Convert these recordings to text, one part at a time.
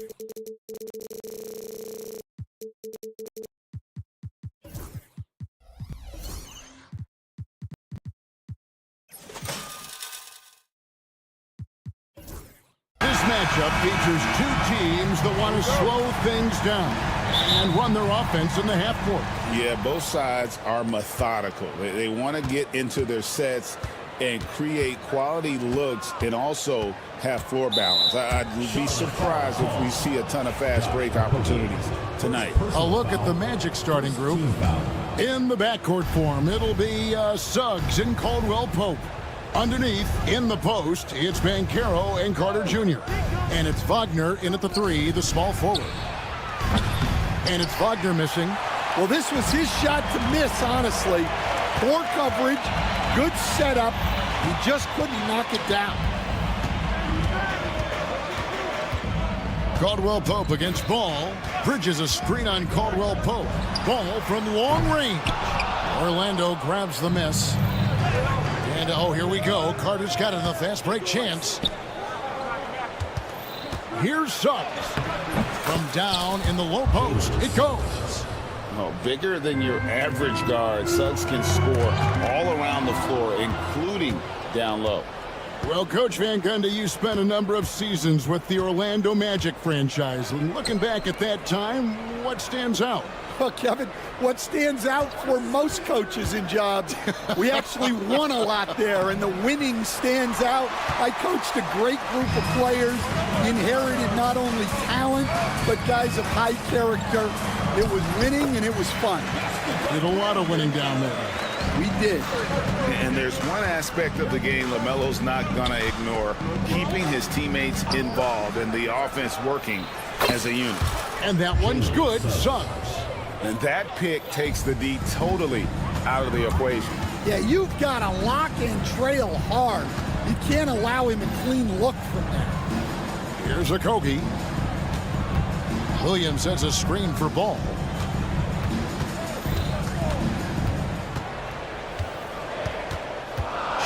This matchup features two teams that want to slow things down and run their offense in the half court. Yeah, both sides are methodical. They want to get into their sets and create quality looks and also have floor balance. I'd be surprised if we see a ton of fast break opportunities tonight. A look at the Magic starting group. In the backcourt form, it'll be Suggs and Caldwell Pope. Underneath, in the post, it's Banchero and Carter Jr. And it's Wagner in at the 3, the small forward. And it's Wagner missing. Well, this was his shot to miss, honestly. Poor coverage, good setup. He just couldn't knock it down. Caldwell Pope against Ball. Bridges a screen on Caldwell Pope. Ball from long range. Orlando grabs the miss. And, oh, here we go. Carter's got it in a fast break chance. Here's Suggs. From down in the low post. It goes. Oh, bigger than your average guard. Suggs can score all around the floor, including down low. Well, Coach Van Gundy, you spent a number of seasons with the Orlando Magic franchise. And looking back at that time, what stands out? Well, Kevin, what stands out for most coaches in jobs, we actually won a lot there, and the winning stands out. I coached a great group of players, inherited not only talent, but guys of high character. It was winning, and it was fun. Did a lot of winning down there. We did. And there's one aspect of the game LaMelo's not going to ignore, keeping his teammates involved and the offense working as a unit. And that one's good, Suggs. And that pick takes the D totally out of the equation. Yeah, you've got to lock and trail hard. You can't allow him a clean look from there. Here's a Kogi. Williams sets a screen for Ball.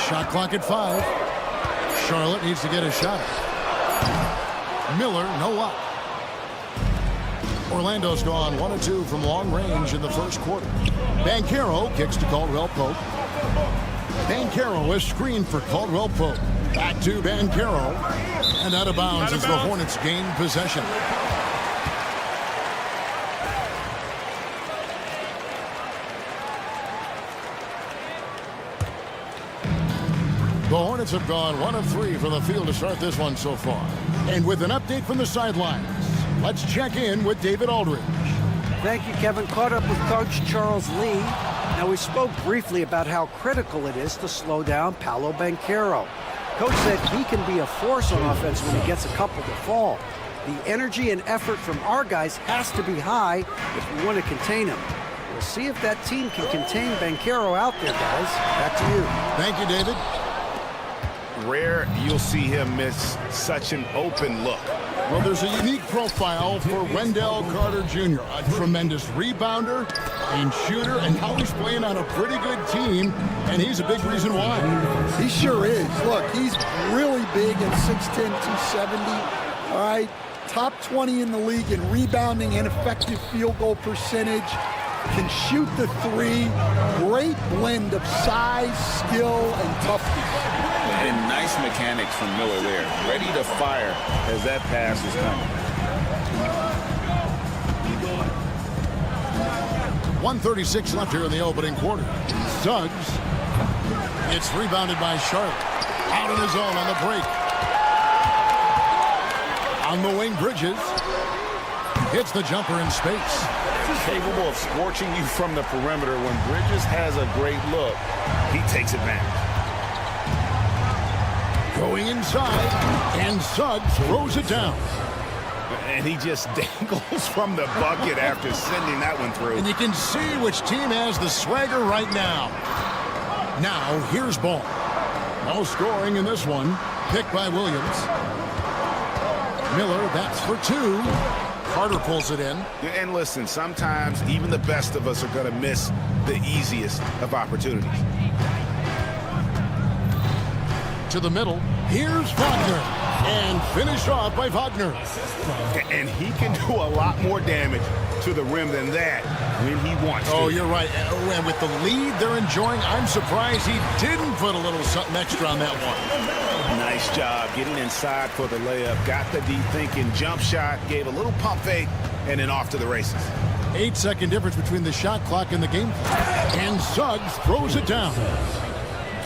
Shot clock at 5. Charlotte needs to get a shot. Miller, no luck. Orlando's gone 1 of 2 from long range in the first quarter. Banchero kicks to Caldwell Pope. Banchero is screened for Caldwell Pope. Back to Banchero. And out of bounds as the Hornets gain possession. The Hornets have gone 1 of 3 from the field to start this one so far. And with an update from the sidelines, let's check in with David Aldridge. Thank you, Kevin. Caught up with Coach Charles Lee. Now, we spoke briefly about how critical it is to slow down Paolo Banchero. Coach said he can be a force on offense when he gets a couple to fall. The energy and effort from our guys has to be high if we want to contain him. We'll see if that team can contain Banchero out there, guys. Back to you. Thank you, David. Rare you'll see him miss such an open look. Well, there's a unique profile for Wendell Carter Jr. A tremendous rebounder and shooter, and now he's playing on a pretty good team, and he's a big reason why. He sure is. Look, he's really big at 6'10", 270. All right, top 20 in the league in rebounding and effective field goal percentage. Can shoot the 3. Great blend of size, skill, and toughness. And nice mechanics from Miller there. Ready to fire as that pass is coming. 1:36 left here in the opening quarter. Suggs. It's rebounded by Charlotte. Out on his own on the break. On the wing, Bridges. Hits the jumper in space. Capable of scorching you from the perimeter. When Bridges has a great look, he takes advantage. Going inside, and Suggs throws it down. And he just dangles from the bucket after sending that one through. And you can see which team has the swagger right now. Now, here's Ball. No scoring in this one. Picked by Williams. Miller, that's for 2. Carter pulls it in. And listen, sometimes even the best of us are going to miss the easiest of opportunities. To the middle, Here's Wagner, and finished off by Wagner. And he can do a lot more damage to the rim than that when he wants to. Oh, you're right. And with the lead they're enjoying, I'm surprised he didn't put a little something extra on that one. Nice job getting inside for the layup. Got the deep thinking jump shot, gave a little pump fake, and then off to the races. 8-second difference between the shot clock and the game clock. And Suggs throws it down.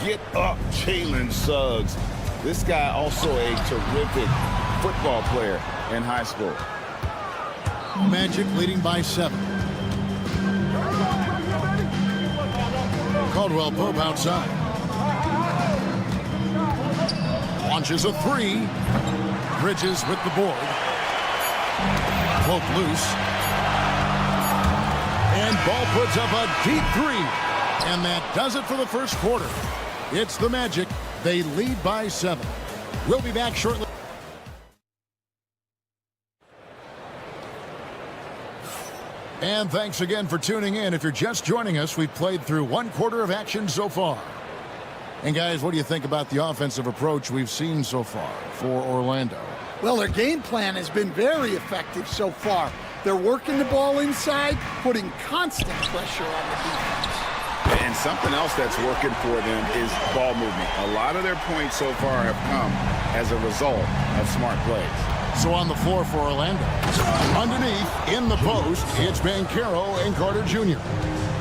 Get up, Jalen Suggs. This guy also a terrific football player in high school. Magic leading by 7. Caldwell Pope outside. Launches a 3. Bridges with the board. Pope loose. And ball puts up a deep 3. And that does it for the first quarter. It's the Magic. They lead by 7. We'll be back shortly. And thanks again for tuning in. If you're just joining us, we've played through 1 quarter of action so far. And guys, what do you think about the offensive approach we've seen so far for Orlando? Well, their game plan has been very effective so far. They're working the ball inside, putting constant pressure on the defense. And something else that's working for them is ball movement. A lot of their points so far have come as a result of smart plays. So on the floor for Orlando. Underneath, in the post, it's Banchero and Carter Jr.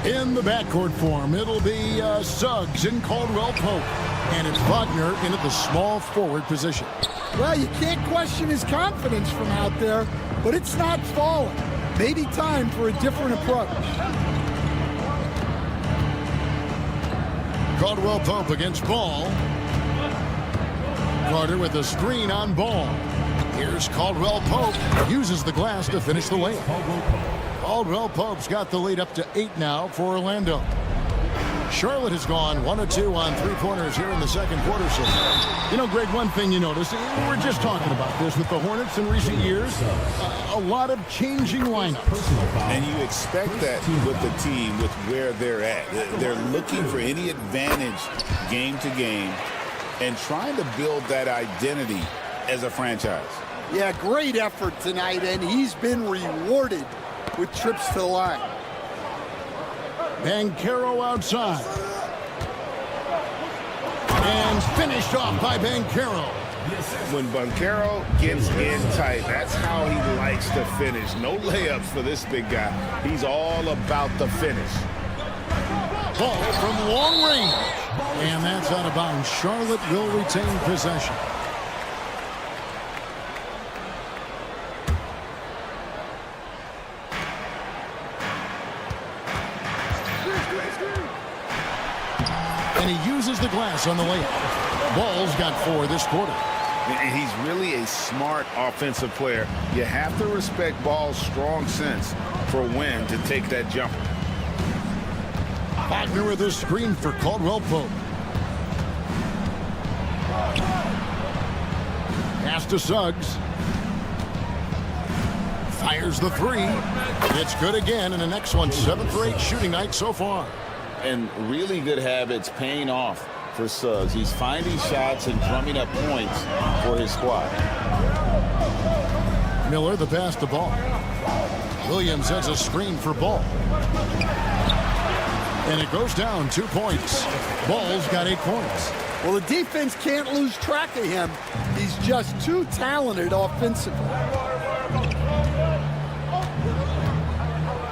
In the backcourt form, it'll be Suggs and Caldwell Pope. And it's Wagner in at the small forward position. Well, you can't question his confidence from out there, but it's not falling. Maybe time for a different approach. Caldwell Pope against Ball. Carter with a screen on Ball. Here's Caldwell Pope. Uses the glass to finish the layup. Caldwell Pope's got the lead up to 8 now for Orlando. Charlotte has gone 1 of 2 on 3-pointers here in the second quarter. So, you know, Greg, one thing you notice, we're just talking about this with the Hornets in recent years, a lot of changing lineups. And you expect that with the team, with where they're at. They're looking for any advantage game to game and trying to build that identity as a franchise. Yeah, great effort tonight, and he's been rewarded with trips to the line. Banchero outside. And finished off by Banchero. When Banchero gets in tight, that's how he likes to finish. No layups for this big guy. He's all about the finish. Ball from long range. And that's out of bounds. Charlotte will retain possession. And he uses the glass on the layup. Ball's got 4 this quarter. And he's really a smart offensive player. You have to respect Ball's strong sense for when to take that jumper. Wagner with a screen for Caldwell Pope. Pass to Suggs. Fires the 3. It's good again, and the next one, 7 for 8 shooting night so far. And really good habits paying off for Suggs. He's finding shots and drumming up points for his squad. Miller, the pass to Ball. Williams has a screen for Ball. And it goes down 2 points. Ball's got 8 points. Well, the defense can't lose track of him. He's just too talented offensively.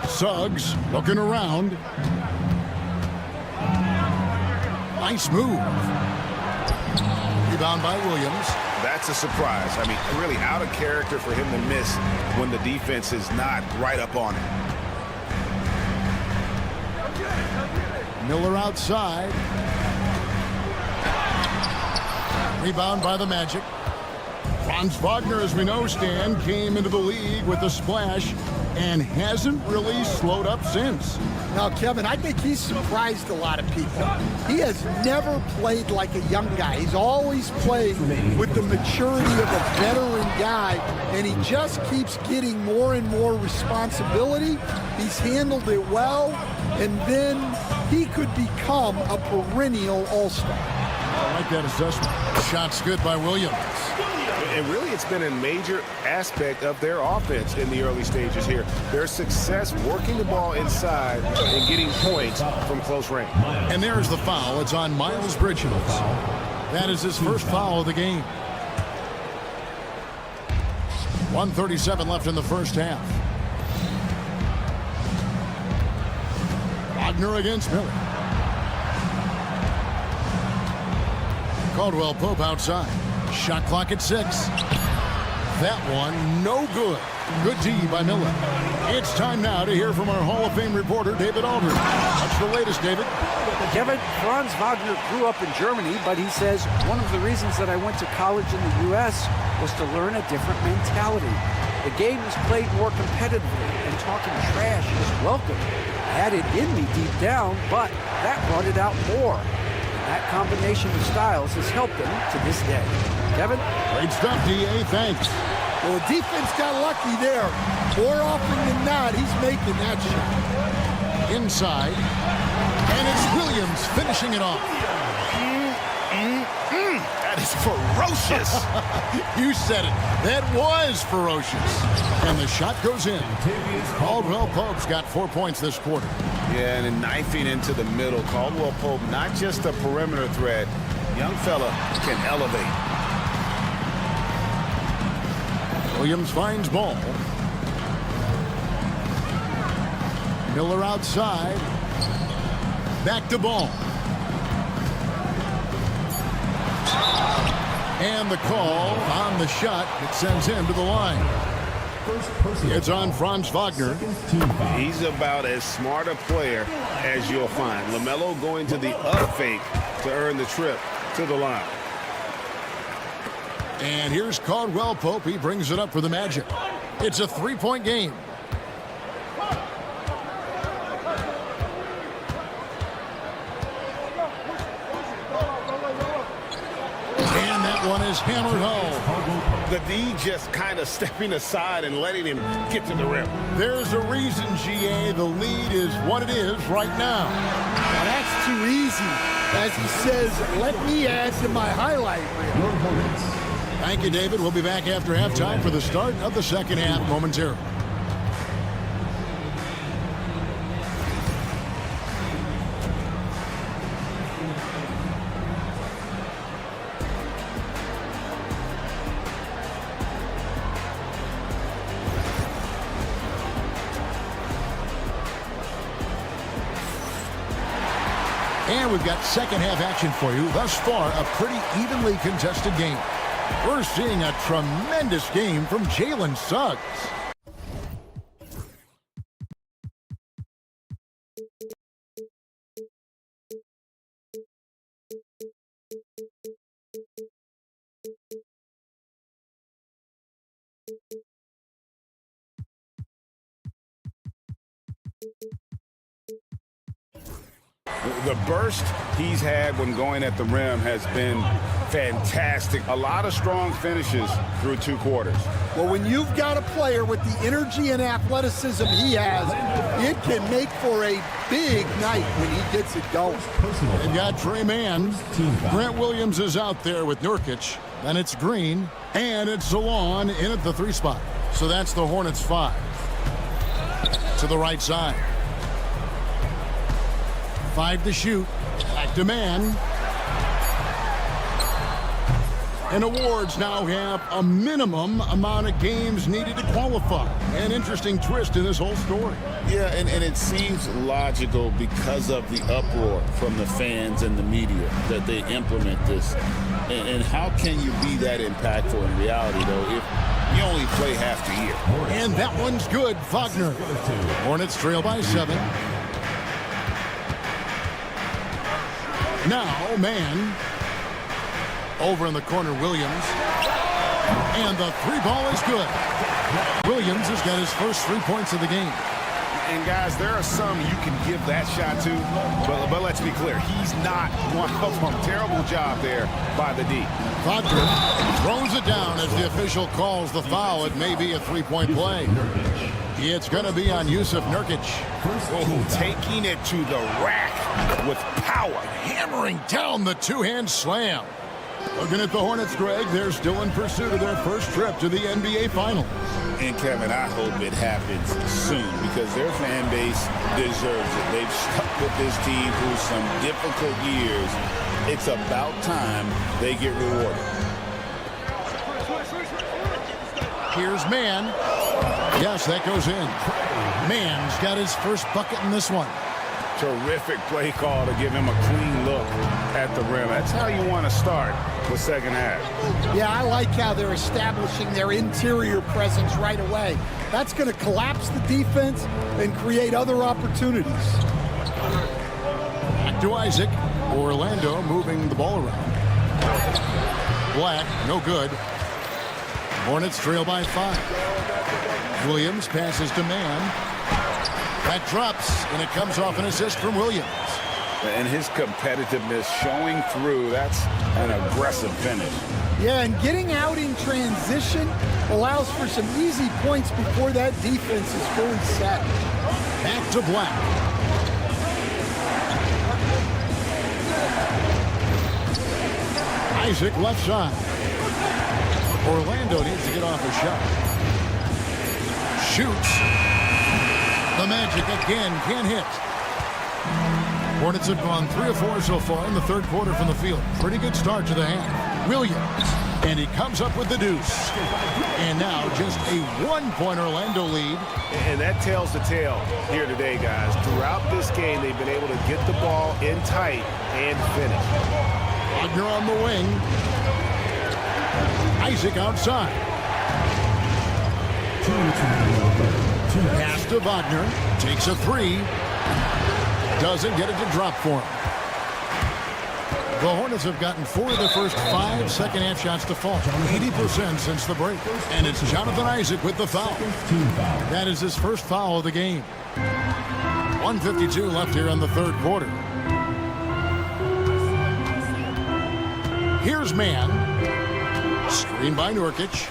Suggs looking around. Nice move. Rebound by Williams. That's a surprise. I mean, really out of character for him to miss when the defense is not right up on him. Miller outside. Rebound by the Magic. Franz Wagner, as we know, Stan, came into the league with a splash and hasn't really slowed up since. Now, Kevin, I think he's surprised a lot of people. He has never played like a young guy. He's always played with the maturity of a veteran guy, and he just keeps getting more and more responsibility. He's handled it well, and then he could become a perennial all-star. like that assessment. Shot's good by Williams. And really, it's been a major aspect of their offense in the early stages here. Their success working the ball inside and getting points from close range. And there's the foul. It's on Miles Bridges. That is his first foul of the game. 1:37 left in the first half. Wagner against Miller. Caldwell Pope outside. Shot clock at 6. That one, no good. Good D by Miller. It's time now to hear from our Hall of Fame reporter, David Aldridge. What's the latest, David? Kevin, Franz Wagner grew up in Germany, but he says one of the reasons that I went to college in the U.S. was to learn a different mentality. The game is played more competitively, and talking trash is welcome. I had it in me deep down, but that brought it out more. That combination of styles has helped him to this day. Kevin? Great stuff, D.A. Thanks. Well, the defense got lucky there. More often than not, he's making that shot. Inside. And it's Williams finishing it off. That is ferocious. You said it. That was ferocious. And the shot goes in. Caldwell Pope's got 4 points this quarter. Yeah, and then knifing into the middle. Caldwell Pope, not just a perimeter threat. Young fella can elevate. Williams finds ball. Miller outside. Back to ball. And the call on the shot that sends him to the line. It's on Franz Wagner. He's about as smart a player as you'll find. LaMelo going to the up fake to earn the trip to the line. And here's Caldwell Pope. He brings it up for the Magic. It's a 3-point game. And that one is hammered home. The D just kind of stepping aside and letting him get to the rim. There's a reason, GA, the lead is what it is right now. Now that's too easy. As he says, let me add to my highlight reel. Thank you, David. We'll be back after halftime for the start of the second half momentarily. And we've got second half action for you. Thus far, a pretty evenly contested game. We're seeing a tremendous game from Jalen Suggs. The burst he's had when going at the rim has been fantastic. A lot of strong finishes through 2 quarters. Well, when you've got a player with the energy and athleticism he has, it can make for a big night when he gets it going. They've got Trey Mann. Grant Williams is out there with Nurkic. Then it's Green. And it's Zalon in at the 3 spot. So that's the Hornets 5. To the right side. 5 to shoot. Back to Mann. And awards now have a minimum amount of games needed to qualify. An interesting twist in this whole story. Yeah, and it seems logical because of the uproar from the fans and the media that they implement this. And how can you be that impactful in reality, though, if you only play half the year? And that one's good. Wagner. Hornets trail by 7. Now, Mann. Over in the corner, Williams. And the 3-ball is good. Williams has got his first 3 points of the game. And, guys, there are some you can give that shot to, but let's be clear, he's not one of them. Terrible job there by the D. Wagner throws it down as the official calls the foul. It may be a 3-point play. It's going to be on Yusuf Nurkic. Oh, taking it to the rack with power. Hammering down the two-hand slam. Looking at the Hornets, Greg, they're still in pursuit of their first trip to the NBA Finals. And, Kevin, I hope it happens soon because their fan base deserves it. They've stuck with this team through some difficult years. It's about time they get rewarded. Here's Mann. Yes, that goes in. Mann's got his first bucket in this one. Terrific play call to give him a clean look at the rim. That's how you want to start the second half. Yeah, I like how they're establishing their interior presence right away. That's going to collapse the defense and create other opportunities. Back to Isaac. Orlando moving the ball around. Black, no good. Hornets trail by 5. Williams passes to Mann. That drops, and it comes off an assist from Williams. And his competitiveness showing through. That's an aggressive finish. Yeah, and getting out in transition allows for some easy points before that defense is fully set. Back to Black. Isaac left side. Orlando needs to get off a shot. Shoots. The Magic again can't hit. Hornets have gone 3 of 4 so far in the third quarter from the field. Pretty good start to the half. Williams. And he comes up with the deuce. And now just a 1-point Orlando lead. And that tells the tale here today, guys. Throughout this game, they've been able to get the ball in tight and finish. Wagner on the wing. Isaac outside. Pass to Wagner. Takes a 3. Doesn't get it to drop for him. The Hornets have gotten 4 of their first 5 second-half shots to fall. 80% since the break. And it's Jonathan Isaac with the foul. That is his first foul of the game. 1:52 left here in the third quarter. Here's Mann. Screen by Nurkic.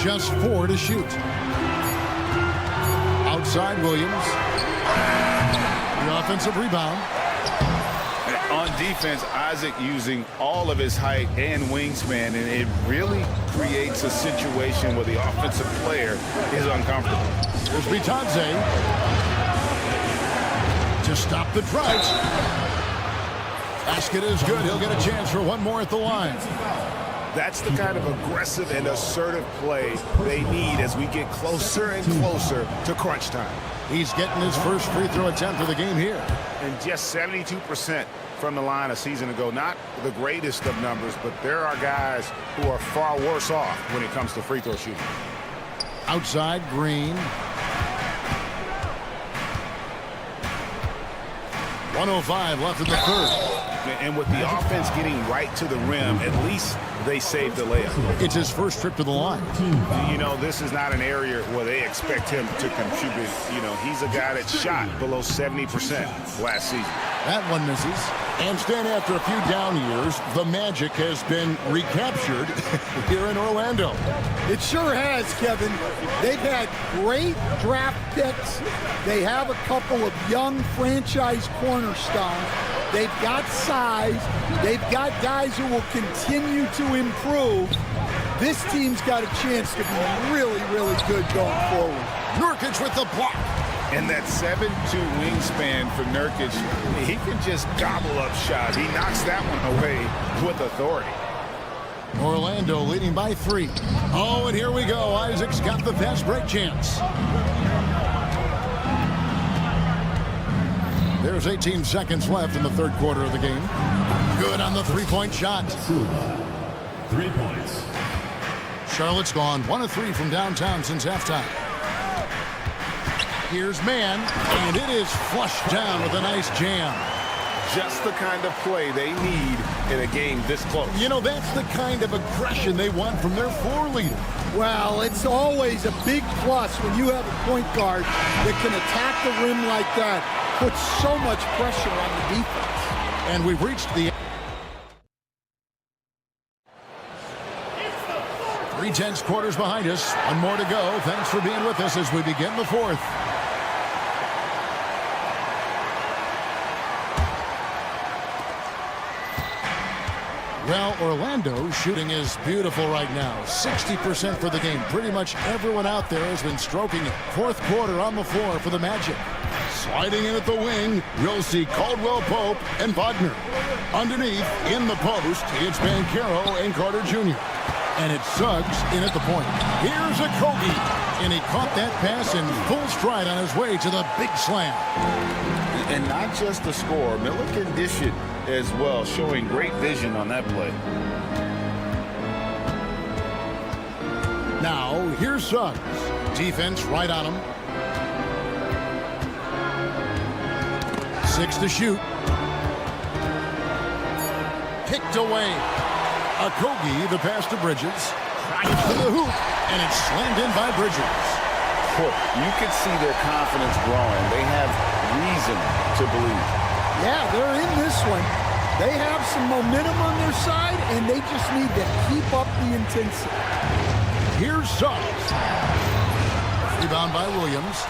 Just 4 to shoot. Outside Williams. The offensive rebound. On defense, Isaac using all of his height and wingspan, and it really creates a situation where the offensive player is uncomfortable. Here's Bitadze to stop the drive. Basket is good. He'll get a chance for one more at the line. That's the kind of aggressive and assertive play they need as we get closer and closer to crunch time. He's getting his first free throw attempt of the game here. And just 72% from the line a season ago. Not the greatest of numbers, but there are guys who are far worse off when it comes to free throw shooting. Outside, Green. 1:05 left in the third. And with the offense getting right to the rim, at least they saved the layup. It's his first trip to the line. You know, this is not an area where they expect him to contribute. You know, he's a guy that shot below 70% last season. That one misses. And Stan, after a few down years, the Magic has been recaptured here in Orlando. It sure has, Kevin. They've had great draft picks. They have a couple of young franchise cornerstones. They've got size. They've got guys who will continue to improve. This team's got a chance to be really, really good going forward. Nurkic with the block. And that 7'2" wingspan for Nurkic, he can just gobble up shots. He knocks that one away with authority. Orlando leading by 3. Oh, and here we go. Isaac's got the fast break chance. There's 18 seconds left in the third quarter of the game. Good on the three-point shot. 3 points. Charlotte's gone 1 of 3 from downtown since halftime. Here's Mann, and it is flushed down with a nice jam. Just the kind of play they need in a game this close. You know, that's the kind of aggression they want from their floor leader. Well, it's always a big plus when you have a point guard that can attack the rim like that. Puts so much pressure on the defense. And we've reached the 3/10 quarters behind us. One more to go. Thanks for being with us as we begin the fourth. Well, Orlando's shooting is beautiful right now. 60% for the game. Pretty much everyone out there has been stroking it. Fourth quarter on the floor for the Magic. Sliding in at the wing, we'll see Caldwell Pope and Wagner. Underneath, in the post, it's Banchero and Carter Jr. And it's Suggs in at the point. Here's a Kobe. And he caught that pass in full stride on his way to the big slam. And not just the score. Miller can dish it as well, showing great vision on that play. Now, here's Suggs. Defense right on him. 6 to shoot. Picked away. Okogie, the pass to Bridges. Drives to the hoop, and it's slammed in by Bridges. You can see their confidence growing. They have reason to believe. Yeah, they're in this one. They have some momentum on their side, and they just need to keep up the intensity. Here's Suggs. Rebound by Williams.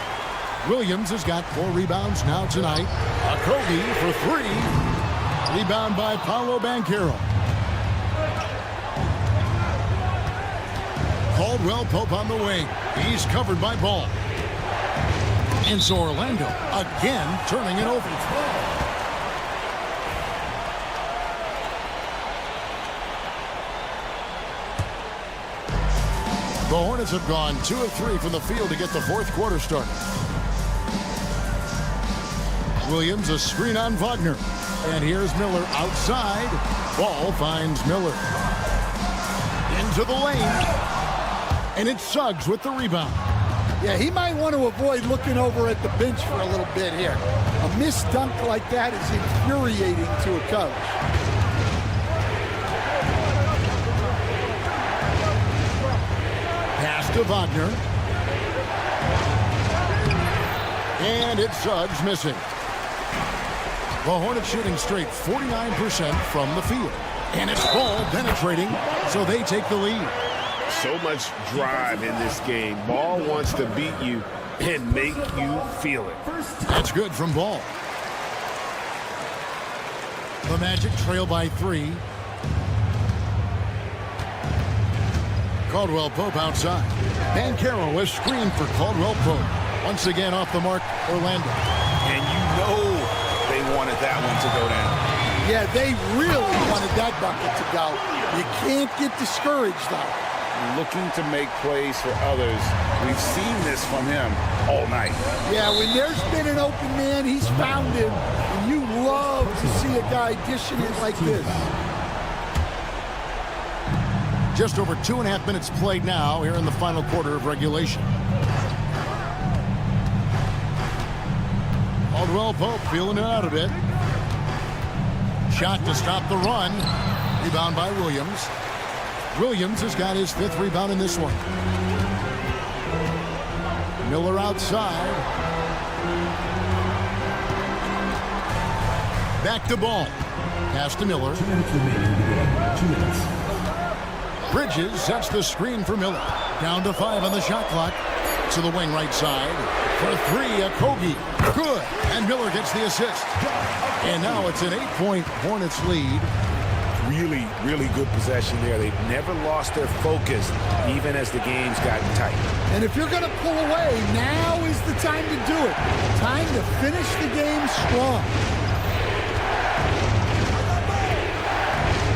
Williams has got 4 rebounds now tonight. Okogie for 3. Rebound by Paolo Banchero. Caldwell Pope on the wing. He's covered by Ball. And so Orlando again turning it over. The Hornets have gone 2 of 3 from the field to get the fourth quarter started. Williams a screen on Wagner. And here's Miller outside. Ball finds Miller. Into the lane. And it's Suggs with the rebound. Yeah, he might want to avoid looking over at the bench for a little bit here. A missed dunk like that is infuriating to a coach. Pass to Wagner. And it's Suggs missing. The Hornets shooting straight 49% from the field. And it's Ball penetrating, so they take the lead. So much drive in this game. Ball wants to beat you and make you feel it. That's good from Ball. The Magic trail by 3. Caldwell Pope outside. Banchero is screened for Caldwell Pope. Once again off the mark, Orlando. And you know they wanted that one to go down. Yeah, they really wanted that bucket to go. You can't get discouraged, though. Looking to make plays for others. We've seen this from him all night. Yeah, when there's been an open man, he's found him. And you love to see a guy dishing it like this. Just over 2.5 minutes played now here in the final quarter of regulation. Caldwell Pope feeling it out a bit. Shot to stop the run. Rebound by Williams. Williams has got his 5th rebound in this one. Miller outside. Back to Ball. Pass to Miller. 2 minutes remaining in the game. 2 minutes. Bridges sets the screen for Miller. Down to 5 on the shot clock. To the wing right side. For 3, Okogie. Good. And Miller gets the assist. And now it's an 8-point Hornets lead. Really, really good possession there. They've never lost their focus, even as the game's gotten tight. And if you're going to pull away, now is the time to do it. Time to finish the game strong.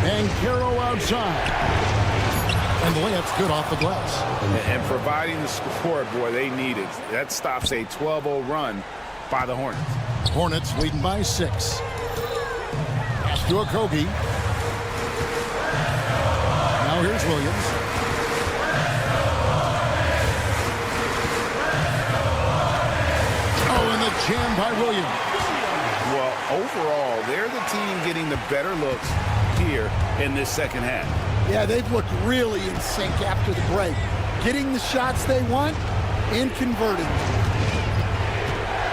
Banchero outside. And the layup's good off the glass. And providing the scoreboard they needed. That stops a 12-0 run by the Hornets. Hornets leading by 6. Pass to Okogie. Now here's Williams. Oh, and the jam by Williams. Well, overall, they're the team getting the better looks here in this second half. Yeah, they've looked really in sync after the break. Getting the shots they want and converting.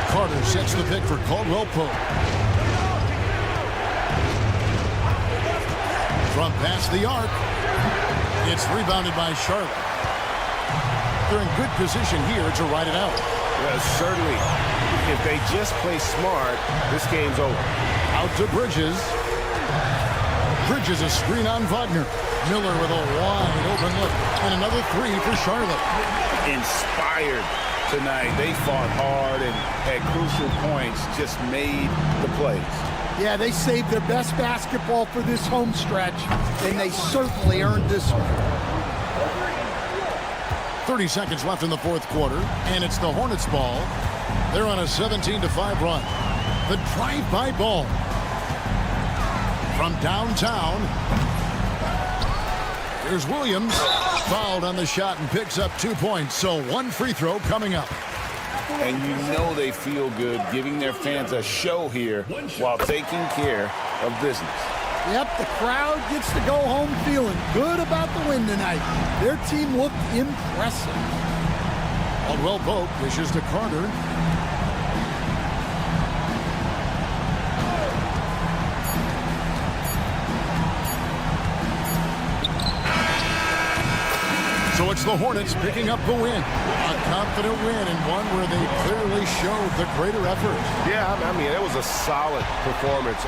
Carter sets the pick for Caldwell Pope. From past the arc. It's rebounded by Charlotte. They're in good position here to ride it out. Well, certainly, if they just play smart, this game's over. Out to Bridges. Bridges a screen on Wagner. Miller with a wide open look. And another three for Charlotte. Inspired tonight. They fought hard and at crucial points just made the plays. Yeah, they saved their best basketball for this home stretch, and they certainly earned this one. 30 seconds left in the fourth quarter, and it's the Hornets ball. They're on a 17-5 run. The drive-by ball. From downtown, here's Williams. Fouled on the shot and picks up 2 points, so one free throw coming up. And you know they feel good giving their fans a show here while taking care of business. Yep, the crowd gets to go home feeling good about the win tonight. Their team looked impressive. Caldwell Pope dishes to Carter. So it's the Hornets picking up the win. A confident win and one where they clearly showed the greater effort. Yeah, I mean, it was a solid performance.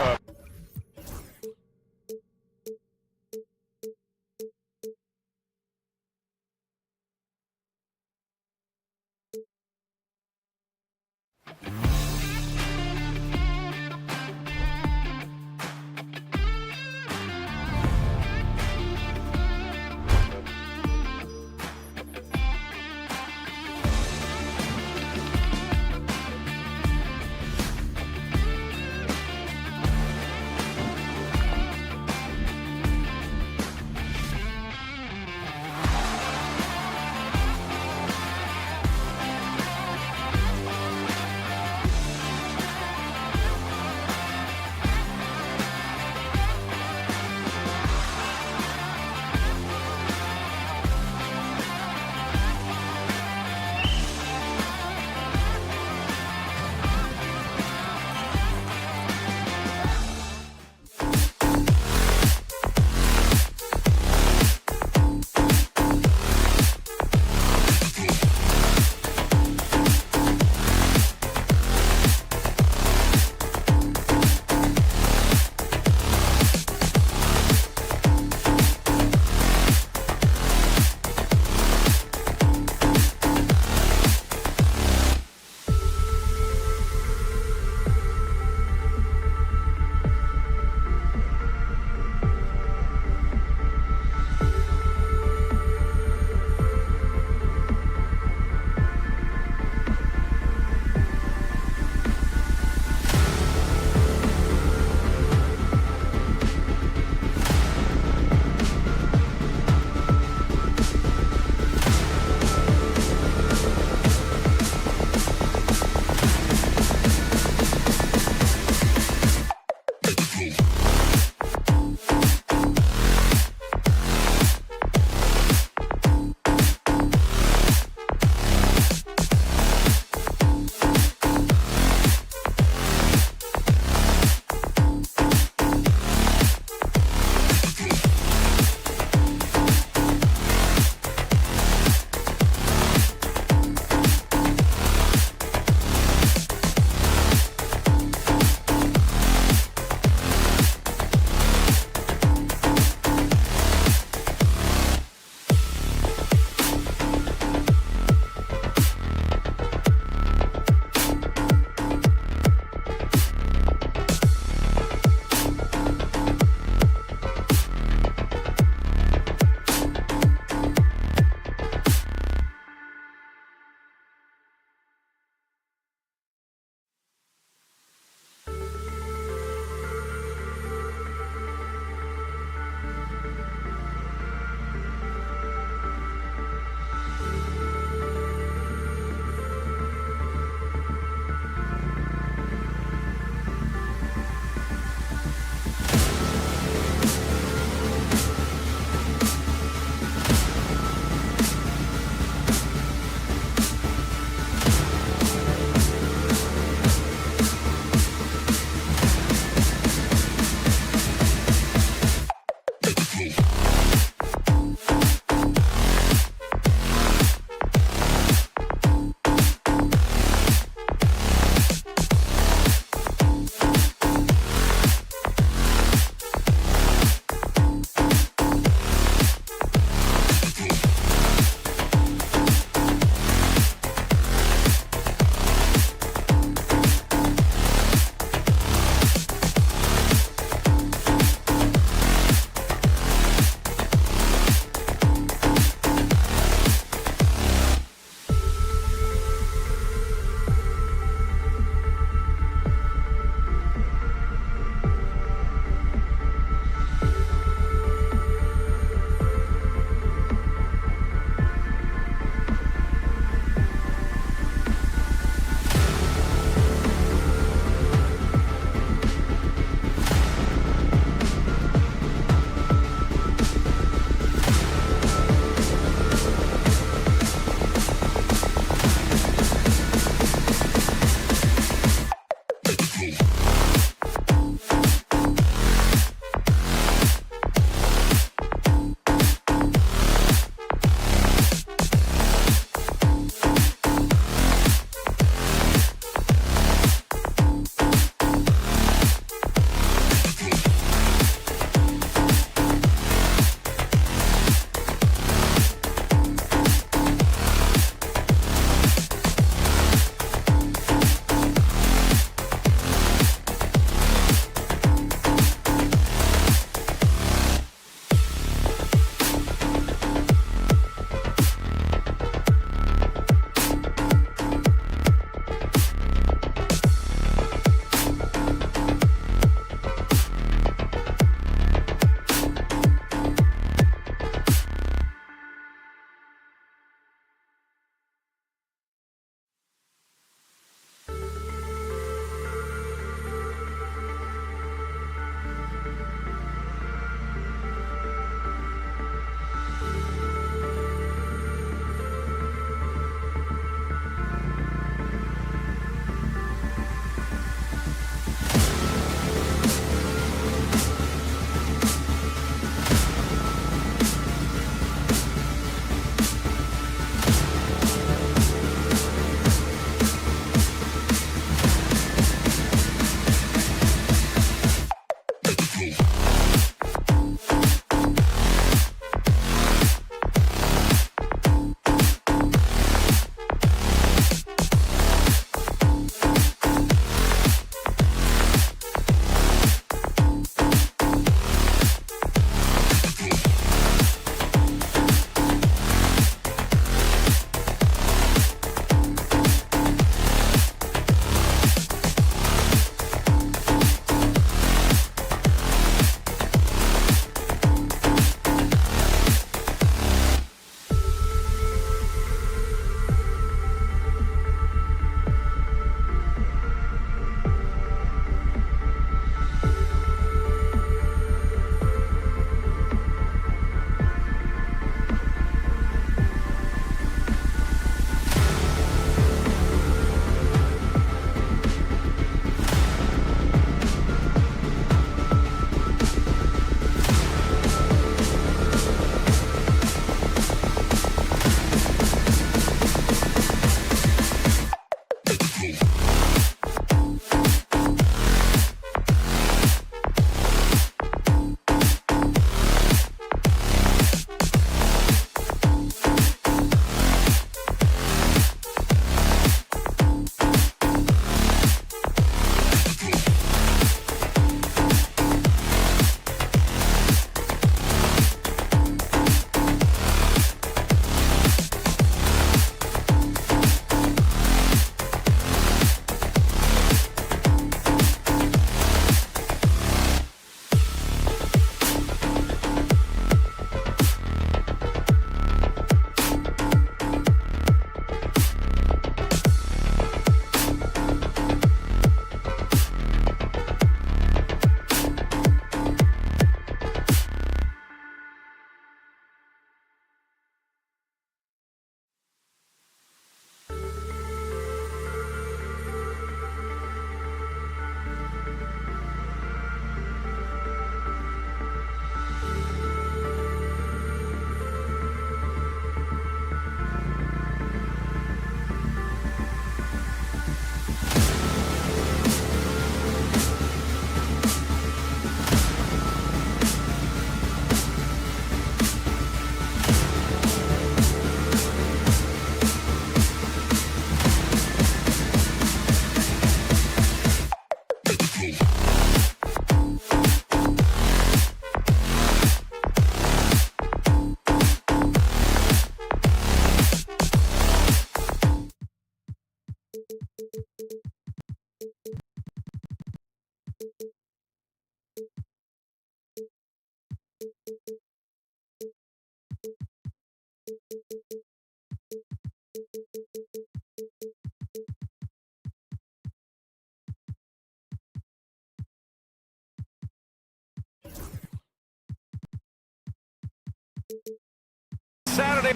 Saturday.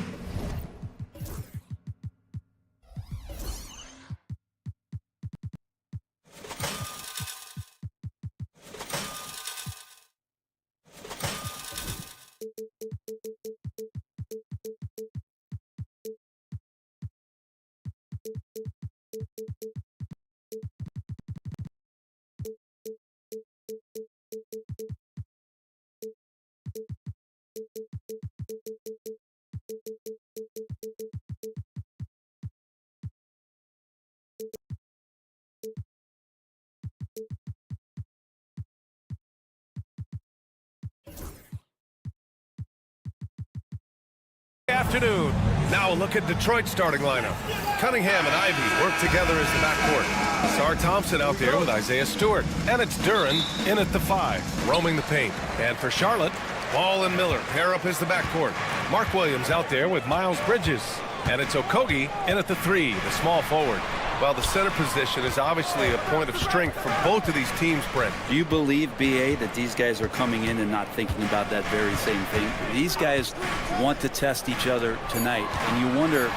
Afternoon. Now a look at Detroit's starting lineup. Cunningham and Ivy work together as the backcourt. Sar Thompson out there with Isaiah Stewart. And it's Duren in at the 5, roaming the paint. And for Charlotte, Ball and Miller pair up as the backcourt. Mark Williams out there with Miles Bridges. And it's Okogie in at the 3, the small forward. Well, the center position is obviously a point of strength for both of these teams, Brent. Do you believe, B.A., that these guys are coming in and not thinking about that very same thing? These guys want to test each other tonight, and you wonder,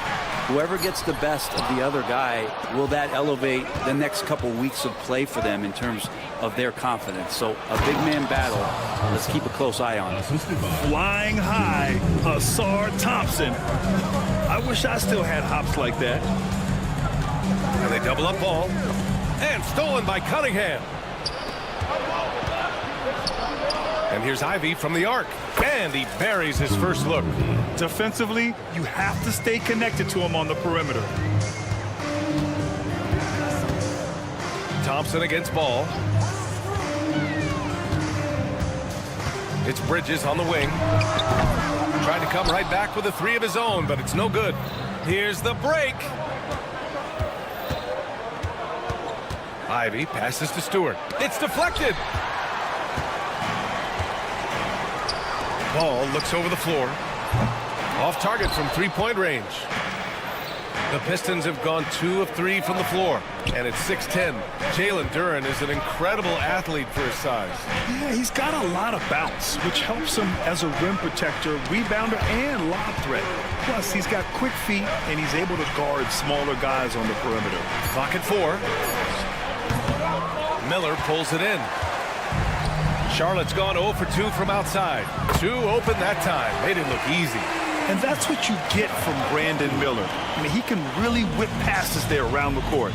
whoever gets the best of the other guy, will that elevate the next couple weeks of play for them in terms of their confidence? So a big man battle. Let's keep a close eye on it. Flying high, Sar Thompson. I wish I still had hops like that. And they double up Ball. And stolen by Cunningham. And here's Ivy from the arc. And he buries his first look. Defensively, you have to stay connected to him on the perimeter. Thompson against Ball. It's Bridges on the wing. Trying to come right back with a 3 of his own, but it's no good. Here's the break. Ivy passes to Stewart. It's deflected. Ball looks over the floor. Off target from 3-point range. The Pistons have gone 2 of 3 from the floor. And it's 6-10. Jalen Duren is an incredible athlete for his size. Yeah, he's got a lot of bounce, which helps him as a rim protector, rebounder, and lob threat. Plus, he's got quick feet, and he's able to guard smaller guys on the perimeter. Clock at 4. Miller pulls it in. Charlotte's gone 0 for 2 from outside. 2 open that time. Made it look easy. And that's what you get from Brandon Miller. I mean, he can really whip passes there around the court.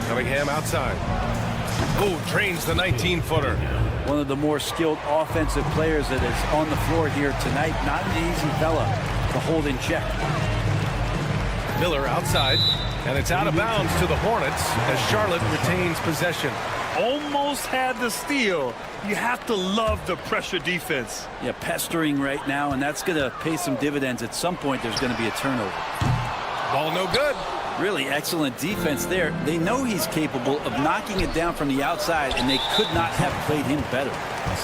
Cunningham outside. Oh, drains the 19-footer. One of the more skilled offensive players that is on the floor here tonight. Not an easy fella to hold in check. Miller outside. And it's out of bounds to the Hornets as Charlotte retains possession. Almost had the steal. You have to love the pressure defense. Yeah, pestering right now, and that's going to pay some dividends. At some point, there's going to be a turnover. Ball no good. Really excellent defense there. They know he's capable of knocking it down from the outside, and they could not have played him better.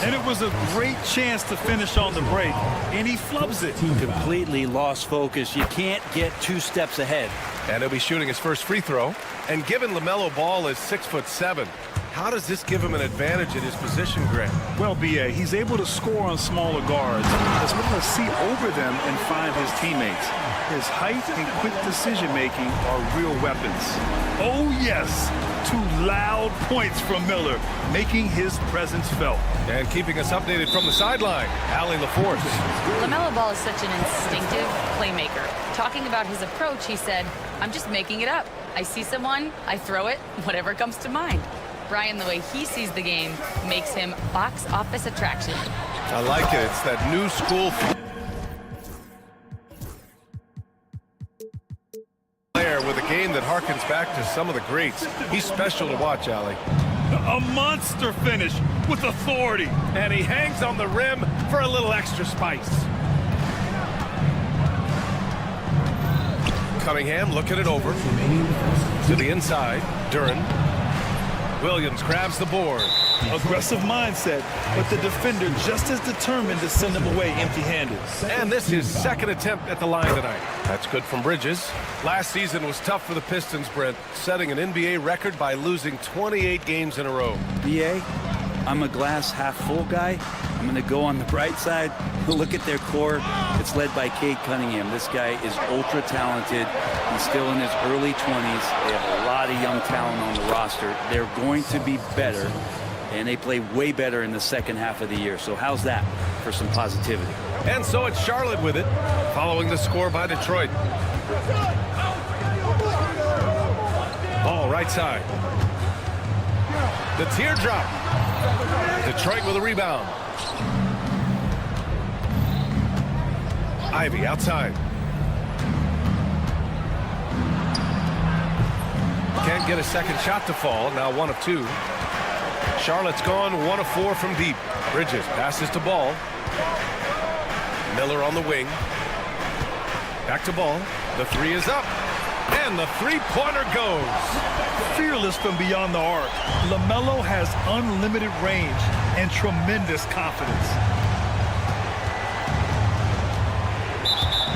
And it was a great chance to finish on the break, and he flubs it. Completely lost focus. You can't get 2 steps ahead. And he'll be shooting his first free throw. And given LaMelo Ball is 6'7", how does this give him an advantage in his position, Grant? Well, B.A., he's able to score on smaller guards, as well as see over them and find his teammates. His height and quick decision-making are real weapons. Oh, yes, 2 loud points from Miller, making his presence felt. And keeping us updated from the sideline, Allie LaForce. LaMelo Ball is such an instinctive playmaker. Talking about his approach, he said, "I'm just making it up. I see someone, I throw it, whatever comes to mind." Brian, the way he sees the game makes him box office attraction. I like it. It's that new school player with a game that harkens back to some of the greats. He's special to watch, Allie. A monster finish with authority. And he hangs on the rim for a little extra spice. Cunningham looking it over to the inside. Duren. Williams grabs the board. Aggressive mindset, but the defender just as determined to send him away empty-handed. And this is second attempt at the line tonight. That's good from Bridges. Last season was tough for the Pistons, Brent, setting an NBA record by losing 28 games in a row. BA, I'm a glass half full guy. I'm going to go on the bright side. Look at their core. It's led by Cade Cunningham. This guy is ultra talented. He's still in his early 20s. They have a lot of young talent on the roster. They're going to be better, and they play way better in the second half of the year. So how's that for some positivity? And so it's Charlotte with it, following the score by Detroit. Ball right side. The teardrop. Detroit with a rebound. Ivy outside. Can't get a second shot to fall. Now 1 of 2. Charlotte's gone 1 of 4 from deep. Bridges passes to Ball. Miller on the wing. Back to Ball. The 3 is up. And the three-pointer goes. Fearless from beyond the arc, LaMelo has unlimited range and tremendous confidence.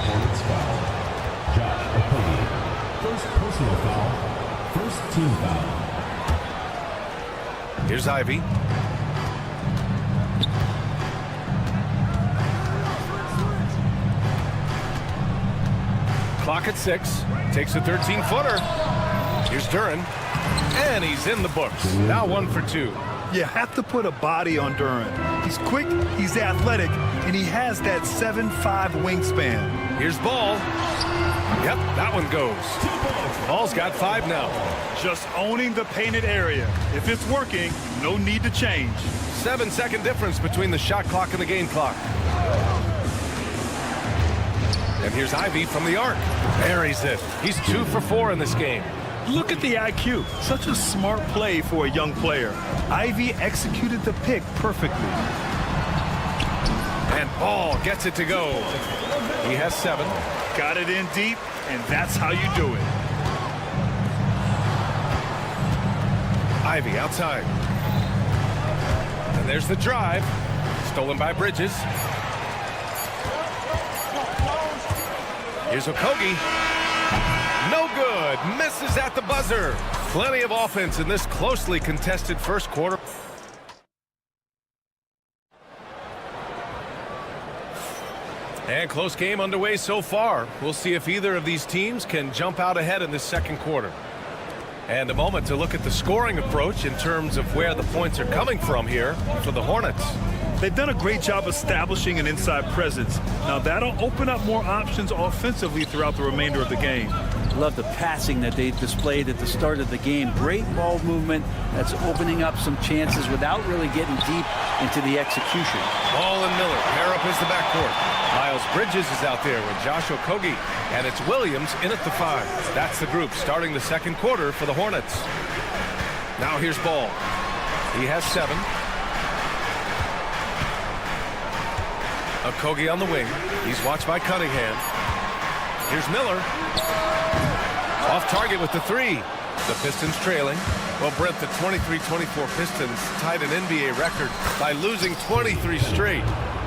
Hornets foul. Josh Okogie. First personal foul. First team foul. Here's Ivy. Clock at 6. Takes a 13-footer. Here's Duren. And he's in the books. Now 1 for 2. You have to put a body on Duren. He's quick, he's athletic, and he has that 7'5" wingspan. Here's Ball. Yep, that one goes. Ball's got 5 now. Just owning the painted area. If it's working, no need to change. 7-second difference between the shot clock and the game clock. And here's Ivy from the arc. Buries it. He's 2 for 4 in this game. Look at the IQ. Such a smart play for a young player. Ivy executed the pick perfectly. And Ball gets it to go. He has 7. Got it in deep, and that's how you do it. Ivy outside. And there's the drive. Stolen by Bridges. Here's Okogie. No good. Misses at the buzzer. Plenty of offense in this closely contested first quarter. And close game underway so far. We'll see if either of these teams can jump out ahead in this second quarter. And a moment to look at the scoring approach in terms of where the points are coming from here for the Hornets. They've done a great job establishing an inside presence. Now that'll open up more options offensively throughout the remainder of the game. Love the passing that they displayed at the start of the game. Great ball movement that's opening up some chances without really getting deep into the execution. Ball and Miller pair up as the backcourt. Miles Bridges is out there with Josh Okogie, and it's Williams in at the 5. That's the group starting the second quarter for the Hornets. Now here's Ball. He has 7. Okogie on the wing. He's watched by Cunningham. Here's Miller. Off target with the 3. The Pistons trailing. Well, Brent, the 23-24 Pistons tied an NBA record by losing 23 straight.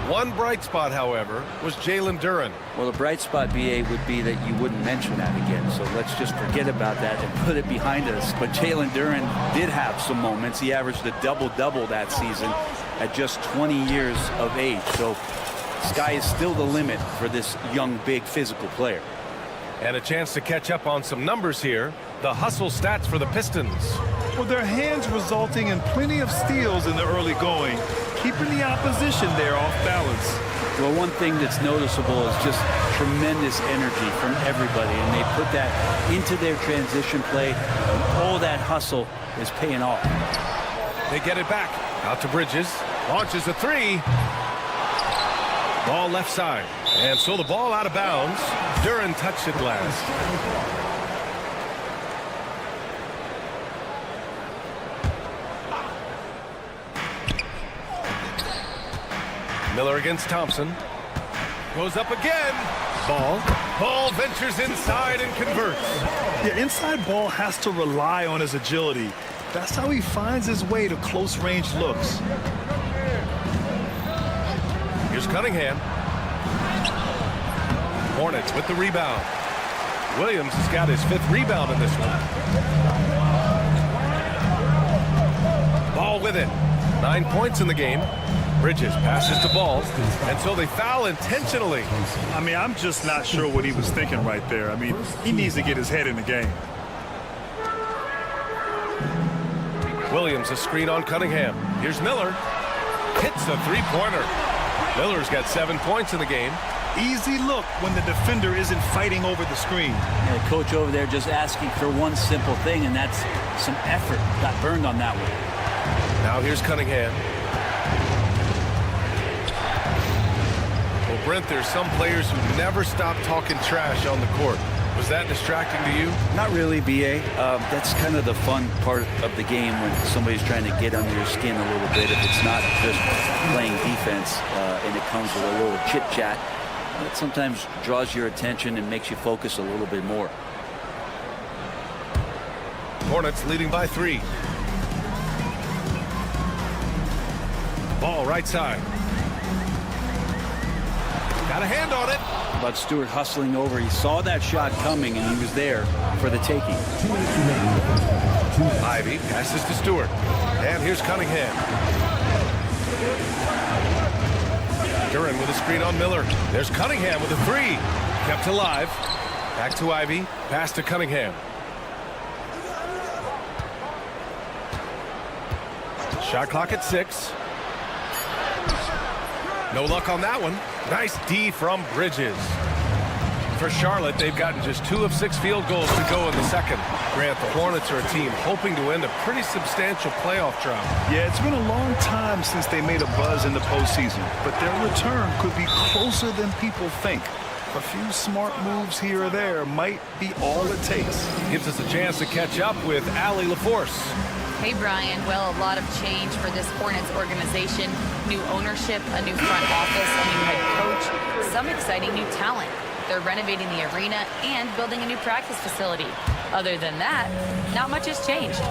One bright spot, however, was Jalen Duren. Well, the bright spot, BA, would be that you wouldn't mention that again. So let's just forget about that and put it behind us. But Jalen Duren did have some moments. He averaged a double-double that season at just 20 years of age. So sky is still the limit for this young, big, physical player. And a chance to catch up on some numbers here. The hustle stats for the Pistons. Well, their hands resulting in plenty of steals in the early going, keeping the opposition there off balance. Well, one thing that's noticeable is just tremendous energy from everybody, and they put that into their transition play, and all that hustle is paying off. They get it back. Out to Bridges. Launches a 3. Ball left side. And so the ball out of bounds. Duren touched it last. Miller against Thompson. Goes up again. Ball. Ball ventures inside and converts. The inside ball has to rely on his agility. That's how he finds his way to close-range looks. Here's Cunningham. Hornets with the rebound. Williams has got his 5th rebound in this one. Ball with it. 9 points in the game. Bridges passes to Ball until they foul intentionally. I mean, I'm just not sure what he was thinking right there. I mean, he needs to get his head in the game. Williams a screen on Cunningham. Here's Miller. Hits a three-pointer. Miller's got 7 points in the game. Easy look when the defender isn't fighting over the screen. Yeah, coach over there just asking for one simple thing, and that's some effort. Got burned on that one. Now here's Cunningham. Well, Brent, there's some players who never stop talking trash on the court. Was that distracting to you? Not really, B.A. That's kind of the fun part of the game when somebody's trying to get under your skin a little bit. If it's not just playing defense and it comes with a little chit-chat, it sometimes draws your attention and makes you focus a little bit more. Hornets leading by 3. Ball right side. Got a hand on it. But Stewart hustling over. He saw that shot coming, and he was there for the taking. Ivy passes to Stewart. And here's Cunningham. Duran with a screen on Miller. There's Cunningham with a 3. Kept alive. Back to Ivy. Pass to Cunningham. Shot clock at 6. No luck on that one. Nice D from Bridges. For Charlotte, they've gotten just 2 of 6 field goals to go in the second. Grant, the Hornets are a team hoping to end a pretty substantial playoff drought. Yeah, it's been a long time since they made a buzz in the postseason, but their return could be closer than people think. A few smart moves here or there might be all it takes. Gives us a chance to catch up with Allie LaForce. Hey, Brian. Well, a lot of change for this Hornets organization. New ownership, a new front office, a new head coach, some exciting new talent. They're renovating the arena and building a new practice facility. Other than that, not much has changed.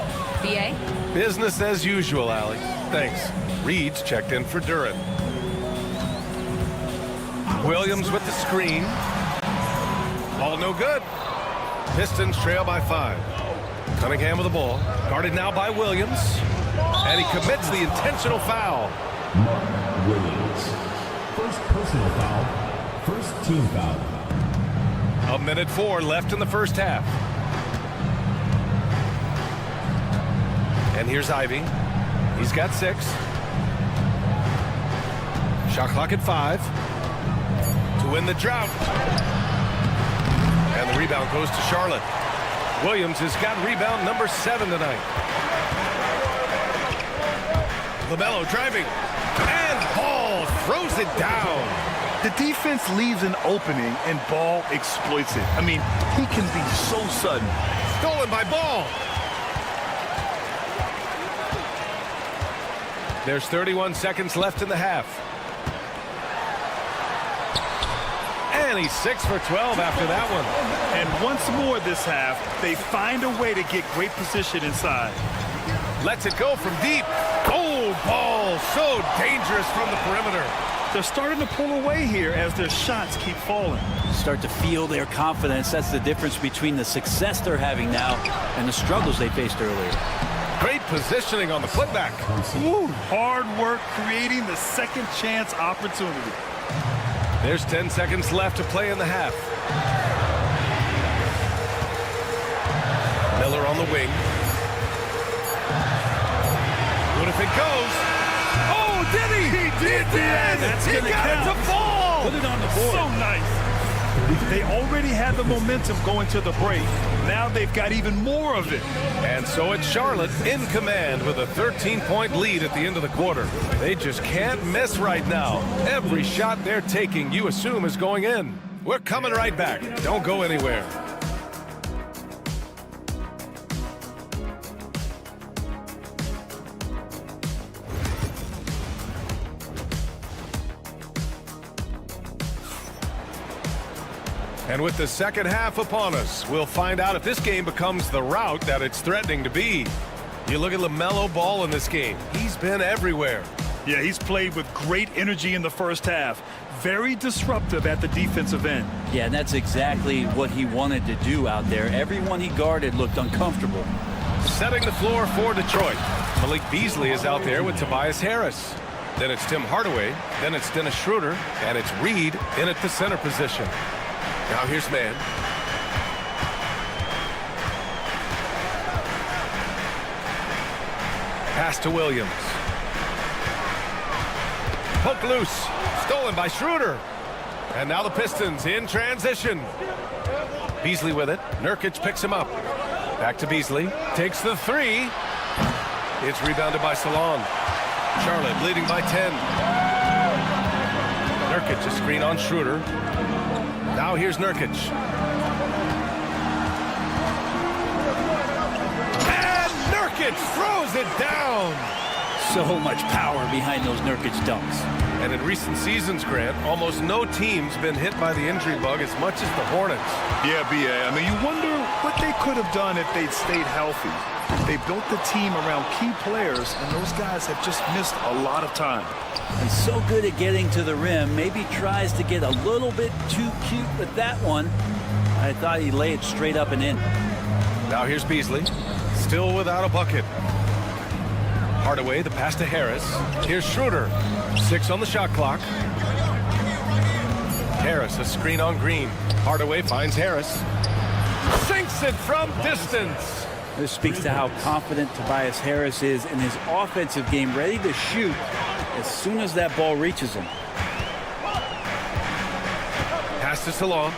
B.A.? Business as usual, Allie. Thanks. Reed's checked in for Duran. Williams with the screen. Ball no good. Pistons trail by 5. Cunningham with the ball. Guarded now by Williams. And he commits the intentional foul. Mark Williams. First personal foul. First team foul. 1:04 left in the first half. And here's Ivy. He's got 6. Shot clock at 5. To win the drought. And the rebound goes to Charlotte. Williams has got rebound number 7 tonight. LaMelo driving. And Ball throws it down. The defense leaves an opening and Ball exploits it. I mean, he can be so sudden. Stolen by Ball. There's 31 seconds left in the half. And he's 6 for 12 after that one. And once more this half, they find a way to get great position inside. Lets it go from deep. Oh, Ball so dangerous from the perimeter. They're starting to pull away here as their shots keep falling. Start to feel their confidence. That's the difference between the success they're having now and the struggles they faced earlier. Great positioning on the putback. Ooh, hard work creating the second chance opportunity. There's 10 seconds left to play in the half. Miller on the wing. What if it goes? Oh, did he? He did! That's He gonna got count. it to fall! Put it on the board. So nice. They already had the momentum going to the break. Now they've got even more of it. And so it's Charlotte in command with a 13-point lead at the end of the quarter. They just can't miss right now. Every shot they're taking, you assume, is going in. We're coming right back. Don't go anywhere. And with the second half upon us, we'll find out if this game becomes the rout that it's threatening to be. You look at LaMelo Ball in this game. He's been everywhere. Yeah, he's played with great energy in the first half. Very disruptive at the defensive end. Yeah, and that's exactly what he wanted to do out there. Everyone he guarded looked uncomfortable. Setting the floor for Detroit. Malik Beasley is out there with Tobias Harris. Then it's Tim Hardaway. Then it's Dennis Schroeder. And it's Reed in at the center position. Now here's man. Pass to Williams. Poke loose. Stolen by Schroeder. And now the Pistons in transition. Beasley with it. Nurkic picks him up. Back to Beasley. Takes the three. It's rebounded by Salon. Charlotte leading by 10. Nurkic a screen on Schroeder. Now here's Nurkic. And Nurkic throws it down. So much power behind those Nurkic dunks. And in recent seasons, Grant, almost no team's been hit by the injury bug as much as the Hornets. Yeah, B.A. I mean, you wonder what they could have done if they'd stayed healthy. They built the team around key players, and those guys have just missed a lot of time. He's so good at getting to the rim. Maybe tries to get a little bit too cute with that one. I thought he'd lay it straight up and in. Now here's Beasley. Still without a bucket. Hardaway, the pass to Harris. Here's Schroeder. 6 on the shot clock. Harris, a screen on Green. Hardaway finds Harris. Sinks it from distance. This speaks to how confident Tobias Harris is in his offensive game, ready to shoot as soon as that ball reaches him. Pass to Salon.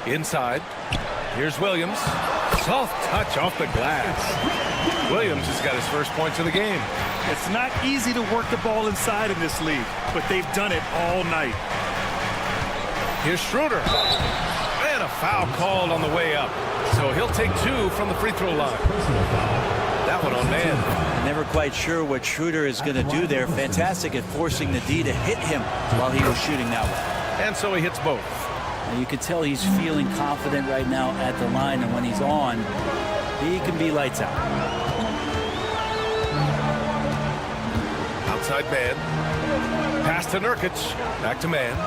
Inside. Here's Williams. Soft touch off the glass. Williams has got his first points of the game. It's not easy to work the ball inside in this league, but they've done it all night. Here's Schroeder. And a foul called on the way up. So he'll take 2 from the free throw line. That one on man. Never quite sure what Schroeder is going to do there. Fantastic at forcing the D to hit him while he was shooting that way. And so he hits both. And you can tell he's feeling confident right now at the line, and when he's on, he can be lights out. Outside man. Pass to Nurkic. Back to man.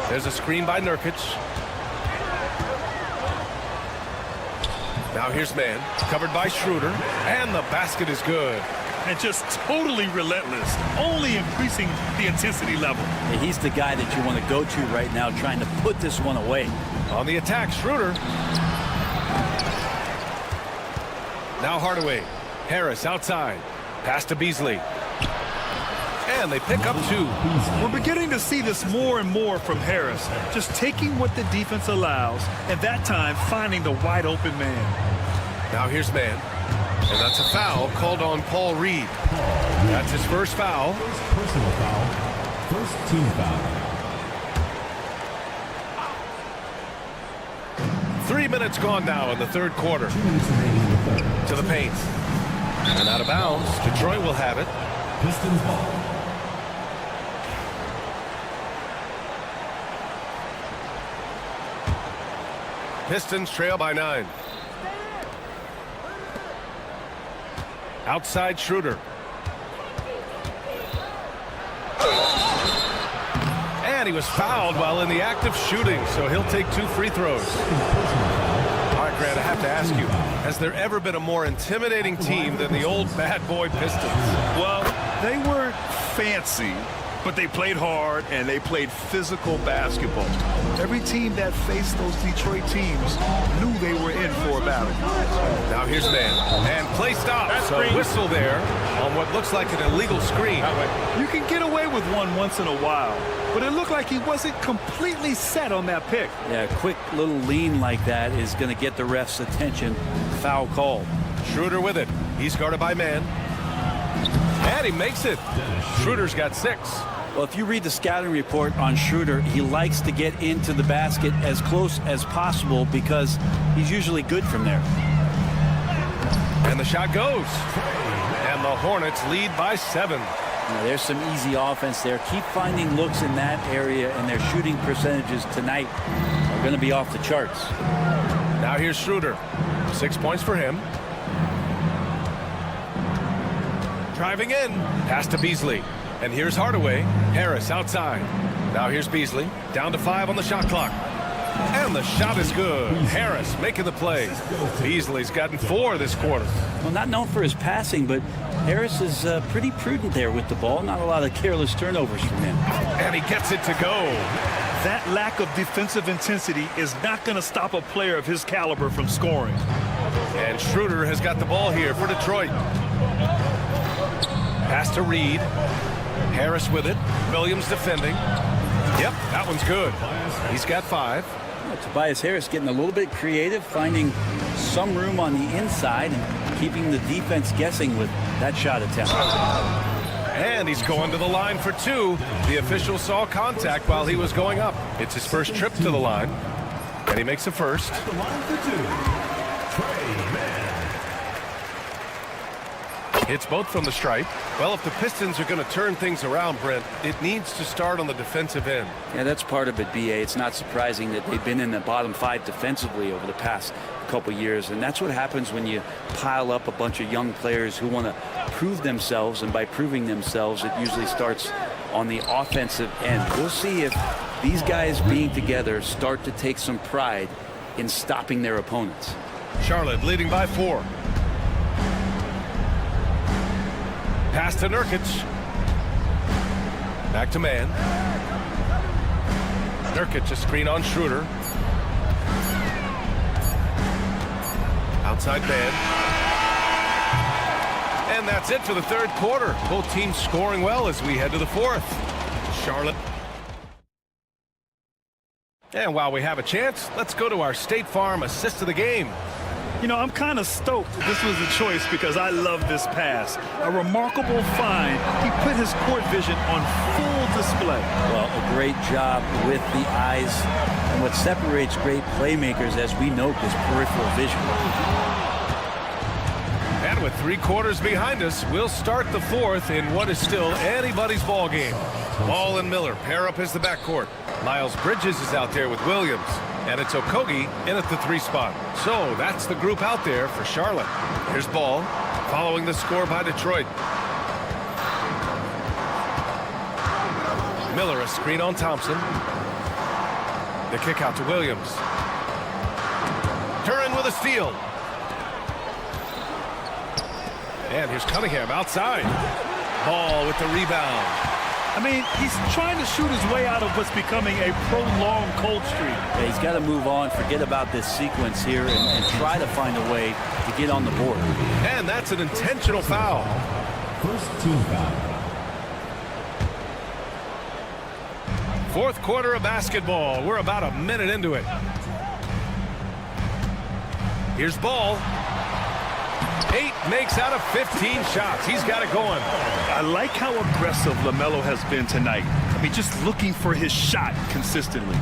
There's a screen by Nurkic. Now here's man. Covered by Schroeder. And the basket is good. And just totally relentless, only increasing the intensity level. And he's the guy that you want to go to right now, trying to put this one away. On the attack, Schroeder. Now Hardaway. Harris outside. Pass to Beasley. And they pick up 2. We're beginning to see this more and more from Harris, just taking what the defense allows, and that time finding the wide open man. Now here's man. And that's a foul called on Paul Reed. That's his first foul. First personal foul. First team foul. 3 minutes gone now in the third quarter. 2 minutes remaining in the third. To the paint. And out of bounds. Detroit will have it. Pistons ball. Pistons trail by 9. Outside Schroeder. And he was fouled while in the act of shooting, so he'll take 2 free throws. All right, Grant, I have to ask you, has there ever been a more intimidating team than the old bad boy Pistons? Well, they weren't fancy, but they played hard and they played physical basketball. Every team that faced those Detroit teams knew they were in for a battle. Now here's man. And play stops. So whistle there on what looks like an illegal screen. You can get away with one once in a while, but it looked like he wasn't completely set on that pick. Yeah, a quick little lean like that is going to get the ref's attention. Foul called. Schroeder with it. He's guarded by man. And he makes it. Schroeder's got 6. Well, if you read the scouting report on Schroeder, he likes to get into the basket as close as possible because he's usually good from there. And the shot goes. And the Hornets lead by 7. Now, there's some easy offense there. Keep finding looks in that area, and their shooting percentages tonight are are going to be off the charts. Now here's Schroeder. 6 points for him. Driving in. Pass to Beasley. And here's Hardaway. Harris outside. Now here's Beasley. Down to 5 on the shot clock. And the shot is good. Harris making the play. Beasley's gotten 4 this quarter. Well, not known for his passing, but Harris is pretty prudent there with the ball. Not a lot of careless turnovers from him. And he gets it to go. That lack of defensive intensity is not going to stop a player of his caliber from scoring. And Schroeder has got the ball here for Detroit. Pass to Reed. Harris with it. Williams defending. Yep, that one's good. He's got 5. Tobias Harris getting a little bit creative, finding some room on the inside and keeping the defense guessing with that shot attempt. And he's going to the line for 2. The official saw contact while he was going up. It's his first trip to the line, and he makes a first. At the line for 2, Trey Mann. Hits both from the stripe. Well, if the Pistons are going to turn things around, Brent, it needs to start on the defensive end. Yeah, that's part of it, B.A. It's not surprising that they've been in the bottom 5 defensively over the past couple years, and that's what happens when you pile up a bunch of young players who want to prove themselves, and by proving themselves, it usually starts on the offensive end. We'll see if these guys being together start to take some pride in stopping their opponents. Charlotte leading by 4. Pass to Nurkic. Back to Mann. Nurkic, a screen on Schroeder. Outside Mann. And that's it for the third quarter. Both teams scoring well as we head to the fourth. Charlotte. And while we have a chance, let's go to our State Farm assist of the game. You know, I'm kind of stoked this was a choice because I love this pass. A remarkable find. He put his court vision on full display. Well, a great job with the eyes. And what separates great playmakers, as we note, is peripheral vision. And with 3 quarters behind us, we'll start the fourth in what is still anybody's ball game. Ball and Miller pair up as the backcourt. Miles Bridges is out there with Williams. And it's Okogie in at the 3 spot. So that's the group out there for Charlotte. Here's Ball following the score by Detroit. Miller, a screen on Thompson. The kick out to Williams. Duren with a steal. And here's Cunningham outside. Ball with the rebound. I mean, he's trying to shoot his way out of what's becoming a prolonged cold streak. Yeah, he's got to move on, forget about this sequence here, and try to find a way to get on the board. And that's an intentional foul. First team foul. Fourth quarter of basketball. We're about a minute into it. Here's Ball. 8 makes out of 15 shots. He's got it going. I like how aggressive LaMelo has been tonight. I mean, just looking for his shot consistently.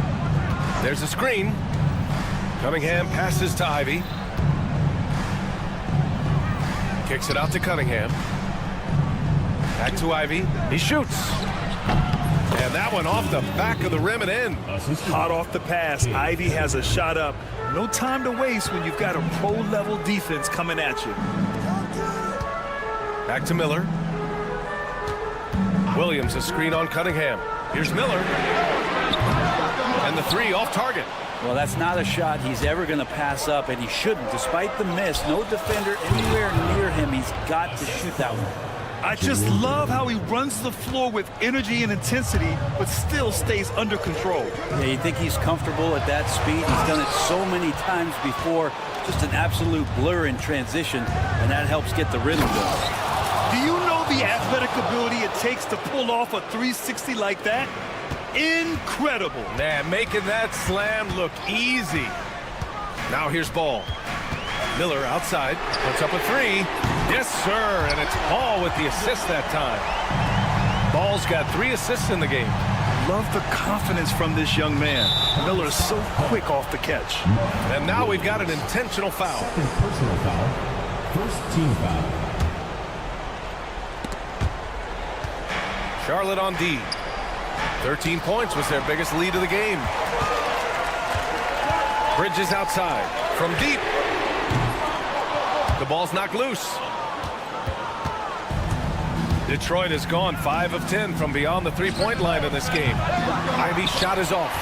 There's a screen. Cunningham passes to Ivy. Kicks it out to Cunningham. Back to Ivy. He shoots. And that one off the back of the rim and in. Hot off the pass. Ivy has a shot up. No time to waste when you've got a pro-level defense coming at you. Back to Miller. Williams, a screen on Cunningham. Here's Miller. And the 3 off target. Well, that's not a shot he's ever going to pass up, and he shouldn't. Despite the miss, no defender anywhere near him. He's got to shoot that one. I just love how he runs the floor with energy and intensity, but still stays under control. Yeah, you think he's comfortable at that speed? He's done it so many times before. Just an absolute blur in transition, and that helps get the rhythm going. Do you know the athletic ability it takes to pull off a 360 like that? Incredible. Man, making that slam look easy. Now here's Ball. Miller outside, puts up a 3. Yes, sir, and it's Ball with the assist that time. Ball's got 3 assists in the game. Love the confidence from this young man. Miller is so quick off the catch. And now we've got an intentional foul. Second personal foul. First team foul. Charlotte on D. 13 points was their biggest lead of the game. Bridges outside. From deep. The ball's knocked loose. Detroit has gone 5 of 10 from beyond the three-point line in this game. Ivy's shot is off.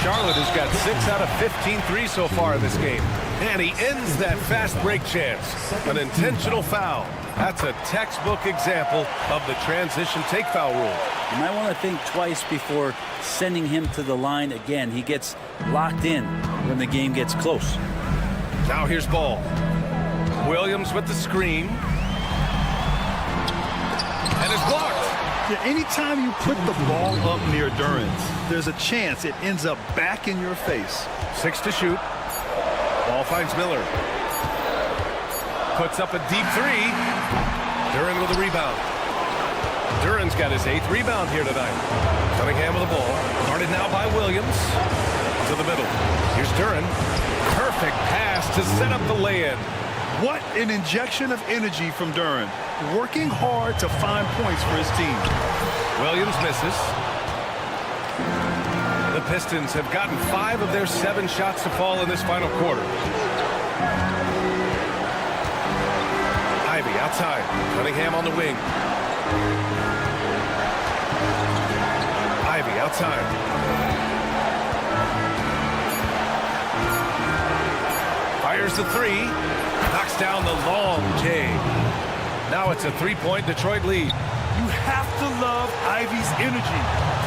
Charlotte has got 6 out of 15 threes so far in this game. And he ends that fast break chance. An intentional foul. That's a textbook example of the transition take foul rule. You might want to think twice before sending him to the line again. He gets locked in when the game gets close. Now here's ball. Williams with the screen. And it's blocked. Yeah, anytime you put the ball up near Durant, there's a chance it ends up back in your face. 6 to shoot. Ball finds Miller. Puts up a deep three. Duran with a rebound. Duran's got his 8th rebound here tonight. Cunningham with the ball. Guarded now by Williams. To the middle. Here's Duran. Perfect pass to set up the lay-in. What an injection of energy from Duran. Working hard to find points for his team. Williams misses. The Pistons have gotten 5 of their 7 shots to fall in this final quarter. Ivy outside. Cunningham on the wing. Ivy outside. Fires the 3. Knocks down the long J. Now it's a 3-point Detroit lead. You have to love Ivy's energy,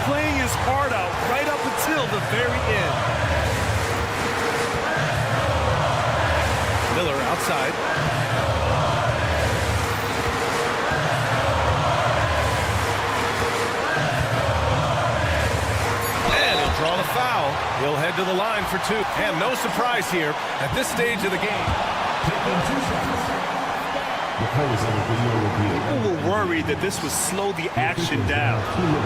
playing his heart out right up until the very end. Miller outside. And he'll draw the foul. He'll head to the line for 2. And no surprise here at this stage of the game. People were worried that this would slow the action down.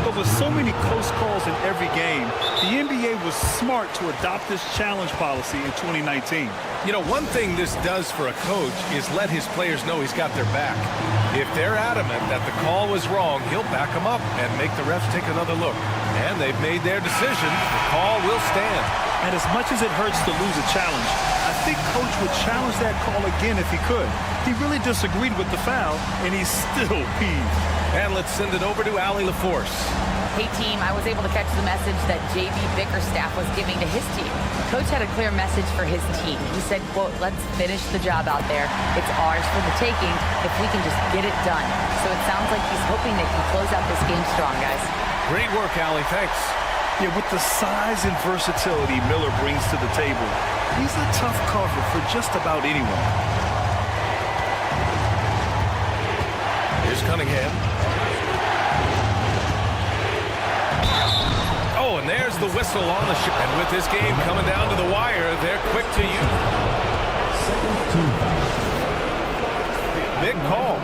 But with so many close calls in every game, the NBA was smart to adopt this challenge policy in 2019. You know, one thing this does for a coach is let his players know he's got their back. If they're adamant that the call was wrong, he'll back them up and make the refs take another look. And they've made their decision. The call will stand. And as much as it hurts to lose a challenge, I think Coach would challenge that call again if he could. He really disagreed with the foul, and he's still peeved. And let's send it over to Allie LaForce. Hey, team, I was able to catch the message that J.B. Bickerstaff was giving to his team. Coach had a clear message for his team. He said, quote, let's finish the job out there. It's ours for the taking if we can just get it done. So it sounds like he's hoping they can close out this game strong, guys. Great work, Allie. Thanks. Yeah, with the size and versatility Miller brings to the table, he's a tough cover for just about anyone. Here's Cunningham. Oh, and there's the whistle on the shot. And with this game coming down to the wire, they're quick to use. Big call.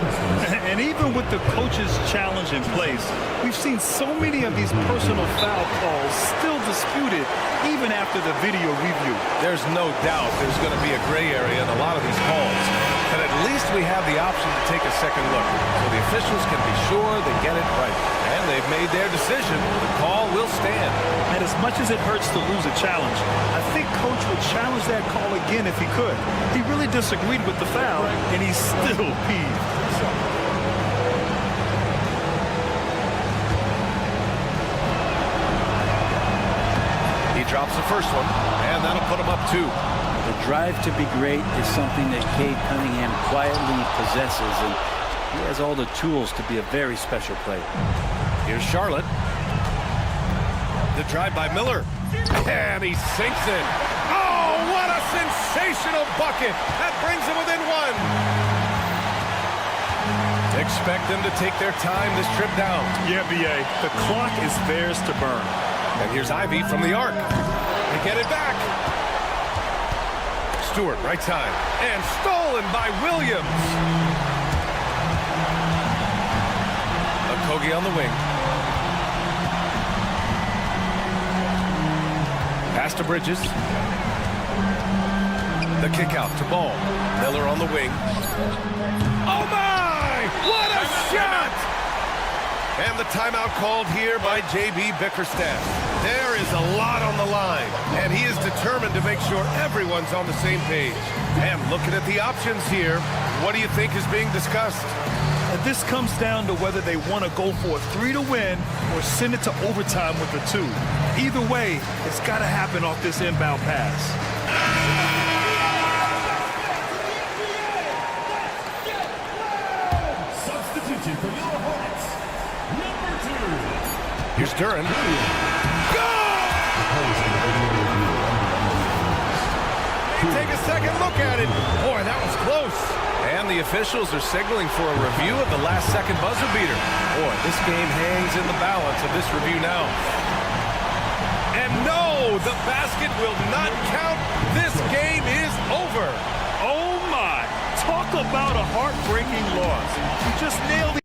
And even with the coach's challenge in place, we've seen so many of these personal foul calls still disputed even after the video review. There's no doubt there's going to be a gray area in a lot of these calls. But at least we have the option to take a second look so the officials can be sure they get it right. And they've made their decision. The call will stand. And as much as it hurts to lose a challenge, I think Coach would challenge that call again if he could. He really disagreed with the foul, and he's still peeved. He drops the first one, and that'll put him up 2. The drive to be great is something that Cade Cunningham quietly possesses, and he has all the tools to be a very special player. Here's Charlotte. The drive by Miller. And he sinks it. Oh, what a sensational bucket. That brings him within 1. Expect them to take their time this trip down. Yeah, B.A., the clock is theirs to burn. And here's Ivy from the arc. They get it back. Stewart, right side. And stolen by Williams. Okogie on the wing. Pass to Bridges. The kick out to Ball. Miller on the wing. Oh my! What a shot! And the timeout called here by J.B. Bickerstaff. There is a lot on the line, and he is determined to make sure everyone's on the same page. And looking at the options here, what do you think is being discussed? This comes down to whether they want to go for a 3 to win or send it to overtime with a 2. Either way, it's got to happen off this inbound pass. Substitution for your Hornets, number 2. Here's Duran. Take a second look at it. Boy, that was close. And the officials are signaling for a review of the last-second buzzer beater. Boy, this game hangs in the balance of this review now. And no, the basket will not count. This game is over. Oh, my. Talk about a heartbreaking loss. You just nailed it.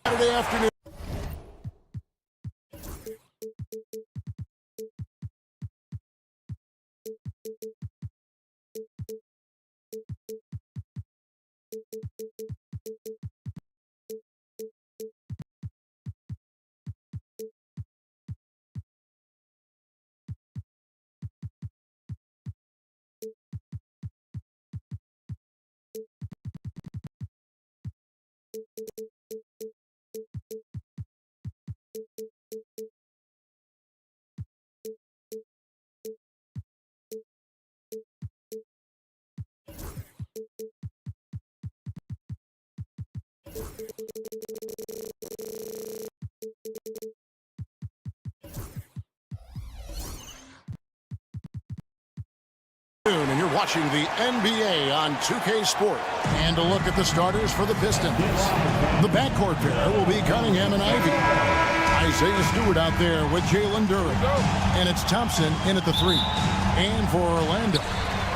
Saturday afternoon. And you're watching the NBA on 2K Sport. And a look at the starters for the Pistons. The backcourt pair will be Cunningham and Ivy. Isaiah Stewart out there with Jalen Duren. And it's Thompson in at the 3. And for Orlando,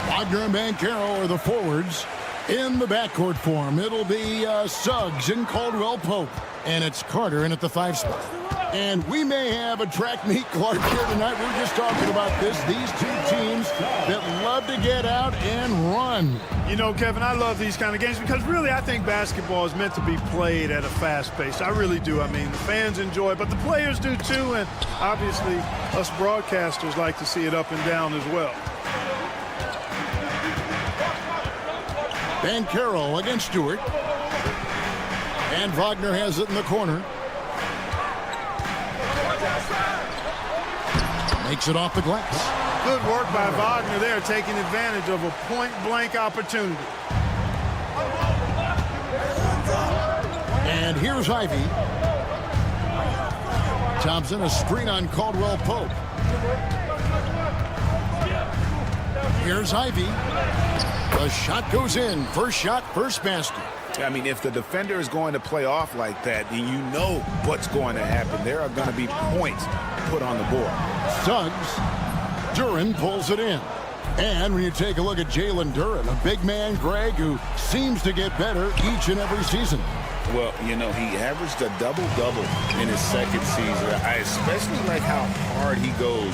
Wagner and Banchero are the forwards. In the backcourt form, it'll be Suggs and Caldwell Pope. And it's Carter in at the 5 spot. And we may have a track meet Clark here tonight. We were just talking about this. These two teams that love to get out and run. You know, Kevin, I love these kind of games because really I think basketball is meant to be played at a fast pace. I really do. I mean, the fans enjoy it, but the players do too. And obviously us broadcasters like to see it up and down as well. Banchero against Stewart. And Wagner has it in the corner. Makes it off the glass. Good work by Wagner there, taking advantage of a point-blank opportunity. And here's Ivy. Thompson, a screen on Caldwell Pope. Here's Ivy. The shot goes in. First shot, first basket. I mean, if the defender is going to play off like that, then you know what's going to happen. There are going to be points put on the board. Suggs. Duren pulls it in. And when you take a look at Jalen Duren, a big man, Greg, who seems to get better each and every season. Well, you know, he averaged a double-double in his second season. I especially like how hard he goes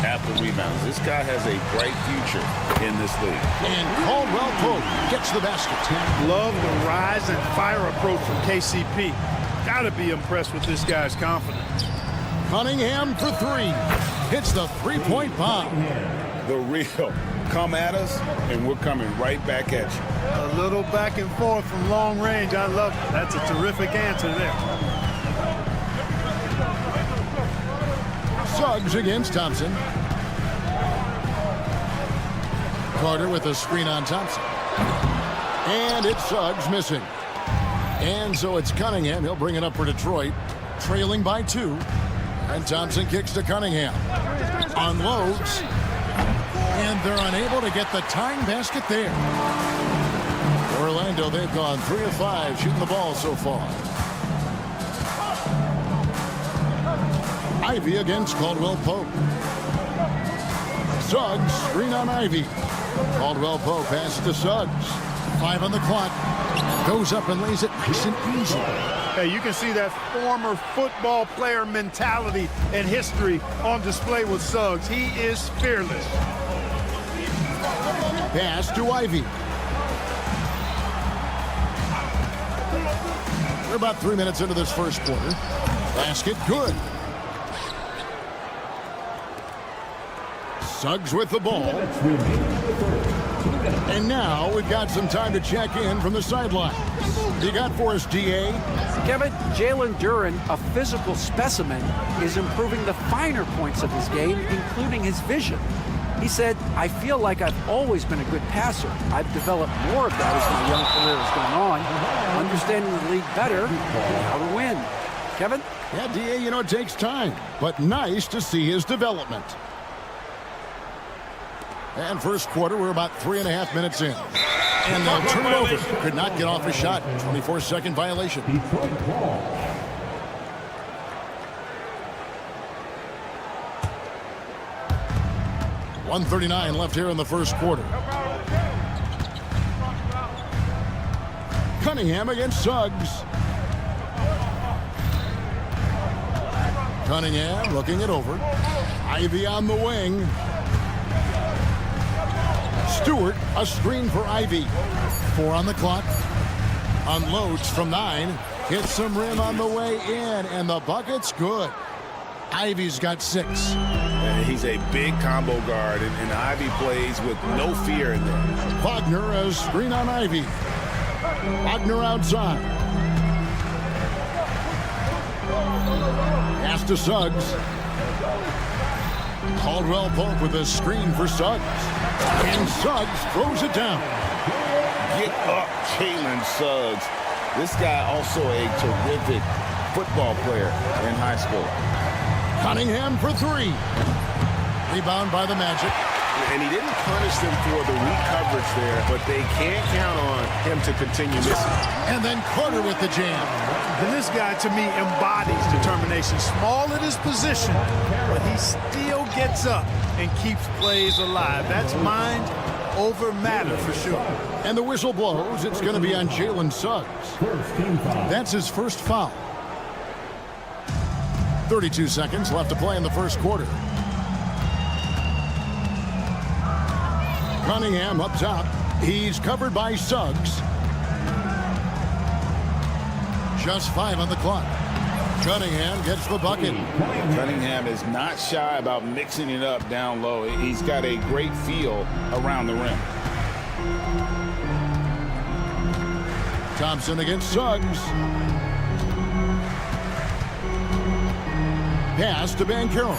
after rebounds. This guy has a bright future in this league. And Caldwell Pope gets the basket. Love the rise and fire approach from KCP. Got to be impressed with this guy's confidence. Cunningham for 3. Hits the three-point bomb. The real. Come at us, and we're coming right back at you. A little back and forth from long range. I love it. That's a terrific answer there. Suggs against Thompson. Carter with a screen on Thompson. And it's Suggs missing. And so it's Cunningham. He'll bring it up for Detroit. Trailing by 2. And Thompson kicks to Cunningham. Unloads. And they're unable to get the tying basket there. Orlando, they've gone 3 of 5 shooting the ball so far. Ivy against Caldwell Pope. Suggs, screen on Ivy. Caldwell Pope passes to Suggs. 5 on the clock. Goes up and lays it nice and easy. Hey, you can see that former football player mentality and history on display with Suggs. He is fearless. Pass to Ivy. We're about 3 minutes into this first quarter. Basket good. Suggs with the ball. And now we've got some time to check in from the sideline. You got for us, DA? Kevin, Jalen Duren, a physical specimen, is improving the finer points of his game, including his vision. He said, I feel like I've always been a good passer. I've developed more of that as my young career has gone on, understanding the league better and how to win. Kevin? Yeah, DA, you know, it takes time, but nice to see his development. And first quarter, we're about 3.5 minutes in. And they'll turn it over. Could not get off a shot. 24-second violation. 1:39 left here in the first quarter. Cunningham against Suggs. Cunningham looking it over. Ivy on the wing. Stewart, a screen for Ivy. 4 on the clock. Unloads from 9. Hits some rim on the way in, and the bucket's good. Ivy's got 6. And he's a big combo guard, and Ivy plays with no fear in there. Wagner, a screen on Ivy. Wagner outside. Pass to Suggs. Caldwell Pope with a screen for Suggs. And Suggs throws it down. Get up, Jalen Suggs. This guy also a terrific football player in high school. Cunningham for 3. Rebound by the Magic. And he didn't punish them for the weak coverage there, but they can't count on him to continue missing. And then Carter with the jam. And this guy, to me, embodies determination. Small at his position, but he still gets up and keeps plays alive. That's mind over matter for sure. And the whistle blows. It's going to be on Jalen Suggs. That's his first foul. 32 seconds left to play in the first quarter. Cunningham up top. He's covered by Suggs. Just 5 on the clock. Cunningham gets the bucket. Cunningham is not shy about mixing it up down low. He's got a great feel around the rim. Thompson against Suggs. Pass to Banchero.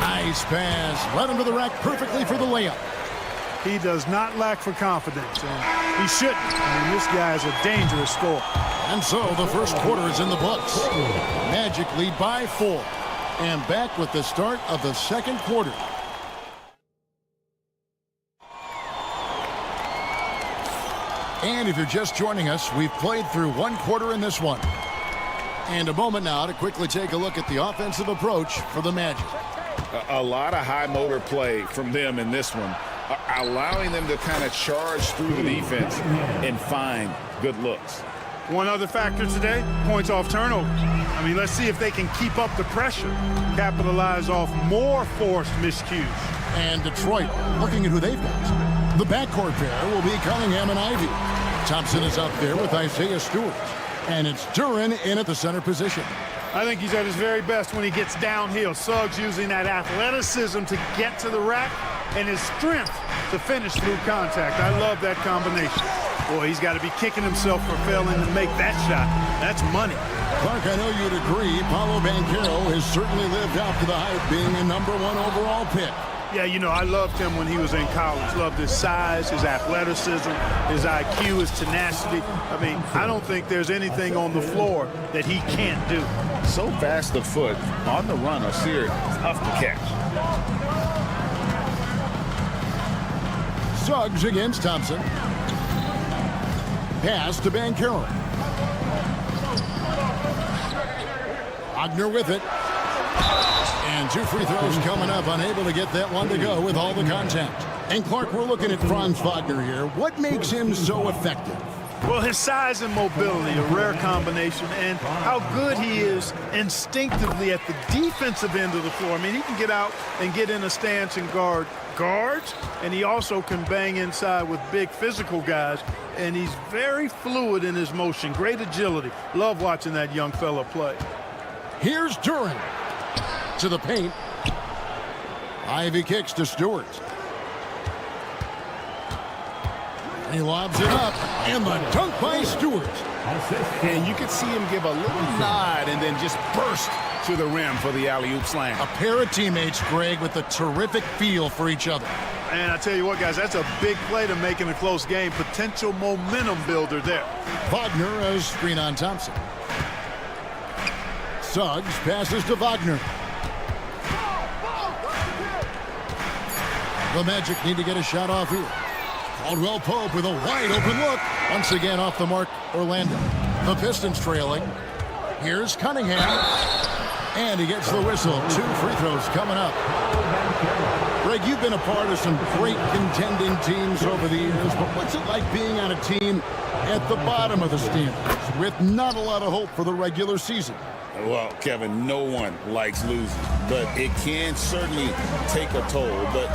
Nice pass. Led him to the rack perfectly for the layup. He does not lack for confidence, and he shouldn't. I mean, this guy is a dangerous scorer. And so the first quarter is in the books. Magic lead by 4. And back with the start of the second quarter. And if you're just joining us, we've played through one quarter in this one. And a moment now to quickly take a look at the offensive approach for the Magic. A lot of high motor play from them in this one, allowing them to kind of charge through the defense and find good looks. One other factor today, points off turnover. I mean, let's see if they can keep up the pressure, capitalize off more forced miscues. And Detroit looking at who they've got. The backcourt pair will be Cunningham and Ivy. Thompson is out there with Isaiah Stewart. And it's Duren in at the center position. I think he's at his very best when he gets downhill. Suggs using that athleticism to get to the rack and his strength to finish through contact. I love that combination. Boy, he's got to be kicking himself for failing to make that shot. That's money. Clark, I know you'd agree, Paolo Banchero has certainly lived up to the hype, being a #1 overall pick. Yeah, you know, I loved him when he was in college. Loved his size, his athleticism, his IQ, his tenacity. I mean, I don't think there's anything on the floor that he can't do. So fast of foot, on the run, Asir, tough to catch. Suggs against Thompson. Pass to Banchero. Wagner with it. And 2 free throws coming up, unable to get that one to go with all the contact. And Clark, we're looking at Franz Wagner here. What makes him so effective? Well, his size and mobility, a rare combination, and how good he is instinctively at the defensive end of the floor. I mean, he can get out and get in a stance and guard guards, and he also can bang inside with big physical guys, and he's very fluid in his motion. Great agility. Love watching that young fella play. Here's Duren. To the paint. Ivy kicks to Stewart. He lobs it up, and the dunk by Stewart. And you could see him give a little nod and then just burst to the rim for the alley-oop slam. A pair of teammates, Greg, with a terrific feel for each other. And I tell you what, guys, that's a big play to make in a close game. Potential momentum builder there. Wagner, a screen on Thompson. Suggs passes to Wagner. The Magic need to get a shot off here. Caldwell Pope with a wide open look. Once again off the mark, Orlando. The Pistons trailing. Here's Cunningham. And he gets the whistle. 2 free throws coming up. Greg, you've been a part of some great contending teams over the years, but what's it like being on a team at the bottom of the standings with not a lot of hope for the regular season? Well, Kevin, no one likes losing, but it can certainly take a toll. But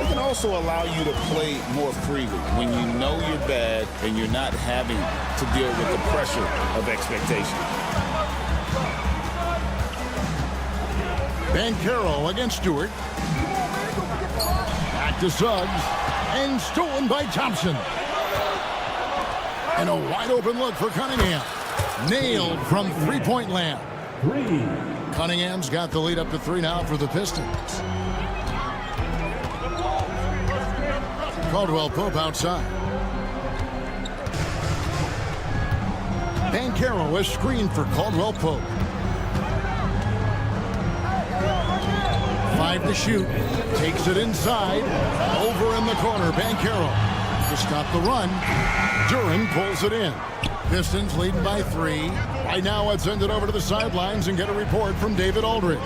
it can also allow you to play more freely when you know you're bad and you're not having to deal with the pressure of expectation. Banchero against Stewart. Back to Suggs. And stolen by Thompson. And a wide open look for Cunningham. Nailed from three-point land. Cunningham's got the lead up to 3 now for the Pistons. Caldwell Pope outside. Banchero is screened for Caldwell Pope. 5 to shoot. Takes it inside. Over in the corner. Banchero to stop the run. Duran pulls it in. Pistons leading by 3. Right now, let's send it over to the sidelines and get a report from David Aldridge.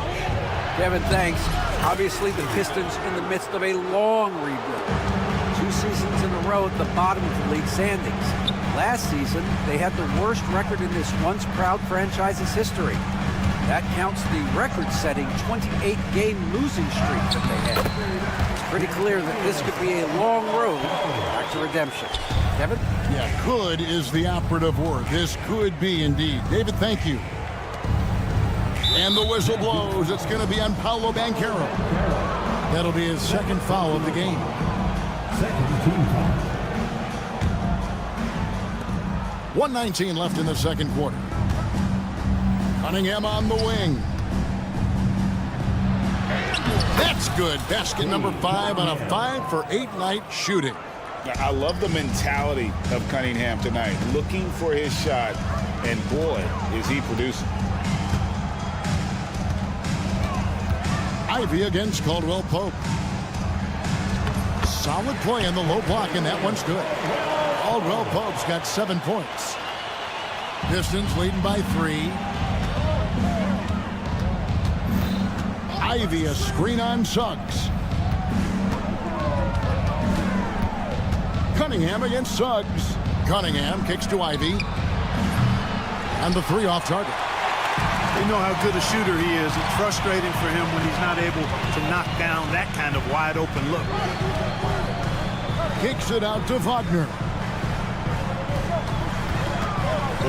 Kevin, thanks. Obviously, the Pistons in the midst of a long rebuild. 2 seasons in a row at the bottom of the league standings. Last season, they had the worst record in this once proud franchise's history. That counts the record-setting 28-game losing streak that they had. It's pretty clear that this could be a long road back to redemption. Kevin? Yeah, could is the operative word. This could be indeed. David, thank you. And the whistle blows. It's going to be on Paolo Banchero. That'll be his second foul of the game. Second team foul. 1:19 left in the second quarter. Cunningham on the wing. That's good. Basket number 5 on a 5 for 8 night shooting. I love the mentality of Cunningham tonight, looking for his shot, and boy, is he producing. Ivy against Caldwell Pope. Solid play in the low block, and that one's good. Caldwell Pope's got 7 points. Pistons leading by 3. Ivy a screen on Suggs. Cunningham against Suggs. Cunningham kicks to Ivy. And the 3 off target. You know how good a shooter he is. It's frustrating for him when he's not able to knock down that kind of wide open look. Kicks it out to Wagner.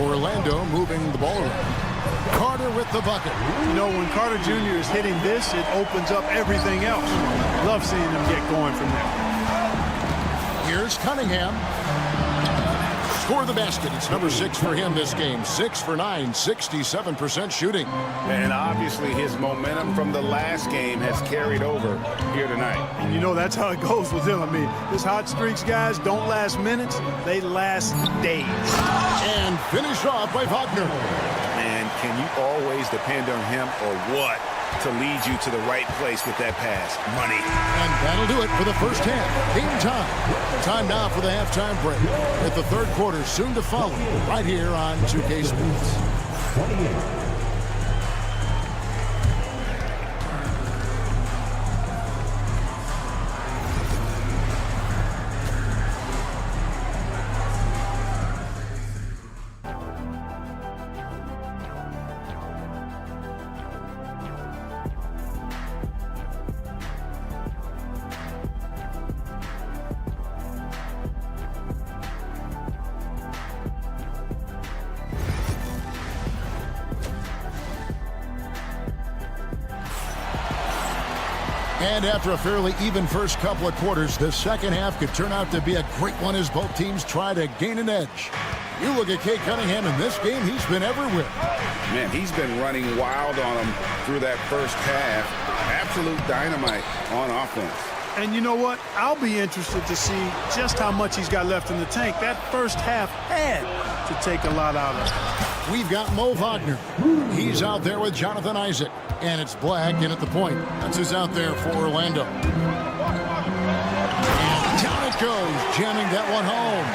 Orlando moving the ball around. Carter with the bucket. You know, when Carter Jr. is hitting this, it opens up everything else. Love seeing him get going from there. Here's Cunningham. Score the basket. It's number 6 for him this game. 6 for 9, 67% shooting. And obviously his momentum from the last game has carried over here tonight. And you know that's how it goes with him. I mean, his hot streaks, guys, don't last minutes. They last days. And finished off by Wagner. Man, can you always depend on him or what to lead you to the right place with that pass? Money. And that'll do it for the first half. Game time. Time now for the halftime break. With the third quarter soon to follow right here on 2K Sports. 28. And after a fairly even first couple of quarters, the second half could turn out to be a great one as both teams try to gain an edge. You look at Cade Cunningham in this game, he's been everywhere. Man, he's been running wild on him through that first half. Absolute dynamite on offense. And you know what? I'll be interested to see just how much he's got left in the tank. That first half had to take a lot out of it. We've got Mo Wagner. He's out there with Jonathan Isaac. And it's Black in at the point. That's who's out there for Orlando. And down it goes, jamming that one home.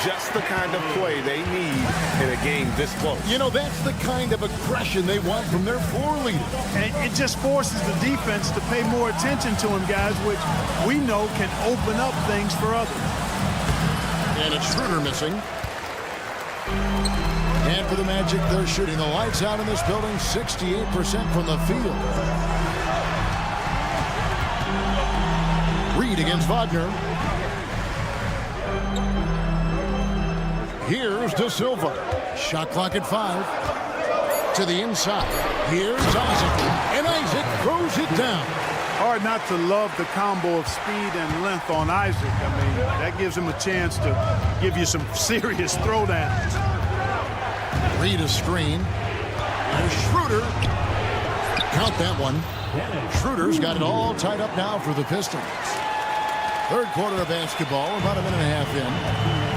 just the kind of play they need in a game this close. You know, that's the kind of aggression they want from their floor leader. And it just forces the defense to pay more attention to him, guys, which we know can open up things for others. And it's Schroeder missing. And for the Magic, they're shooting the lights out in this building, 68% from the field. Reed against Wagner. Here's De Silva. Shot clock at 5. To the inside. Here's Isaac. And Isaac throws it down. Hard not to love the combo of speed and length on Isaac. I mean, that gives him a chance to give you some serious throwdowns. Reed a screen. There's Schroeder. Count that one. Schroeder's got it all tied up now for the Pistons. Third quarter of basketball, about a minute and a half in.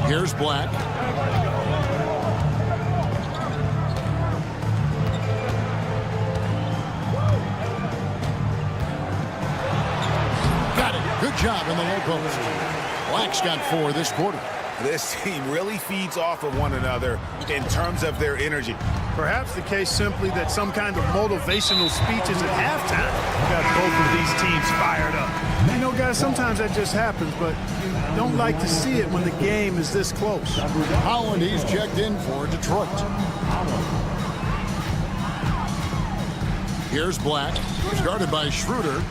Here's Black. Got it. Good job in the low post. Black's got 4 this quarter. This team really feeds off of one another in terms of their energy. Perhaps the case simply that some kind of motivational speeches at halftime got both of these teams fired up. You know, guys, sometimes that just happens, but you don't like to see it when the game is this close. Holland, he's checked in for Detroit. Here's Black, started by Schroeder.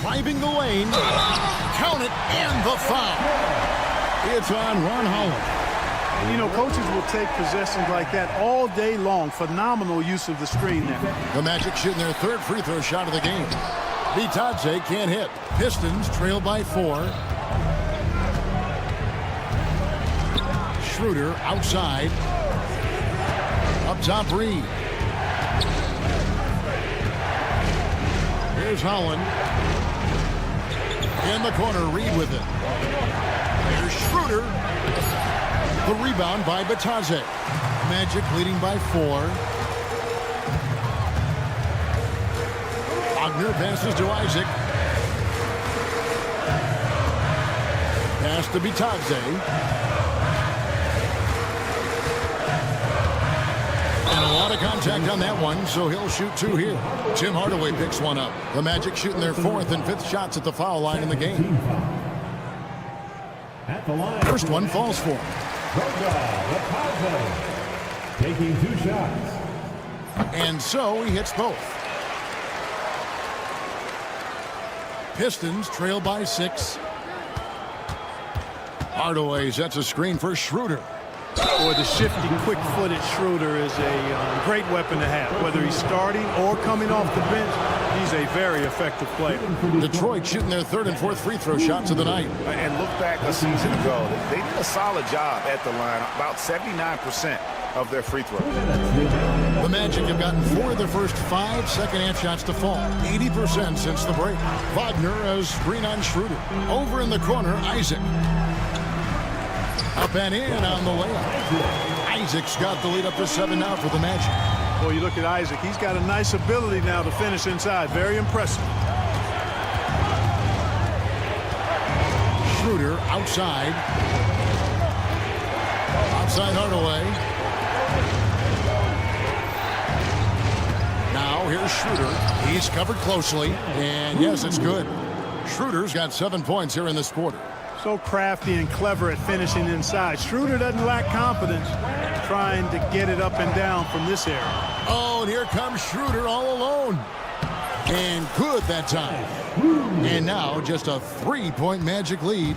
Driving the lane. Count it, and the foul. It's on Ron Holland. You know, coaches will take possessions like that all day long. Phenomenal use of the screen there. The Magic shooting their 3rd free throw shot of the game. Bitadze can't hit. Pistons trail by 4. Schroeder outside. Up top, Reed. Here's Holland. In the corner, Reed with it. There's Schroeder. The rebound by Bitadze. Magic leading by 4. Wagner passes to Isaac. Pass to Bitadze. And a lot of contact on that one, so he'll shoot 2 here. Tim Hardaway picks one up. The Magic shooting their 4th and 5th shots at the foul line in the game. First one falls for him. Taking 2 shots. And so he hits both. Pistons trail by 6. Hardaway sets a screen for Schroeder. Boy, the shifty, quick-footed Schroeder is a great weapon to have. Whether he's starting or coming off the bench, he's a very effective player. Detroit shooting their 3rd and 4th free throw shots of the night. And look back a season ago, they did a solid job at the line, about 79% of their free throws. The Magic have gotten 4 of their first 5 second-half shots to fall, 80% since the break. Wagner a screen on Schroeder. Over in the corner, Isaac. Up and in on the layup. Isaac's got the lead up to 7 now for the Magic. Well, you look at Isaac. He's got a nice ability now to finish inside. Very impressive. Schroeder outside. Outside Hardaway. Now here's Schroeder. He's covered closely. And yes, it's good. Schroeder's got 7 points here in this quarter. So crafty and clever at finishing inside. Schroeder doesn't lack confidence trying to get it up and down from this area. Oh, and here comes Schroeder all alone. And good that time. And now just a 3-point Magic lead.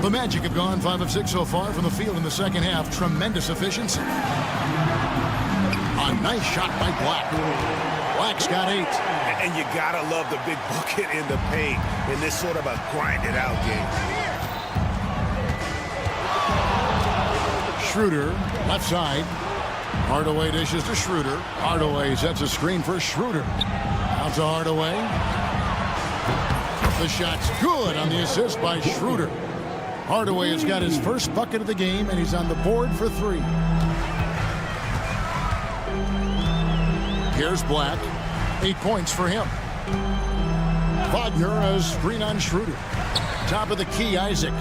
The Magic have gone 5 of 6 so far from the field in the second half. Tremendous efficiency. A nice shot by Black. Black's got 8. And you gotta love the big bucket in the paint in this sort of a grinded out game. Schroeder, left side. Hardaway dishes to Schroeder. Hardaway sets a screen for Schroeder. Out to Hardaway. The shot's good on the assist by Schroeder. Hardaway has got his first bucket of the game, and he's on the board for 3. Here's Black. 8 points for him. Wagner, a screen on Schroeder. Top of the key, Isaac.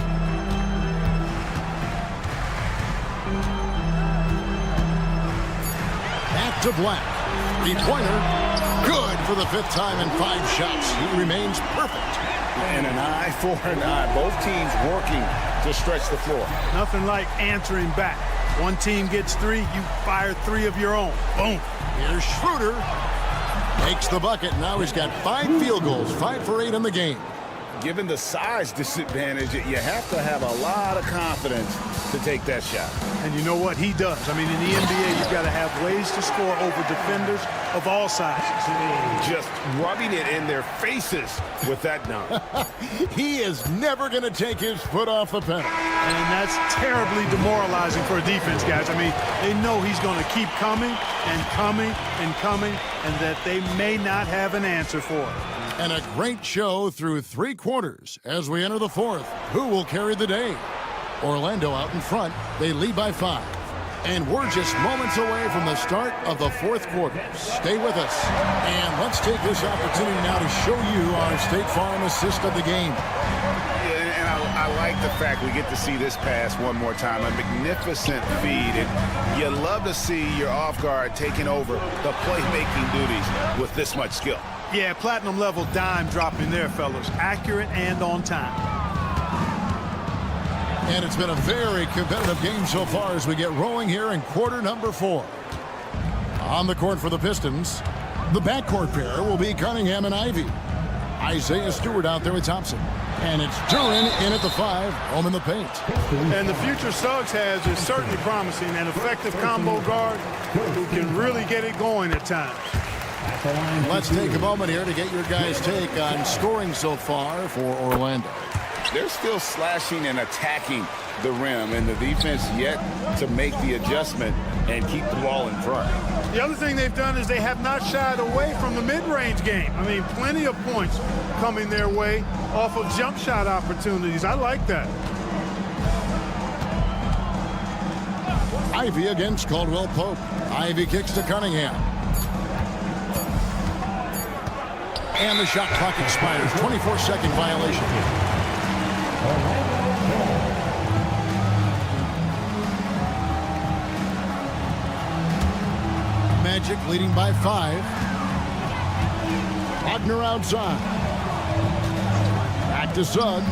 Back to Black. Three-pointer. Good for the 5th time in 5 shots. He remains perfect. And an eye for an eye. Both teams working to stretch the floor. Nothing like answering back. One team gets 3, you fire 3 of your own. Boom. Here's Schroeder. Makes the bucket. Now he's got 5 field goals, 5 for 8 in the game. Given the size disadvantage, you have to have a lot of confidence to take that shot. And you know what? He does. I mean, in the NBA, you've got to have ways to score over defenders of all sizes. Just rubbing it in their faces with that dunk. He is never going to take his foot off the pedal. And that's terribly demoralizing for a defense, guys. I mean, they know he's going to keep coming and coming and coming, and that they may not have an answer for it. And a great show through 3 quarters as we enter the 4th. Who will carry the day? Orlando out in front. They lead by 5. And we're just moments away from the start of the 4th quarter. Stay with us. And let's take this opportunity now to show you our State Farm assist of the game. And I like the fact we get to see this pass one more time. A magnificent feed. And you love to see your off guard taking over the playmaking duties with this much skill. Yeah, platinum level dime dropping there, fellas. Accurate and on time. And it's been a very competitive game so far as we get rolling here in quarter number 4. On the court for the Pistons, the backcourt pair will be Cunningham and Ivy. Isaiah Stewart out there with Thompson. And it's Duran in at the 5, home in the paint. And the future Suggs has is certainly promising, an effective combo guard who can really get it going at times. Let's take a moment here to get your guys' take on scoring so far for Orlando. They're still slashing and attacking the rim, and the defense yet to make the adjustment and keep the ball in front. The other thing they've done is they have not shied away from the mid-range game. I mean, plenty of points coming their way off of jump shot opportunities. I like that. Ivy against Caldwell Pope. Ivy kicks to Cunningham. And the shot clock expires. 24-second violation. Magic leading by 5. Wagner outside. Back to Suggs.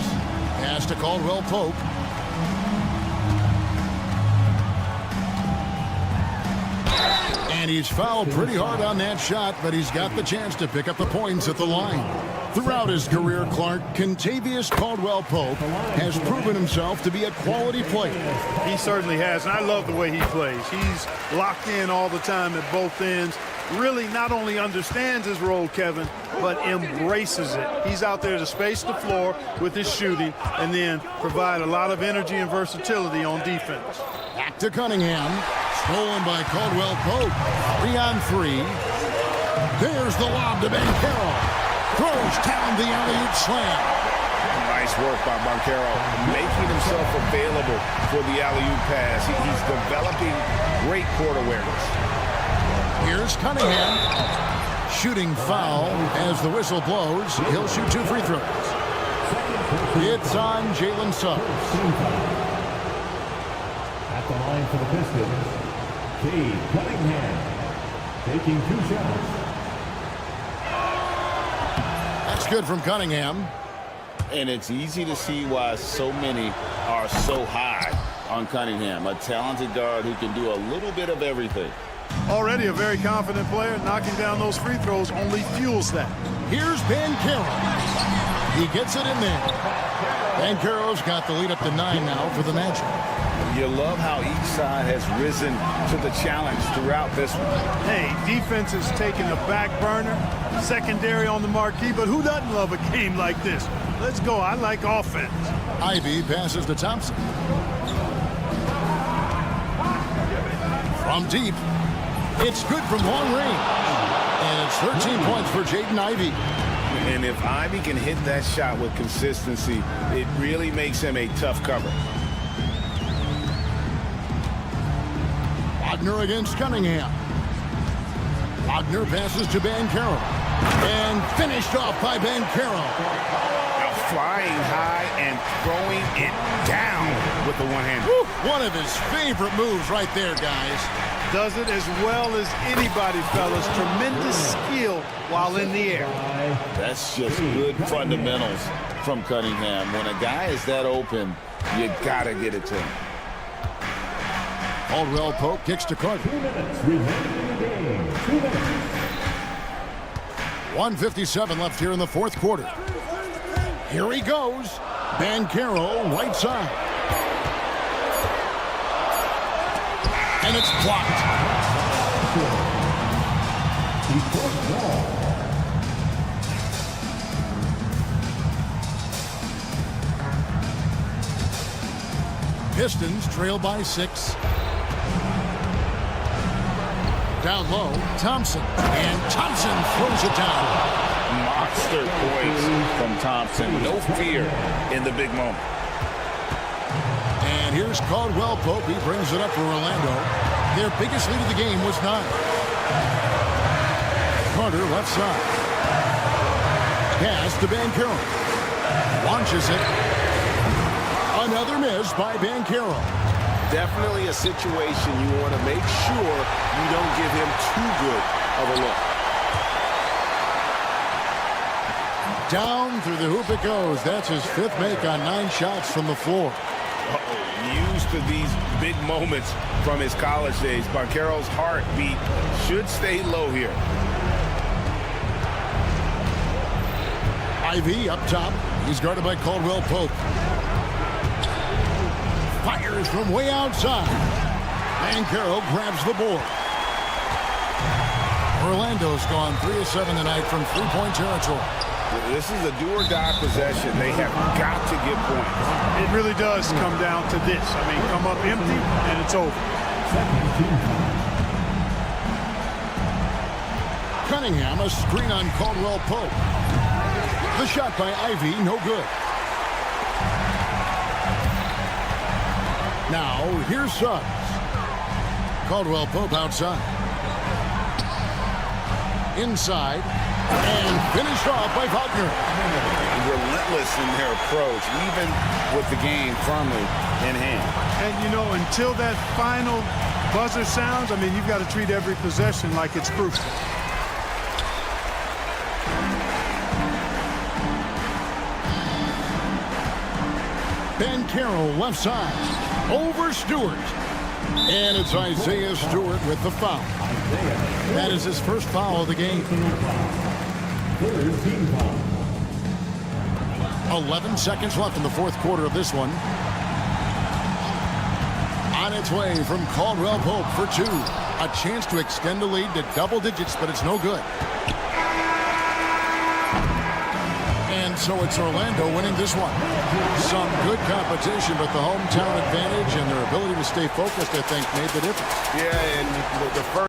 Pass to Caldwell Pope. And he's fouled pretty hard on that shot, but he's got the chance to pick up the points at the line. Throughout his career, Clark, Kentavious Caldwell Pope has proven himself to be a quality player. He certainly has, and I love the way he plays. He's locked in all the time at both ends. Really not only understands his role, Kevin, but embraces it. He's out there to space the floor with his shooting and then provide a lot of energy and versatility on defense. Back to Cunningham. Stolen by Caldwell Pope. 3-on-3. There's the lob to Banchero. Throws down the alley-oop slam. Nice work by Banchero, making himself available for the alley-oop pass. He's developing great court awareness. Here's Cunningham. Shooting foul as the whistle blows. He'll shoot 2 free throws. It's on Jalen Suggs. At the line for the Pistons, Cade Cunningham taking 2 shots. That's good from Cunningham. And it's easy to see why so many are so high on Cunningham, a talented guard who can do a little bit of everything. Already a very confident player. Knocking down those free throws only fuels that. Here's Banchero. He gets it in there. Banchero's got the lead up to 9 now for the Magic. You love how each side has risen to the challenge throughout this one. Hey, defense is taking the back burner, secondary on the marquee, but who doesn't love a game like this? Let's go. I like offense. Ivy passes to Thompson. From deep, it's good from long range. And it's 13 points for Jaden Ivey. And if Ivy can hit that shot with consistency, it really makes him a tough cover. Wagner against Cunningham. Wagner passes to Banchero. And finished off by Banchero. Flying high and throwing it down with the one-hander. One of his favorite moves right there, guys. Does it as well as anybody, fellas. Tremendous skill while in the air. That's just good fundamentals from Cunningham. When a guy is that open, you got to get it to him. Caldwell Pope kicks to Carter. 2 minutes remaining in the game. 2 minutes. 1:57 left here in the fourth quarter. Here he goes. Banchero, right side. And it's blocked. Pistons trail by 6. Down low, Thompson. And Thompson throws it down. Monster points from Thompson. No fear in the big moment. And here's Caldwell Pope. He brings it up for Orlando. Their biggest lead of the game was 9. Carter left side. Pass to Banchero. Launches it. Another miss by Banchero. Definitely a situation you want to make sure you don't give him too good of a look. Down through the hoop it goes. That's his 5th make on 9 shots from the floor. Used to these big moments from his college days. Banchero's heartbeat should stay low here. Ivy up top. He's guarded by Caldwell Pope. Fires from way outside. Banchero grabs the board. Orlando's gone 3 of 7 tonight from 3-point territory. This is a do-or-die possession. They have got to get points. It really does come down to this. I mean, come up empty, and it's over. Cunningham, a screen on Caldwell Pope. The shot by Ivy, no good. Now, here's Suggs. Caldwell Pope outside. Inside. And finished off by Wagner. Relentless in their approach, even with the game firmly in hand. And, you know, until that final buzzer sounds, I mean, you've got to treat every possession like it's crucial. Banchero left side. Over Stewart. And it's Isaiah Stewart with the foul. That is his first foul of the game. 11 seconds left in the fourth quarter of this one. On its way from Caldwell Pope for 2. A chance to extend the lead to double digits, but it's no good. And so it's Orlando winning this one. Some good competition, but the hometown advantage and their ability to stay focused, I think, made the difference. Yeah, and the first.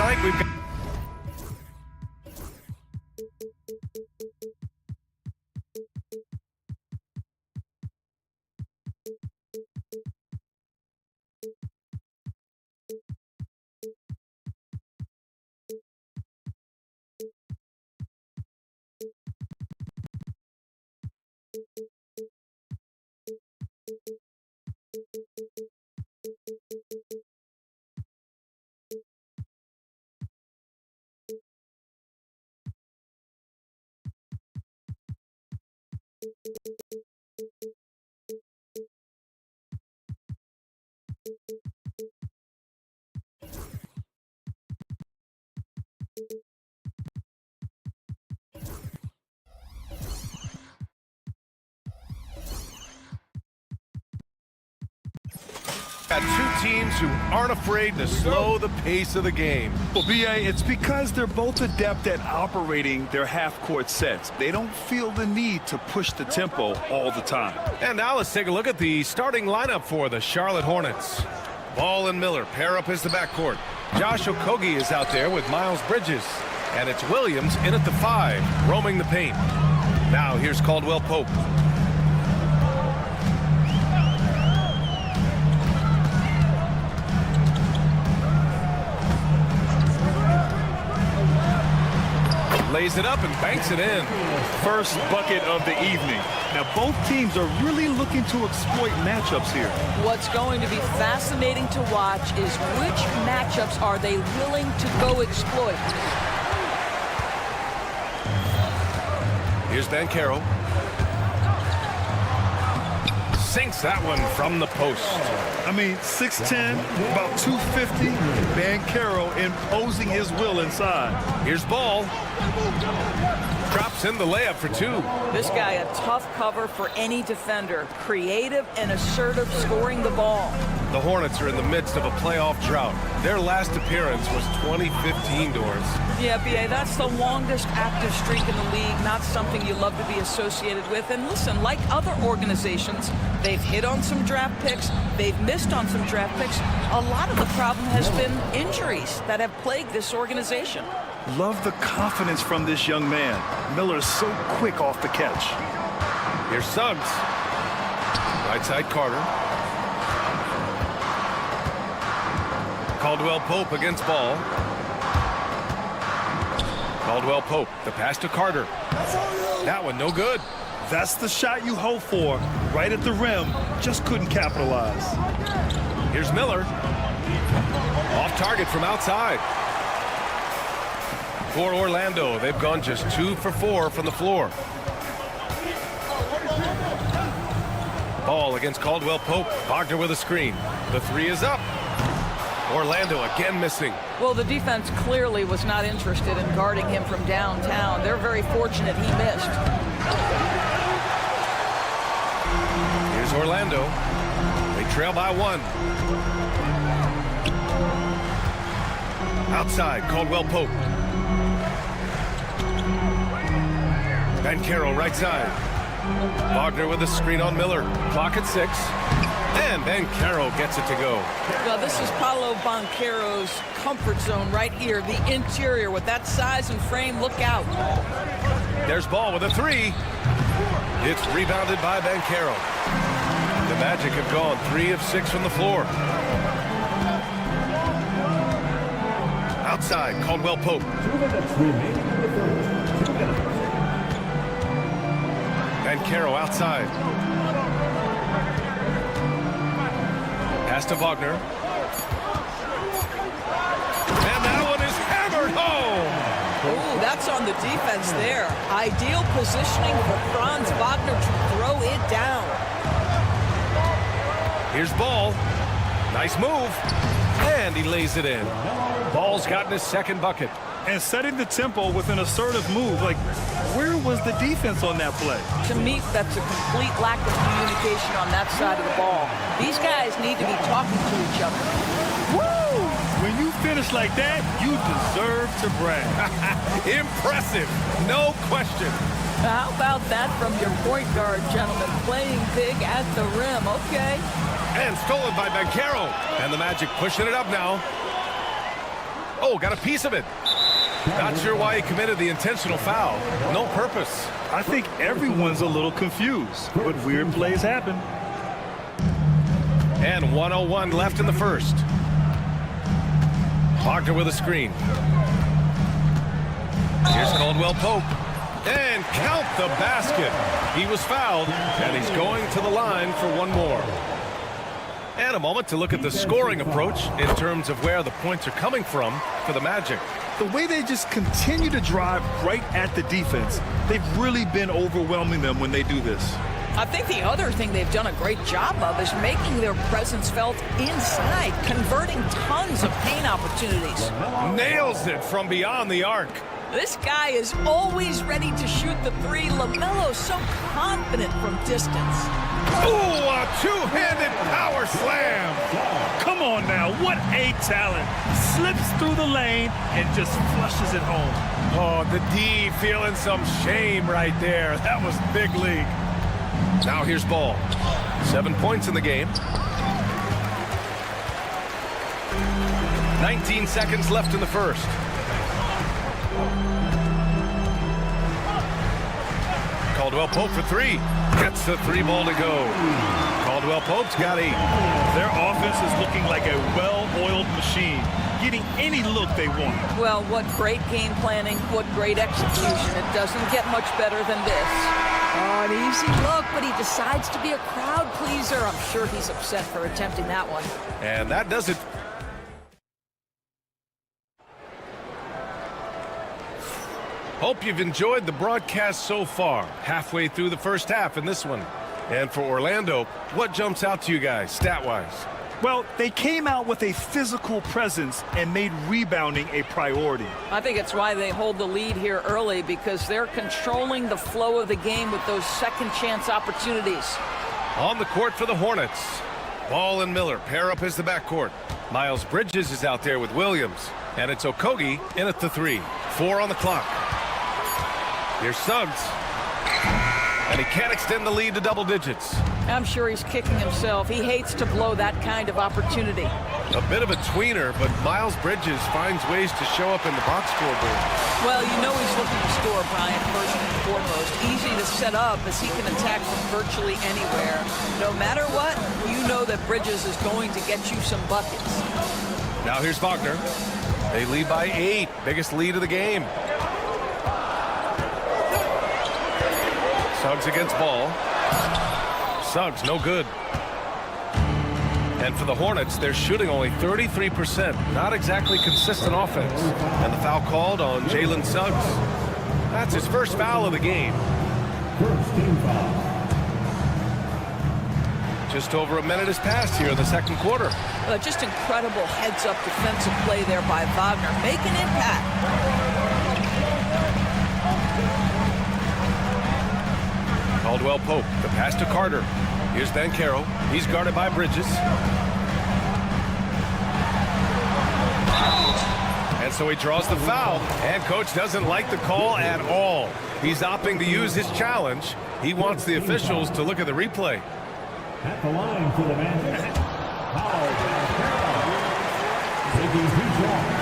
tonight, we've got... Got two teams who aren't afraid to slow the pace of the game. Well, B.A., it's because they're both adept at operating their half-court sets. They don't feel the need to push the tempo all the time. And now let's take a look at the starting lineup for the Charlotte Hornets. Ball and Miller pair up as the backcourt. Josh Okogie is out there with Miles Bridges. And it's Williams in at the 5, roaming the paint. Now here's Caldwell Pope. Lays it up and banks it in. First bucket of the evening. Now, both teams are really looking to exploit matchups here. What's going to be fascinating to watch is which matchups are they willing to go exploit. Here's Banchero. Sinks that one from the post. I mean, 6'10", about 250. Banchero imposing his will inside. Here's Ball. Drops in the layup for 2. This guy a tough cover for any defender. Creative and assertive scoring the ball. The Hornets are in the midst of a playoff drought. Their last appearance was 2015, Doris. Yeah, B.A., that's the longest active streak in the league. Not something you love to be associated with. And listen, like other organizations, they've hit on some draft picks. They've missed on some draft picks. A lot of the problem has been injuries that have plagued this organization. Love the confidence from this young man. Miller's so quick off the catch. Here's Suggs. Right side Carter. Caldwell Pope against Ball. Caldwell Pope, the pass to Carter. That one no good. That's the shot you hope for. Right at the rim, just couldn't capitalize. Here's Miller. Off target from outside. For Orlando, they've gone just 2 for 4 from the floor. Ball against Caldwell Pope. Wagner with a screen. The 3 is up. Orlando again missing. Well, the defense clearly was not interested in guarding him from downtown. They're very fortunate he missed. Here's Orlando. They trail by 1. Outside, Caldwell Pope. Banchero right side. Wagner with a screen on Miller. Clock at 6. And Banchero gets it to go. Well, this is Paolo Banchero's comfort zone right here. The interior with that size and frame. Look out. There's Ball with a 3. It's rebounded by Banchero. The Magic have gone 3 of 6 from the floor. Outside, Caldwell Pope. Banchero outside. Pass to Wagner. And that one is hammered home. Ooh, that's on the defense there. Ideal positioning for Franz Wagner to throw it down. Here's Ball. Nice move. And he lays it in. Ball's gotten his second bucket. And setting the tempo with an assertive move. Like, where was the defense on that play? To me, that's a complete lack of communication on that side of the ball. These guys need to be talking to each other. Woo! When you finish like that, you deserve to brag. Impressive. No question. How about that from your point guard, gentlemen? Playing big at the rim. Okay. And stolen by Banchero. And the Magic pushing it up now. Oh, got a piece of it. Not sure why he committed the intentional foul. No purpose. I think everyone's a little confused, but weird plays happen. And 1:01 left in the first. Wagner with a screen. Here's Caldwell Pope. And count the basket. He was fouled, and he's going to the line for one more. And a moment to look at the scoring approach in terms of where the points are coming from for the Magic. The way they just continue to drive right at the defense, they've really been overwhelming them when they do this. I think the other thing they've done a great job of is making their presence felt inside, converting tons of paint opportunities. Nails it from beyond the arc. This guy is always ready to shoot the three. LaMelo's so confident from distance. Ooh, a two-handed power slam. Come on now, what a talent. Slips through the lane and just flushes it home. Oh, the D feeling some shame right there. That was big league. Now here's Ball. 7 points in the game. 19 seconds left in the first. Caldwell Pope for three. Gets the three ball to go. Caldwell Pope's got 8. Their offense is looking like a well-oiled machine, getting any look they want. Well, what great game planning, what great execution. It doesn't get much better than this. Oh, an easy look, but he decides to be a crowd pleaser. I'm sure he's upset for attempting that one. And that does it. Hope you've enjoyed the broadcast so far. Halfway through the first half in this one. And for Orlando, what jumps out to you guys, stat-wise? Well, they came out with a physical presence and made rebounding a priority. I think it's why they hold the lead here early, because they're controlling the flow of the game with those second chance opportunities. On the court for the Hornets. Ball and Miller pair up as the backcourt. Miles Bridges is out there with Williams. And it's Okogie in at the 3. 4 on the clock. Here's Suggs. And he can't extend the lead to double digits. I'm sure he's kicking himself. He hates to blow that kind of opportunity. A bit of a tweener, but Miles Bridges finds ways to show up in the box scoreboard. Well, you know he's looking to score, Brian, first and foremost. Easy to set up as he can attack from virtually anywhere. No matter what, you know that Bridges is going to get you some buckets. Now here's Wagner. They lead by 8. Biggest lead of the game. Suggs against Ball. Suggs, no good. And for the Hornets, they're shooting only 33%. Not exactly consistent offense. And the foul called on Jalen Suggs. That's his first foul of the game. First team foul. Just over a minute has passed here in the second quarter. Just incredible heads-up defensive play there by Wagner. Make an impact. Caldwell Pope, the pass to Carter. Here's Banchero. He's guarded by Bridges. And so he draws the foul. And coach doesn't like the call at all. He's opting to use his challenge. He wants the officials to look at the replay. At the line for the Magic. Taking his shot.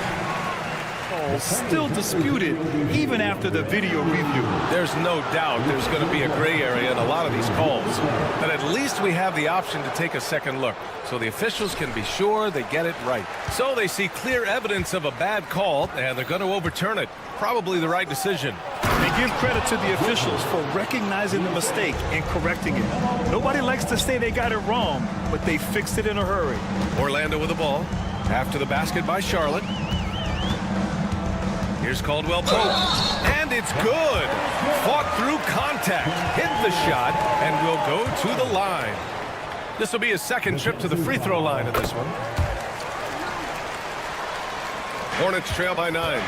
Still disputed even after the video review. There's no doubt there's going to be a gray area in a lot of these calls. But at least we have the option to take a second look, so the officials can be sure they get it right. So they see clear evidence of a bad call, and they're going to overturn it. Probably the right decision. They give credit to the officials for recognizing the mistake and correcting it. Nobody likes to say they got it wrong, but they fixed it in a hurry. Orlando with the ball. After the basket by Charlotte. Here's Caldwell Pope. And it's good. Fought through contact. Hit the shot and will go to the line. This will be his second trip to the free throw line in this one. Hornets trail by 9.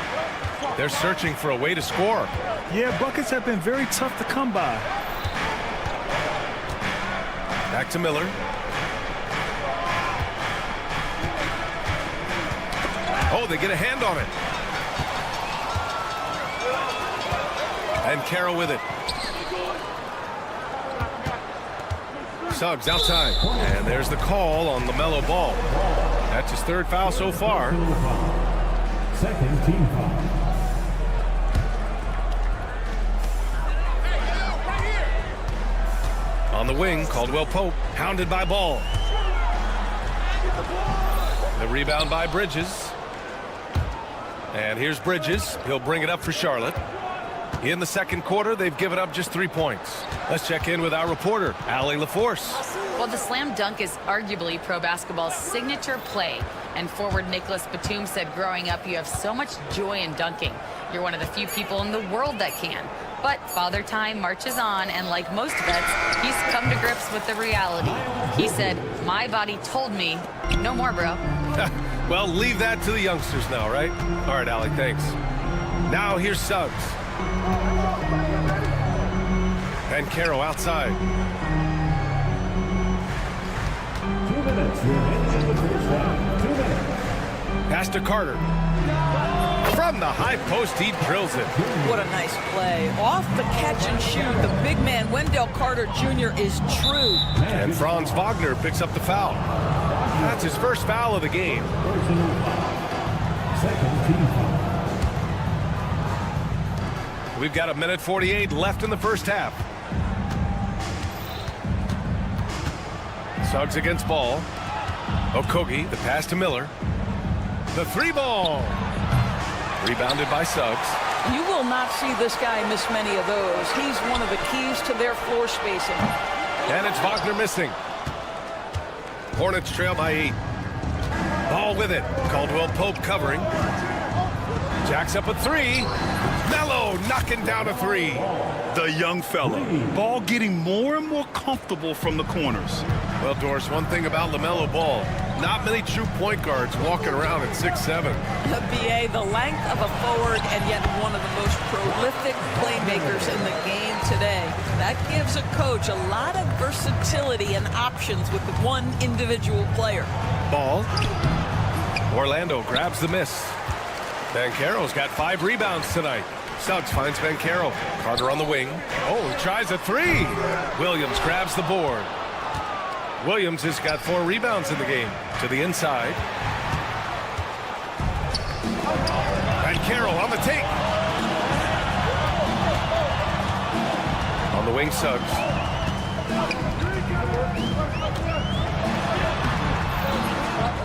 They're searching for a way to score. Yeah, buckets have been very tough to come by. Back to Miller. Oh, they get a hand on it. And Carroll with it. Suggs outside. And there's the call on LaMelo Ball. That's his third foul so far. Second team foul. On the wing, Caldwell Pope, hounded by Ball. The rebound by Bridges. And here's Bridges. He'll bring it up for Charlotte. In the second quarter, they've given up just 3 points. Let's check in with our reporter, Allie LaForce. Well, the slam dunk is arguably pro basketball's signature play. And forward Nicholas Batum said growing up, you have so much joy in dunking. You're one of the few people in the world that can. But Father Time marches on, and like most vets, he's come to grips with the reality. He said, my body told me, no more, bro. Well, leave that to the youngsters now, right? All right, Allie, thanks. Now here's Suggs. And Caro outside. 2 minutes remaining in the first half. 2 minutes. Pass to Carter. From the high post, he drills it. What a nice play. Off the catch and shoot, the big man, Wendell Carter Jr. is true. And Franz Wagner picks up the foul. That's his first foul of the game. Second team foul. We've got 1:48 left in the first half. Suggs against Ball. Okogie, the pass to Miller. The 3-ball. Rebounded by Suggs. You will not see this guy miss many of those. He's one of the keys to their floor spacing. And it's Wagner missing. Hornets trail by 8. Ball with it. Caldwell Pope covering. Jacks up a 3. Melo knocking down a 3. The young fella. Ball getting more and more comfortable from the corners. Well, Doris, one thing about LaMelo Ball, not many true point guards walking around at 6'7". The BA, the length of a forward, and yet one of the most prolific playmakers in the game today. That gives a coach a lot of versatility and options with one individual player. Ball. Orlando grabs the miss. Banchero's got 5 rebounds tonight. Suggs finds Banchero. Carter on the wing. Oh, he tries a 3. Williams grabs the board. Williams has got 4 rebounds in the game. To the inside. Banchero on the take. On the wing, Suggs.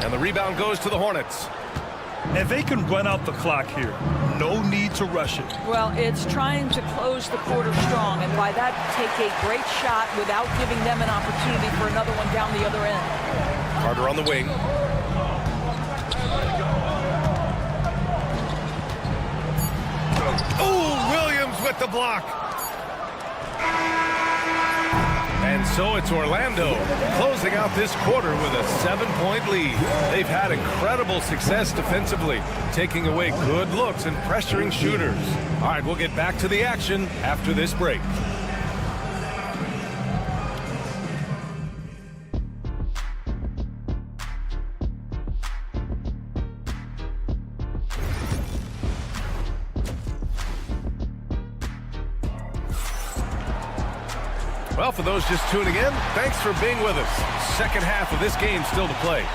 And the rebound goes to the Hornets. And they can run out the clock here. No need to rush it. Well, it's trying to close the quarter strong, and by that, take a great shot without giving them an opportunity for another one down the other end. Carter on the wing. Oh, Williams with the block. And so it's Orlando closing out this quarter with a 7-point lead. They've had incredible success defensively, taking away good looks and pressuring shooters. All right, we'll get back to the action after this break. Well, for those just tuning in, thanks for being with us. Second half of this game still to play.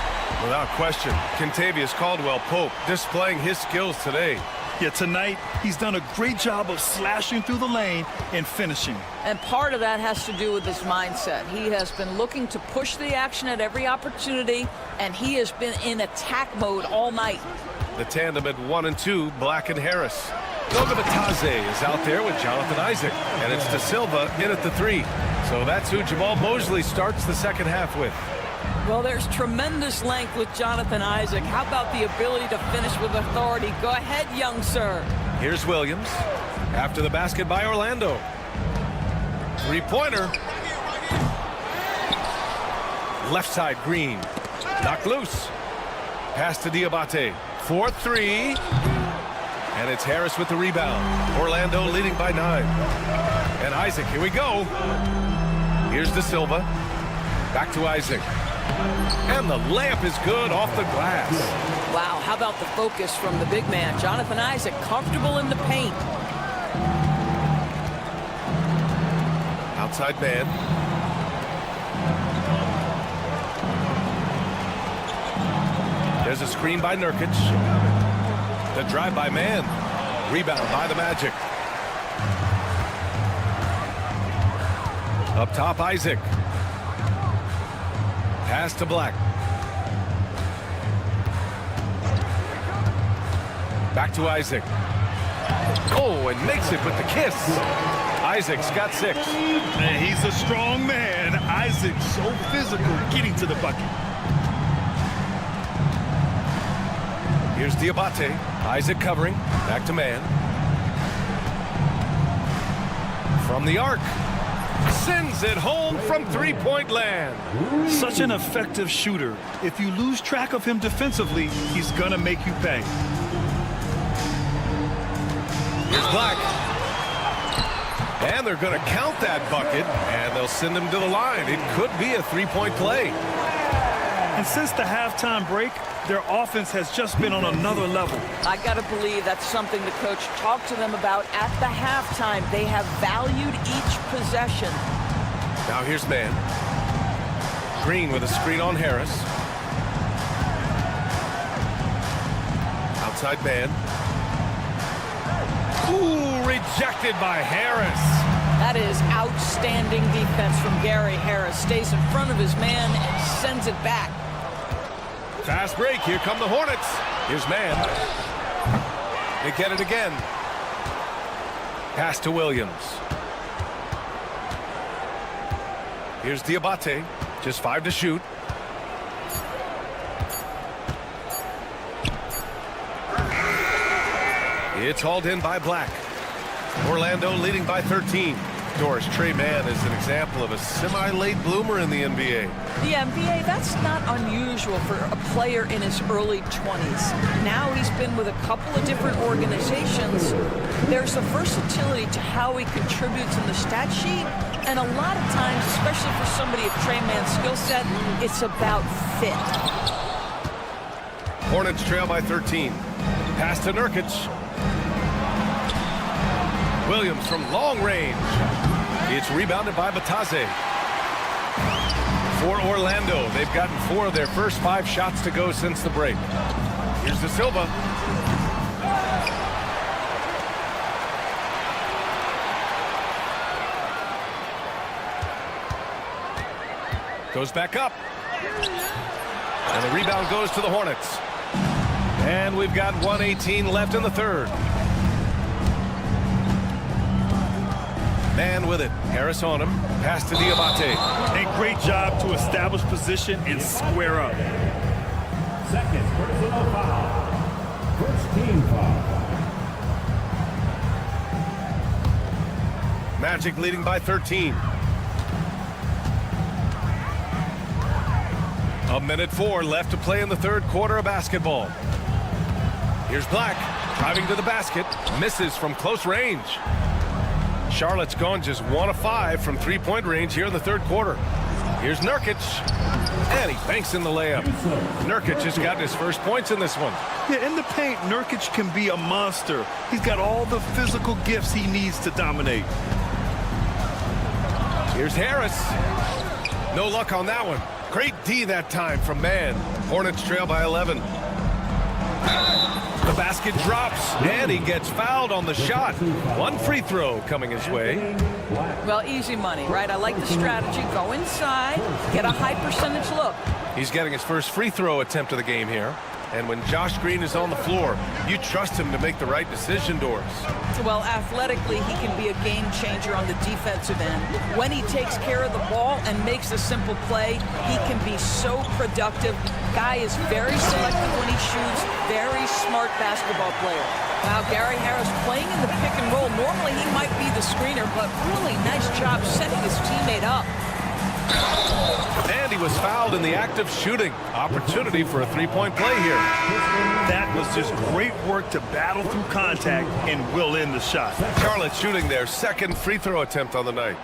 Without question, Kentavious Caldwell-Pope displaying his skills today. Yeah, tonight, he's done a great job of slashing through the lane and finishing. And part of that has to do with his mindset. He has been looking to push the action at every opportunity, and he has been in attack mode all night. The tandem at 1 and 2, Black and Harris. Goga Batadze is out there with Jonathan Isaac, and it's De Silva in at the 3. So that's who Jamal Mosley starts the second half with. Well, there's tremendous length with Jonathan Isaac. How about the ability to finish with authority? Go ahead, young sir. Here's Williams after the basket by Orlando. 3-pointer. Left side, Green. Knocked loose. Pass to Diabate. 4-3. And it's Harris with the rebound. Orlando leading by 9. And Isaac, here we go. Here's De Silva. Back to Isaac. And the layup is good off the glass. Wow, how about the focus from the big man? Jonathan Isaac, comfortable in the paint. Outside man. There's a screen by Nurkic. The drive by Man. Rebound by the Magic. Up top, Isaac. Pass to Black. Back to Isaac. Oh, and makes it with the kiss. Isaac's got 6. And he's a strong man. Isaac's so physical getting to the bucket. Here's Diabate. Isaac covering. Back to Man. From the arc. Sends it home from three-point land. Such an effective shooter. If you lose track of him defensively, he's gonna make you pay. Here's Black. And they're going to count that bucket, and they'll send him to the line. It could be a three-point play. And since the halftime break, their offense has just been on another level. I got to believe that's something the coach talked to them about at the halftime. They have valued each possession. Now here's Man. Green with a screen on Harris. Outside Man. Ooh, rejected by Harris. That is outstanding defense from Gary Harris. Stays in front of his man and sends it back. Fast break. Here come the Hornets. Here's Man. They get it again. Pass to Williams. Here's Diabate. Just 5 to shoot. It's hauled in by Black. Orlando leading by 13. Doris, Trey Mann is an example of a semi-late bloomer in the NBA. The NBA, that's not unusual for a player in his early 20s. Now he's been with a couple of different organizations. There's a versatility to how he contributes in the stat sheet. And a lot of times, especially for somebody of Trey Mann's skill set, it's about fit. Hornets trail by 13. Pass to Nurkic. Williams from long range. It's rebounded by Batase. For Orlando, they've gotten 4 of their first 5 shots to go since the break. Here's De Silva. Goes back up. And the rebound goes to the Hornets. And we've got 1:18 left in the third. Man with it. Harris on him. Pass to Diabate. A great job to establish position and square up. Second personal foul. First team foul. Magic leading by 13. 1:04 left to play in the third quarter of basketball. Here's Black. Driving to the basket. Misses from close range. Charlotte's gone just 1 of 5 from three-point range here in the third quarter. Here's Nurkic. And he banks in the layup. Nurkic has gotten his first points in this one. Yeah, in the paint, Nurkic can be a monster. He's got all the physical gifts he needs to dominate. Here's Harris. No luck on that one. Great D that time from Man. Hornets trail by 11. The basket drops, and he gets fouled on the shot. 1 free throw coming his way. Well, easy money, right? I like the strategy. Go inside, get a high percentage look. He's getting his first free throw attempt of the game here. And when Josh Green is on the floor, you trust him to make the right decision, Doris. Well, athletically, he can be a game changer on the defensive end. When he takes care of the ball and makes a simple play, he can be so productive. Guy is very selective when he shoots, very smart basketball player. Now, Gary Harris playing in the pick and roll. Normally, he might be the screener, but really nice job setting his teammate up. And he was fouled in the act of shooting. Opportunity for a three-point play here. That was just great work to battle through contact and will in the shot. Charlotte shooting their second free throw attempt on the night.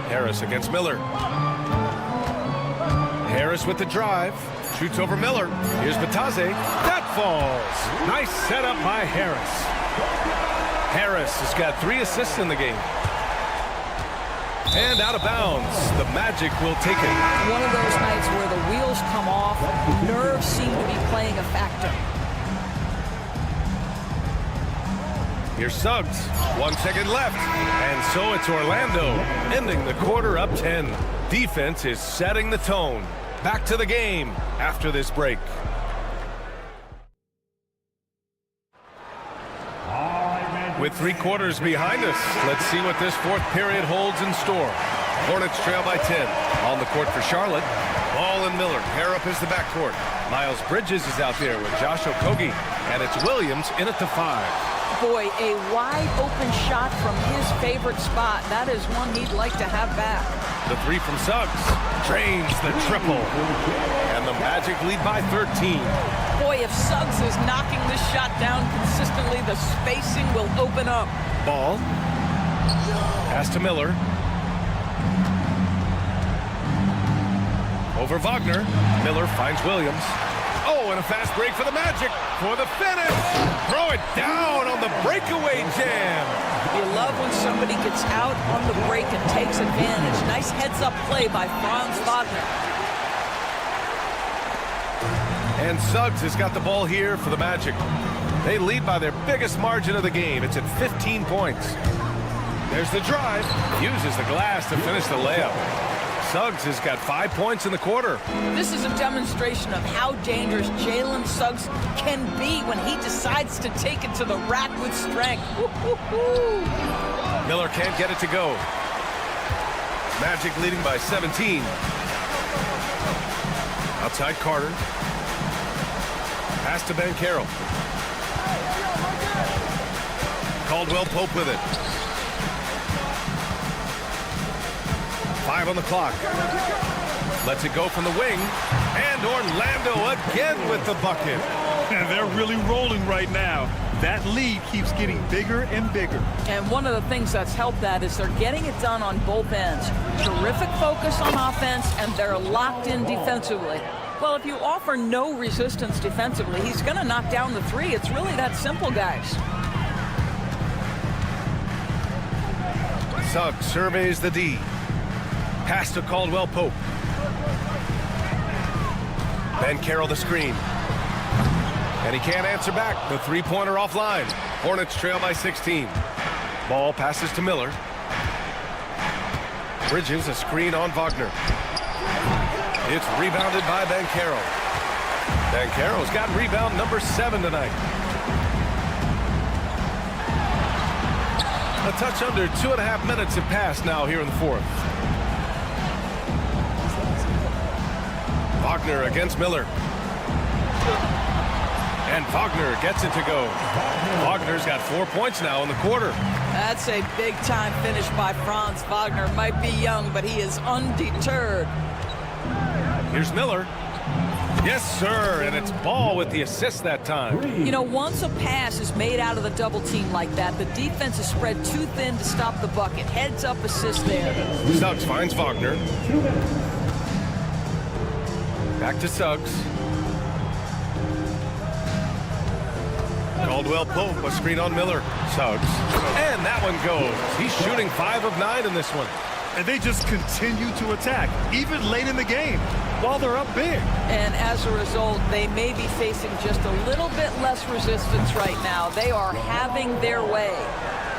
Harris against Miller. Harris with the drive. Shoots over Miller. Here's Batase. That falls. Nice setup by Harris. Harris has got 3 assists in the game. And out of bounds. The Magic will take it. One of those nights where the wheels come off, nerves seem to be playing a factor. Here's Suggs. 1 second left. And so it's Orlando, ending the quarter up 10. Defense is setting the tone. Back to the game after this break. With 3 quarters behind us, let's see what this fourth period holds in store. Hornets trail by 10. On the court for Charlotte. Ball and Miller pair up as the backcourt. Miles Bridges is out there with Josh Okogie. And it's Williams in at the 5. Boy, a wide open shot from his favorite spot. That is one he'd like to have back. The 3 from Suggs. Drains the triple. And the Magic lead by 13. Boy, if Suggs is knocking this shot down consistently, the spacing will open up. Ball. Pass to Miller. Over Wagner. Miller finds Williams. Oh, and a fast break for the Magic for the finish. Throw it down on the breakaway jam. You love when somebody gets out on the break and takes advantage. Nice heads-up play by Franz Wagner. And Suggs has got the ball here for the Magic. They lead by their biggest margin of the game. It's at 15 points. There's the drive. Uses the glass to finish the layup. Suggs has got 5 points in the quarter. This is a demonstration of how dangerous Jalen Suggs can be when he decides to take it to the rack with strength. Miller can't get it to go. Magic leading by 17. Outside Carter. Pass to Banchero. Caldwell Pope with it. 5 on the clock. Lets it go from the wing. And Orlando again with the bucket. And they're really rolling right now. That lead keeps getting bigger and bigger. And one of the things that's helped that is they're getting it done on both ends. Terrific focus on offense, and they're locked in defensively. Well, if you offer no resistance defensively, he's going to knock down the 3. It's really that simple, guys. Suggs surveys the D. Pass to Caldwell Pope. Banchero the screen. And he can't answer back. The 3-pointer offline. Hornets trail by 16. Ball passes to Miller. Bridges a screen on Wagner. It's rebounded by Banchero. Banchero's got rebound number 7 tonight. A touch under 2.5 minutes have passed now here in the fourth. Wagner against Miller. And Wagner gets it to go. Wagner's got 4 points now in the quarter. That's a big-time finish by Franz Wagner. Might be young, but he is undeterred. Here's Miller. Yes, sir, and it's Ball with the assist that time. You know, once a pass is made out of the double team like that, the defense is spread too thin to stop the bucket. Heads up assist there. Suggs finds Wagner. Back to Suggs. Caldwell Pope, a screen on Miller. Suggs. And that one goes. He's shooting 5 of 9 in this one. And they just continue to attack, even late in the game, while they're up big. And as a result, they may be facing just a little bit less resistance right now. They are having their way.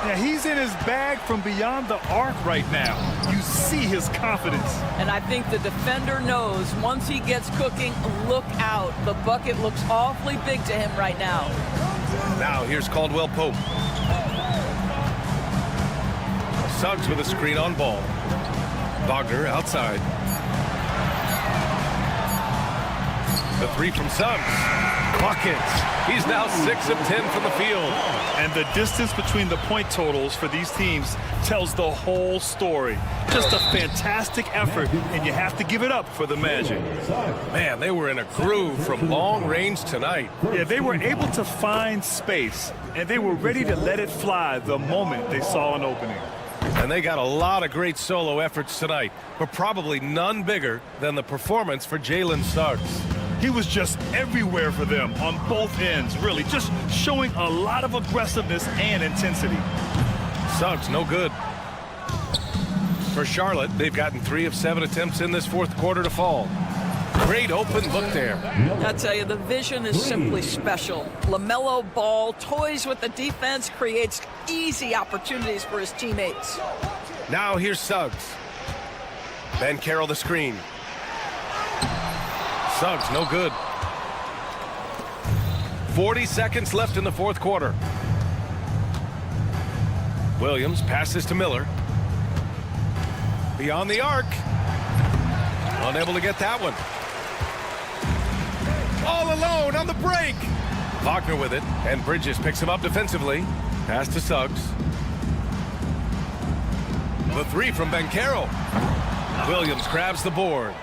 Yeah, he's in his bag from beyond the arc right now. You see his confidence. And I think the defender knows once he gets cooking, look out. The bucket looks awfully big to him right now. Now here's Caldwell Pope. Suggs with a screen on Ball. Wagner outside. The 3 from Suggs. Buckets. He's now 6 of 10 from the field. And the distance between the point totals for these teams tells the whole story. Just a fantastic effort, and you have to give it up for the Magic. Man, they were in a groove from long range tonight. Yeah, they were able to find space, and they were ready to let it fly the moment they saw an opening. And they got a lot of great solo efforts tonight, but probably none bigger than the performance for Jalen Suggs. He was just everywhere for them on both ends, really, just showing a lot of aggressiveness and intensity. Suggs, no good. For Charlotte, they've gotten 3 of 7 attempts in this fourth quarter to fall. Great open look there. I tell you, the vision is simply special. LaMelo Ball toys with the defense, creates easy opportunities for his teammates. Now here's Suggs. Banchero the screen. Suggs, no good. 40 seconds left in the fourth quarter. Williams passes to Miller. Beyond the arc. Unable to get that one. All alone on the break. Wagner with it, and Bridges picks him up defensively. Pass to Suggs. The 3 from Banchero. Williams grabs the board.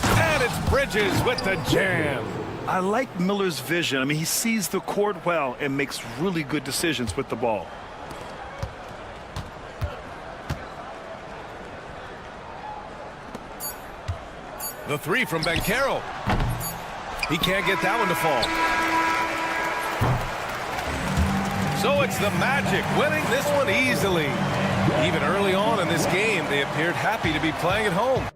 And it's Bridges with the jam. I like Miller's vision. I mean, he sees the court well and makes really good decisions with the ball. The 3 from Banchero. He can't get that one to fall. So it's the Magic winning this one easily. Even early on in this game, they appeared happy to be playing at home.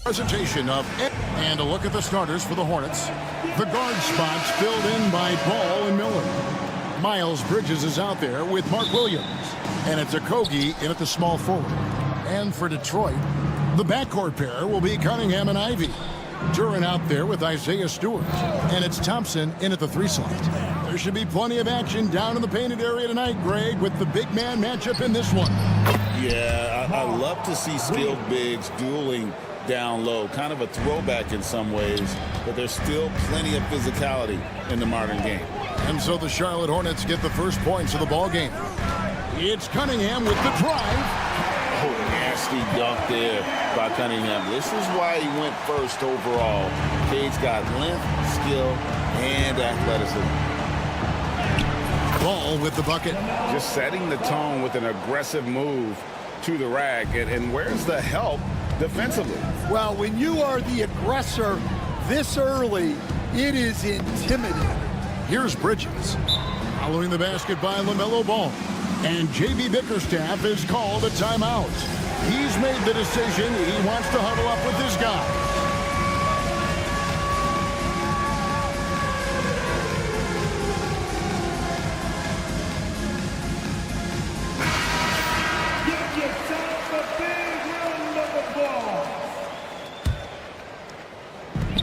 Presentation of and a look at the starters for the Hornets. The guard spots filled in by Ball and Miller. Miles Bridges is out there with Mark Williams, and it's Okogie in at the small forward. And for Detroit, the backcourt pair will be Cunningham and Ivy. Duran out there with Isaiah Stewart, and it's Thompson in at the 3 slot. There should be plenty of action down in the painted area tonight, Greg, with the big man matchup in this one. Yeah, I love to see skilled bigs dueling down low. Kind of a throwback in some ways, but there's still plenty of physicality in the modern game. And so the Charlotte Hornets get the first points of the ball game. It's Cunningham with the drive. Oh, nasty dunk there by Cunningham. This is why he went first overall. Cade's got length, skill, and athleticism. Ball with the bucket. Just setting the tone with an aggressive move to the rack. And where's the help defensively? Well, when you are the aggressor this early, it is intimidating. Here's Bridges. Following the basket by LaMelo Ball. And J.B. Bickerstaff is called a timeout. He's made the decision. He wants to huddle up with this guy.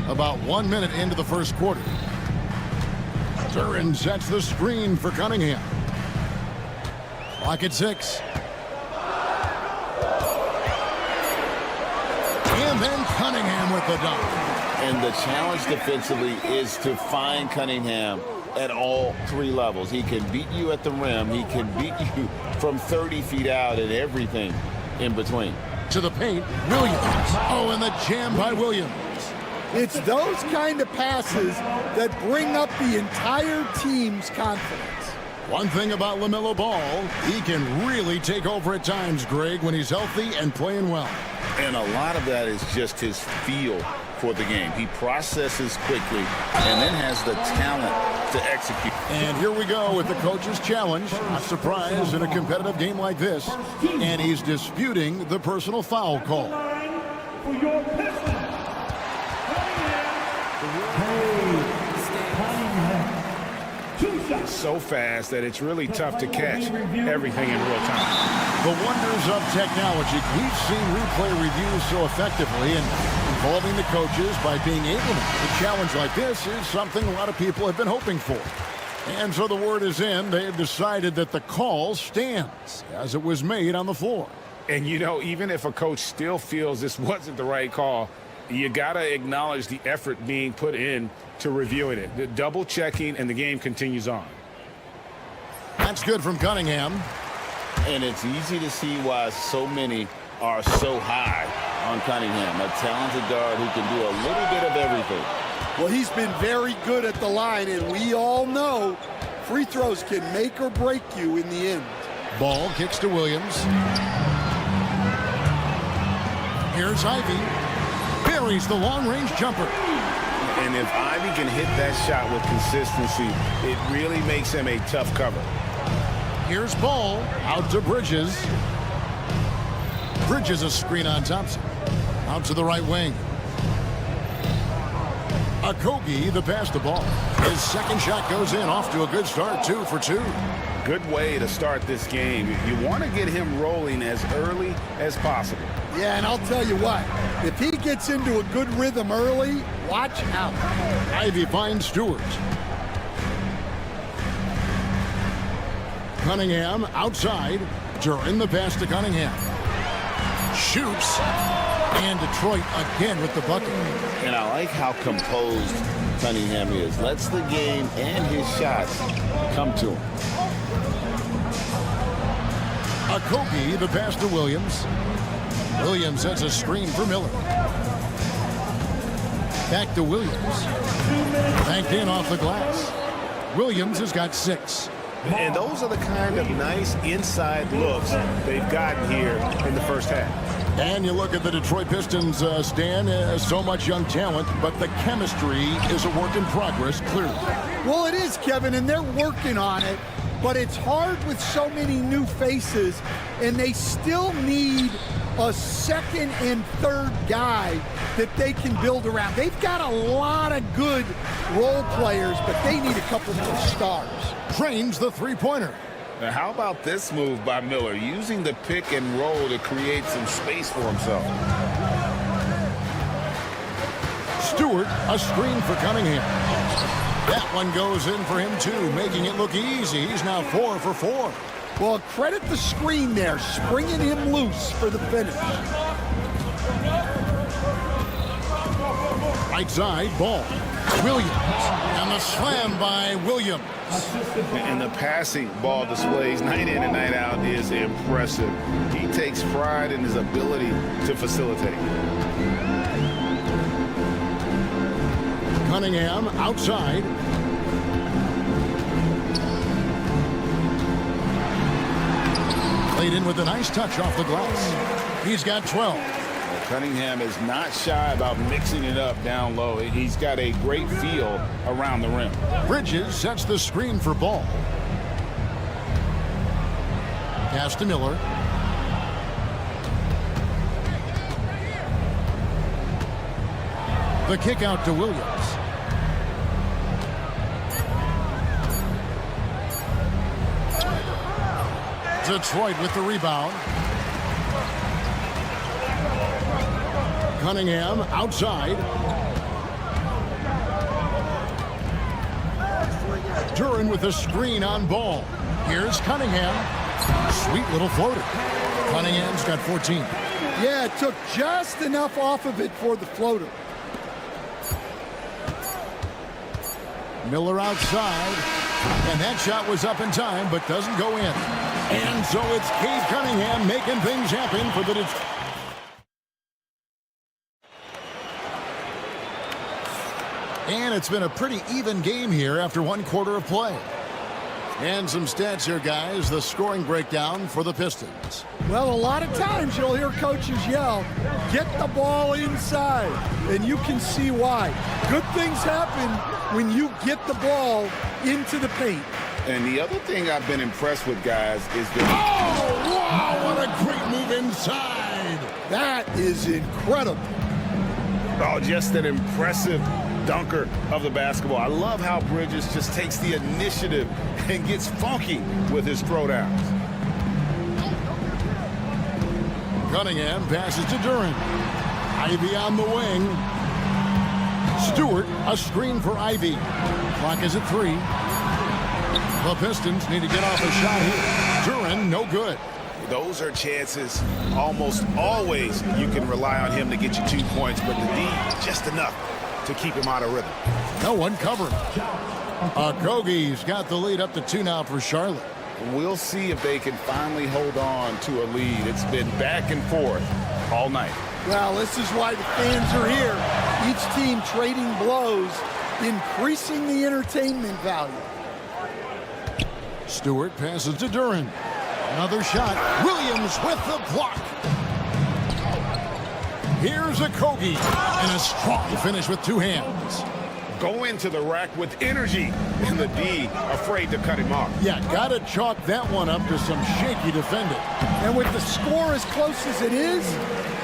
About 1 minute into the first quarter. Duran sets the screen for Cunningham. Clock at 6. And then Cunningham with the dunk. And the challenge defensively is to find Cunningham at all 3 levels. He can beat you at the rim. He can beat you from 30 feet out and everything in between. To the paint, Williams. Oh, and the jam by Williams. It's those kind of passes that bring up the entire team's confidence. One thing about LaMelo Ball, he can really take over at times, Greg, when he's healthy and playing well. And a lot of that is just his feel for the game. He processes quickly and then has the talent to execute. And here we go with the coach's challenge. Not surprised in a competitive game like this. And he's disputing the personal foul call. For your Pistons. So fast that it's really tough to catch everything in real time. The wonders of technology. We've seen replay reviews so effectively and involving the coaches by being able to. A challenge like this is something a lot of people have been hoping for. And so the word is in. They have decided that the call stands as it was made on the floor. And, you know, even if a coach still feels this wasn't the right call, you got to acknowledge the effort being put in to reviewing it. The double checking, and the game continues on. That's good from Cunningham. And it's easy to see why so many are so high on Cunningham, a talented guard who can do a little bit of everything. Well, he's been very good at the line, and we all know free throws can make or break you in the end. Ball kicks to Williams. Here's Ivy. Buries the long-range jumper. And if Ivy can hit that shot with consistency, it really makes him a tough cover. Here's Ball out to Bridges. Bridges a screen on Thompson. Out to the right wing. Okogie the pass the ball. His second shot goes in, off to a good start, 2 for 2. Good way to start this game. You want to get him rolling as early as possible. Yeah, and I'll tell you what, if he gets into a good rhythm early, watch out. Ivy finds Stewart. Cunningham outside. Duran the pass to Cunningham. Shoots. And Detroit again with the bucket. And I like how composed Cunningham is. Lets the game and his shots come to him. Okogie the pass to Williams. Williams sets a screen for Miller. Back to Williams. Banked in off the glass. Williams has got 6. And those are the kind of nice inside looks they've gotten here in the first half. And you look at the Detroit Pistons, Stan, so much young talent, but the chemistry is a work in progress, clearly. Well, it is, Kevin, and they're working on it, but it's hard with so many new faces, and they still need a second and third guy that they can build around. They've got a lot of good role players, but they need a couple more stars. Trains the three-pointer. Now, how about this move by Miller, using the pick and roll to create some space for himself? Stewart, a screen for Cunningham. That one goes in for him, too, making it look easy. He's now 4 for 4. Well, credit the screen there, springing him loose for the finish. Right side, ball. Williams. And the slam by Williams. And the passing ball displays night in and night out is impressive. He takes pride in his ability to facilitate. Cunningham outside. Played in with a nice touch off the glass. He's got 12. Cunningham is not shy about mixing it up down low. He's got a great feel around the rim. Bridges sets the screen for Ball. Pass to Miller. The kick out to Williams. Detroit with the rebound. Cunningham outside. Duran with a screen on Ball. Here's Cunningham. Sweet little floater. Cunningham's got 14. Yeah, it took just enough off of it for the floater. Miller outside. And that shot was up in time, but doesn't go in. And so it's Cade Cunningham making things happen for the Detroit. And it's been a pretty even game here after one quarter of play. And some stats here, guys. The scoring breakdown for the Pistons. Well, a lot of times you'll hear coaches yell, get the ball inside. And you can see why. Good things happen when you get the ball into the paint. And the other thing I've been impressed with, guys, is the... Oh, wow, what a great move inside. That is incredible. Oh, just an impressive dunker of the basketball. I love how Bridges just takes the initiative and gets funky with his throwdowns. Cunningham passes to Duran. Ivy on the wing. Stewart, a screen for Ivy. Clock is at 3. The Pistons need to get off a shot here. Duran, no good. Those are chances almost always you can rely on him to get you 2 points, but the D, just enough to keep him out of rhythm. No one covering. Okogie's got the lead up to 2 now for Charlotte. We'll see if they can finally hold on to a lead. It's been back and forth all night. Well, this is why the fans are here. Each team trading blows, increasing the entertainment value. Stewart passes to Duran. Another shot. Williams with the block. Here's Okogie. And a strong finish with 2 hands. Go into the rack with energy. And the D afraid to cut him off. Yeah, got to chalk that one up to some shaky defending. And with the score as close as it is,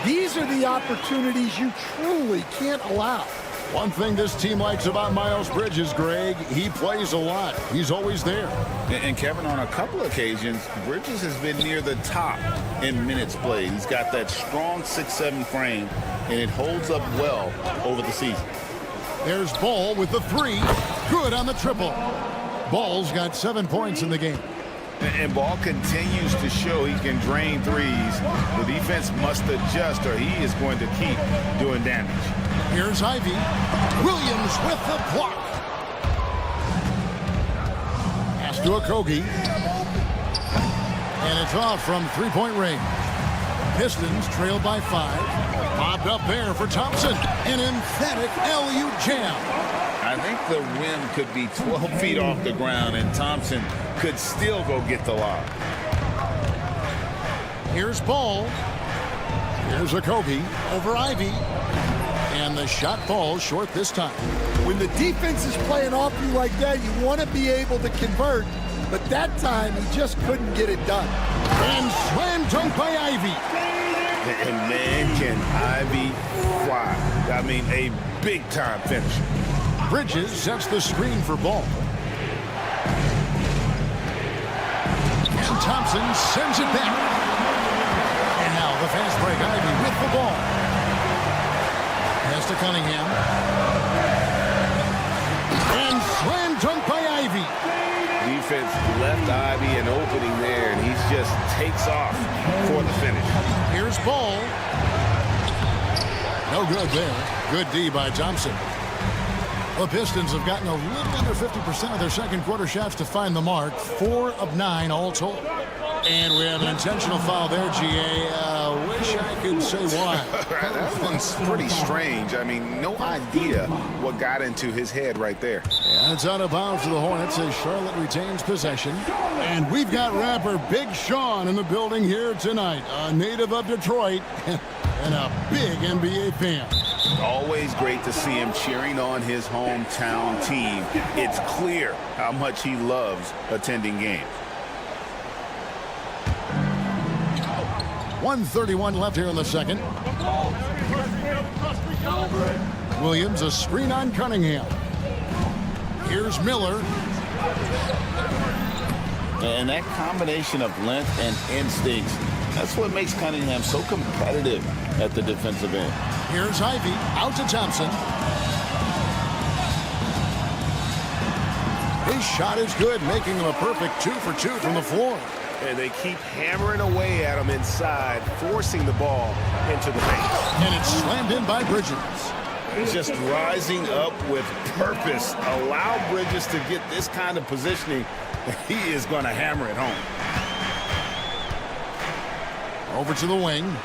these are the opportunities you truly can't allow. One thing this team likes about Miles Bridges, Greg, he plays a lot. He's always there. And Kevin, on a couple occasions, Bridges has been near the top in minutes played. He's got that strong 6'7" frame, and it holds up well over the season. There's Ball with the 3. Good on the triple. Ball's got 7 points in the game. And Ball continues to show he can drain threes. The defense must adjust or he is going to keep doing damage. Here's Ivy. Williams with the block. Pass to Okogie. And it's off from 3-point range. Pistons trailed by 5. Bobbed up there for Thompson. An emphatic LU jam. I think the rim could be 12 feet off the ground, and Thompson could still go get the lob. Here's Ball. Here's Okogie over Ivy. And the shot falls short this time. When the defense is playing off you like that, you want to be able to convert. But that time, he just couldn't get it done. And slam dunk by Ivy. And man, can Ivy fly. I mean, a big-time finisher. Bridges sets the screen for Ball. And Thompson sends it back. And now the fast break. Ivy with the ball. Pass to Cunningham. And slam dunk by Ivy. Defense left Ivy an opening there, and he just takes off for the finish. Here's Ball. No good there. Good D by Thompson. The Pistons have gotten a little under 50% of their second quarter shots to find the mark. 4 of 9 all told. And we have an intentional foul there, GA. Wish I could say why. That one's pretty strange. I mean, no idea what got into his head right there. And it's out of bounds for the Hornets as Charlotte retains possession. And we've got rapper Big Sean in the building here tonight. A native of Detroit and a big NBA fan. Always great to see him cheering on his hometown team. It's clear how much he loves attending games. 1:31 left here in the second. Williams, a screen on Cunningham. Here's Miller. And that combination of length and instincts, that's what makes Cunningham so competitive at the defensive end. Here's Ivy, out to Thompson. His shot is good, making him a perfect 2 for 2 from the floor. And they keep hammering away at him inside, forcing the ball into the paint. And it's slammed in by Bridges. Just rising up with purpose. Allow Bridges to get this kind of positioning. He is going to hammer it home. Over to the wing.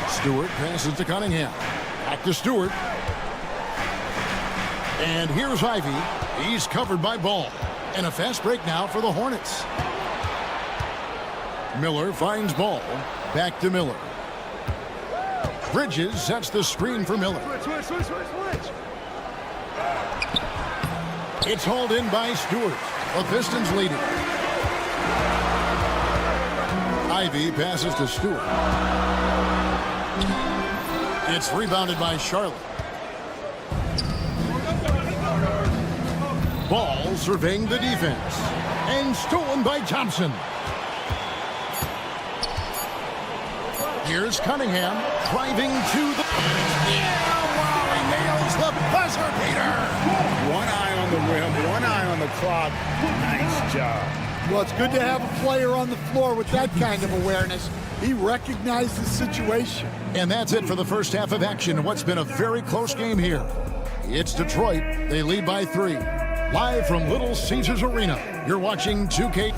Stewart passes to Cunningham. Back to Stewart. And here's Ivy. He's covered by Ball. And a fast break now for the Hornets. Miller finds Ball. Back to Miller. Bridges sets the screen for Miller. It's hauled in by Stewart. The Pistons lead it. Ivy passes to Stewart. It's rebounded by Charlotte. Ball surveying the defense. And stolen by Thompson. Here's Cunningham driving to the... Yeah, wow, he nails the buzzer beater. One eye on the rim, one eye on the clock. Nice job. Well, it's good to have a player on the floor with that kind of awareness. He recognized the situation. And that's it for the first half of action in what's been a very close game here. It's Detroit. They lead by 3. Live from Little Caesars Arena, you're watching 2K.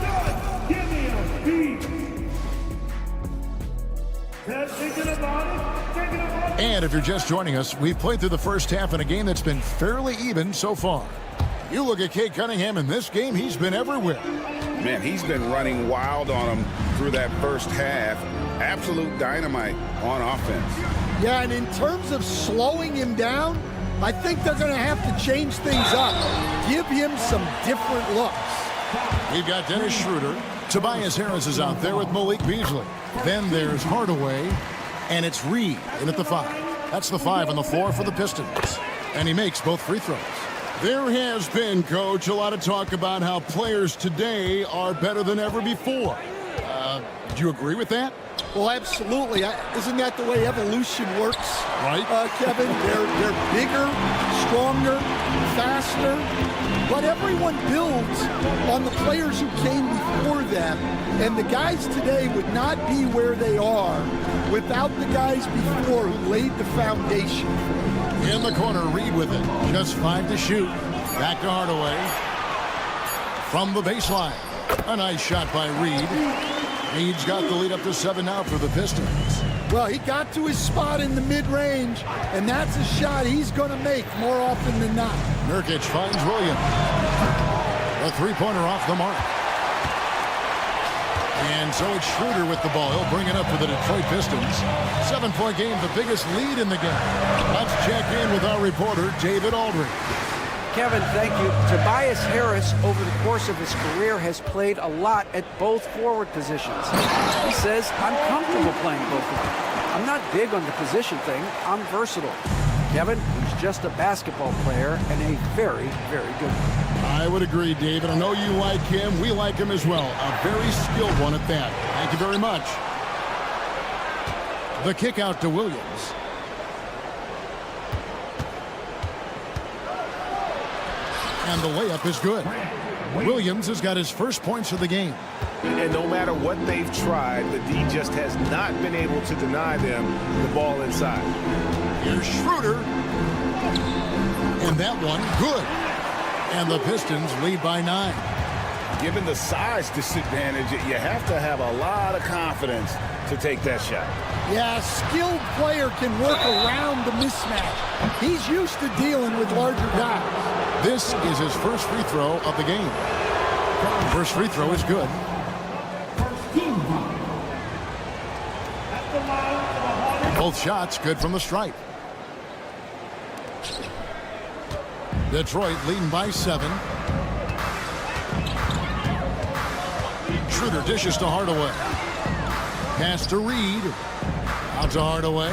And if you're just joining us, we've played through the first half in a game that's been fairly even so far. You look at Cade Cunningham in this game, he's been everywhere. Man, he's been running wild on him through that first half. Absolute dynamite on offense. Yeah, and in terms of slowing him down, I think they're going to have to change things up. Give him some different looks. We've got Dennis Schroeder. Tobias Harris is out there with Malik Beasley. Then there's Hardaway. And it's Reed in at the 5. That's the 5 on the floor for the Pistons. And he makes both free throws. There has been, Coach, a lot of talk about how players today are better than ever before. Do you agree with that? Well, absolutely. Isn't that the way evolution works? Right. Kevin, they're bigger, stronger, faster. But everyone builds on the players who came before them. And the guys today would not be where they are without the guys before who laid the foundation. In the corner, Reed with it. Just 5 to shoot. Back to Hardaway. From the baseline. A nice shot by Reed. Reed's got the lead up to 7 now for the Pistons. Well, he got to his spot in the mid-range, and that's a shot he's going to make more often than not. Nurkic finds Williams. A three-pointer off the mark. And so it's Schroeder with the ball. He'll bring it up for the Detroit Pistons. 7-point game, the biggest lead in the game. Let's check in with our reporter, David Aldridge. Kevin, thank you. Tobias Harris, over the course of his career, has played a lot at both forward positions. He says, I'm comfortable playing both of them. I'm not big on the position thing. I'm versatile. Kevin, he's just a basketball player and a very, very good one. I would agree, David. I know you like him. We like him as well. A very skilled one at that. Thank you very much. The kick out to Williams. And the layup is good. Williams has got his first points of the game. And no matter what they've tried, the D just has not been able to deny them the ball inside. Here's Schroeder. And that one, good. And the Pistons lead by 9. Given the size disadvantage, you have to have a lot of confidence to take that shot. Yeah, a skilled player can work around the mismatch. He's used to dealing with larger guys. This is his first free throw of the game. First free throw is good. Both shots good from the stripe. Detroit leading by 7. Schroeder dishes to Hardaway. Pass to Reed. Out to Hardaway.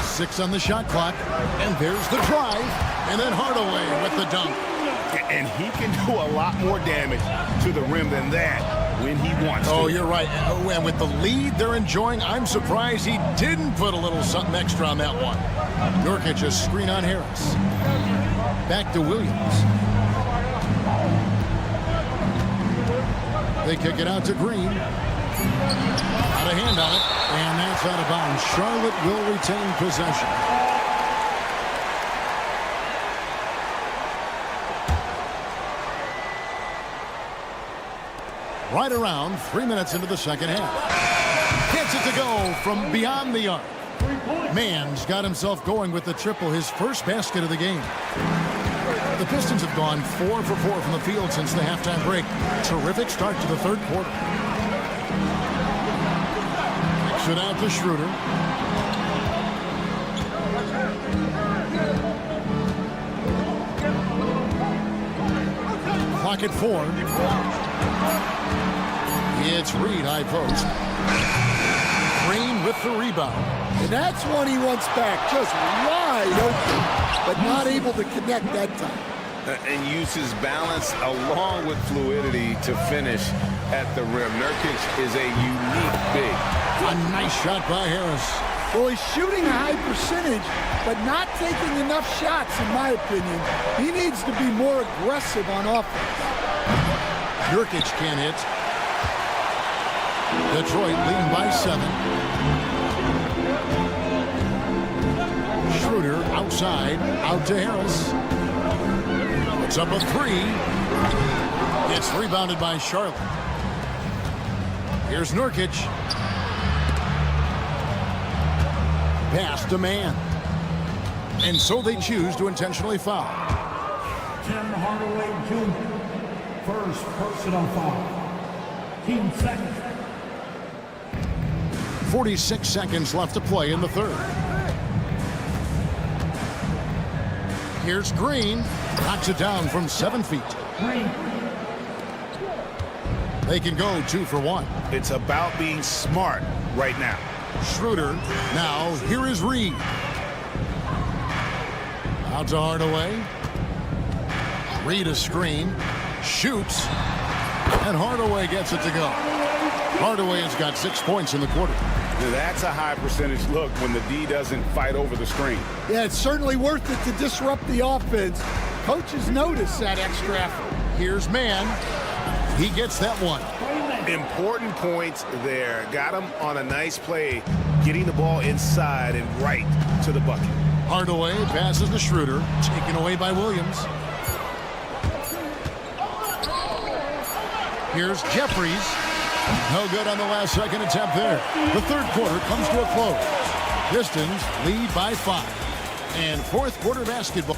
Six on the shot clock. And there's the drive. And then Hardaway with the dunk. And he can do a lot more damage to the rim than that when he wants to. Oh, you're right. And with the lead they're enjoying, I'm surprised he didn't put a little something extra on that one. Nurkic a screen on Harris. Back to Williams. They kick it out to Green. Out of hand on it. And that's out of bounds. Charlotte will retain possession. Right around 3 minutes into the second half. Gets it to go from beyond the arc. Mann's got himself going with the triple, his first basket of the game. The Pistons have gone 4 for 4 from the field since the halftime break. Terrific start to the third quarter. Kicks it out to Schroeder. Clock at 4. It's Reed, high post. Green with the rebound. And that's one he wants back, just wide open, but not able to connect that time. And uses balance along with fluidity to finish at the rim. Nurkic is a unique big. A nice shot by Harris. Well, he's shooting a high percentage, but not taking enough shots, in my opinion. He needs to be more aggressive on offense. Nurkic can't hit. Detroit leading by 7. Schroeder outside, out to Harris. It's up a 3. It's rebounded by Charlotte. Here's Nurkic. Pass to Mann. And so they choose to intentionally foul. Tim Hardaway Jr. First personal foul. Team second. 46 seconds left to play in the third. Here's Green. Knocks it down from 7 feet. They can go 2 for 1. It's about being smart right now. Schroeder. Now, here is Reed. Out to Hardaway. Reed a screen. Shoots. And Hardaway gets it to go. Hardaway has got 6 points in the quarter. That's a high percentage look when the D doesn't fight over the screen. Yeah, it's certainly worth it to disrupt the offense. Coaches notice that extra effort. Here's Mann. He gets that one. Important points there. Got him on a nice play, getting the ball inside and right to the bucket. Hardaway passes to Schroeder, taken away by Williams. Here's Jeffries. No good on the last second attempt there. The third quarter comes to a close. Pistons lead by 5. And fourth quarter basketball.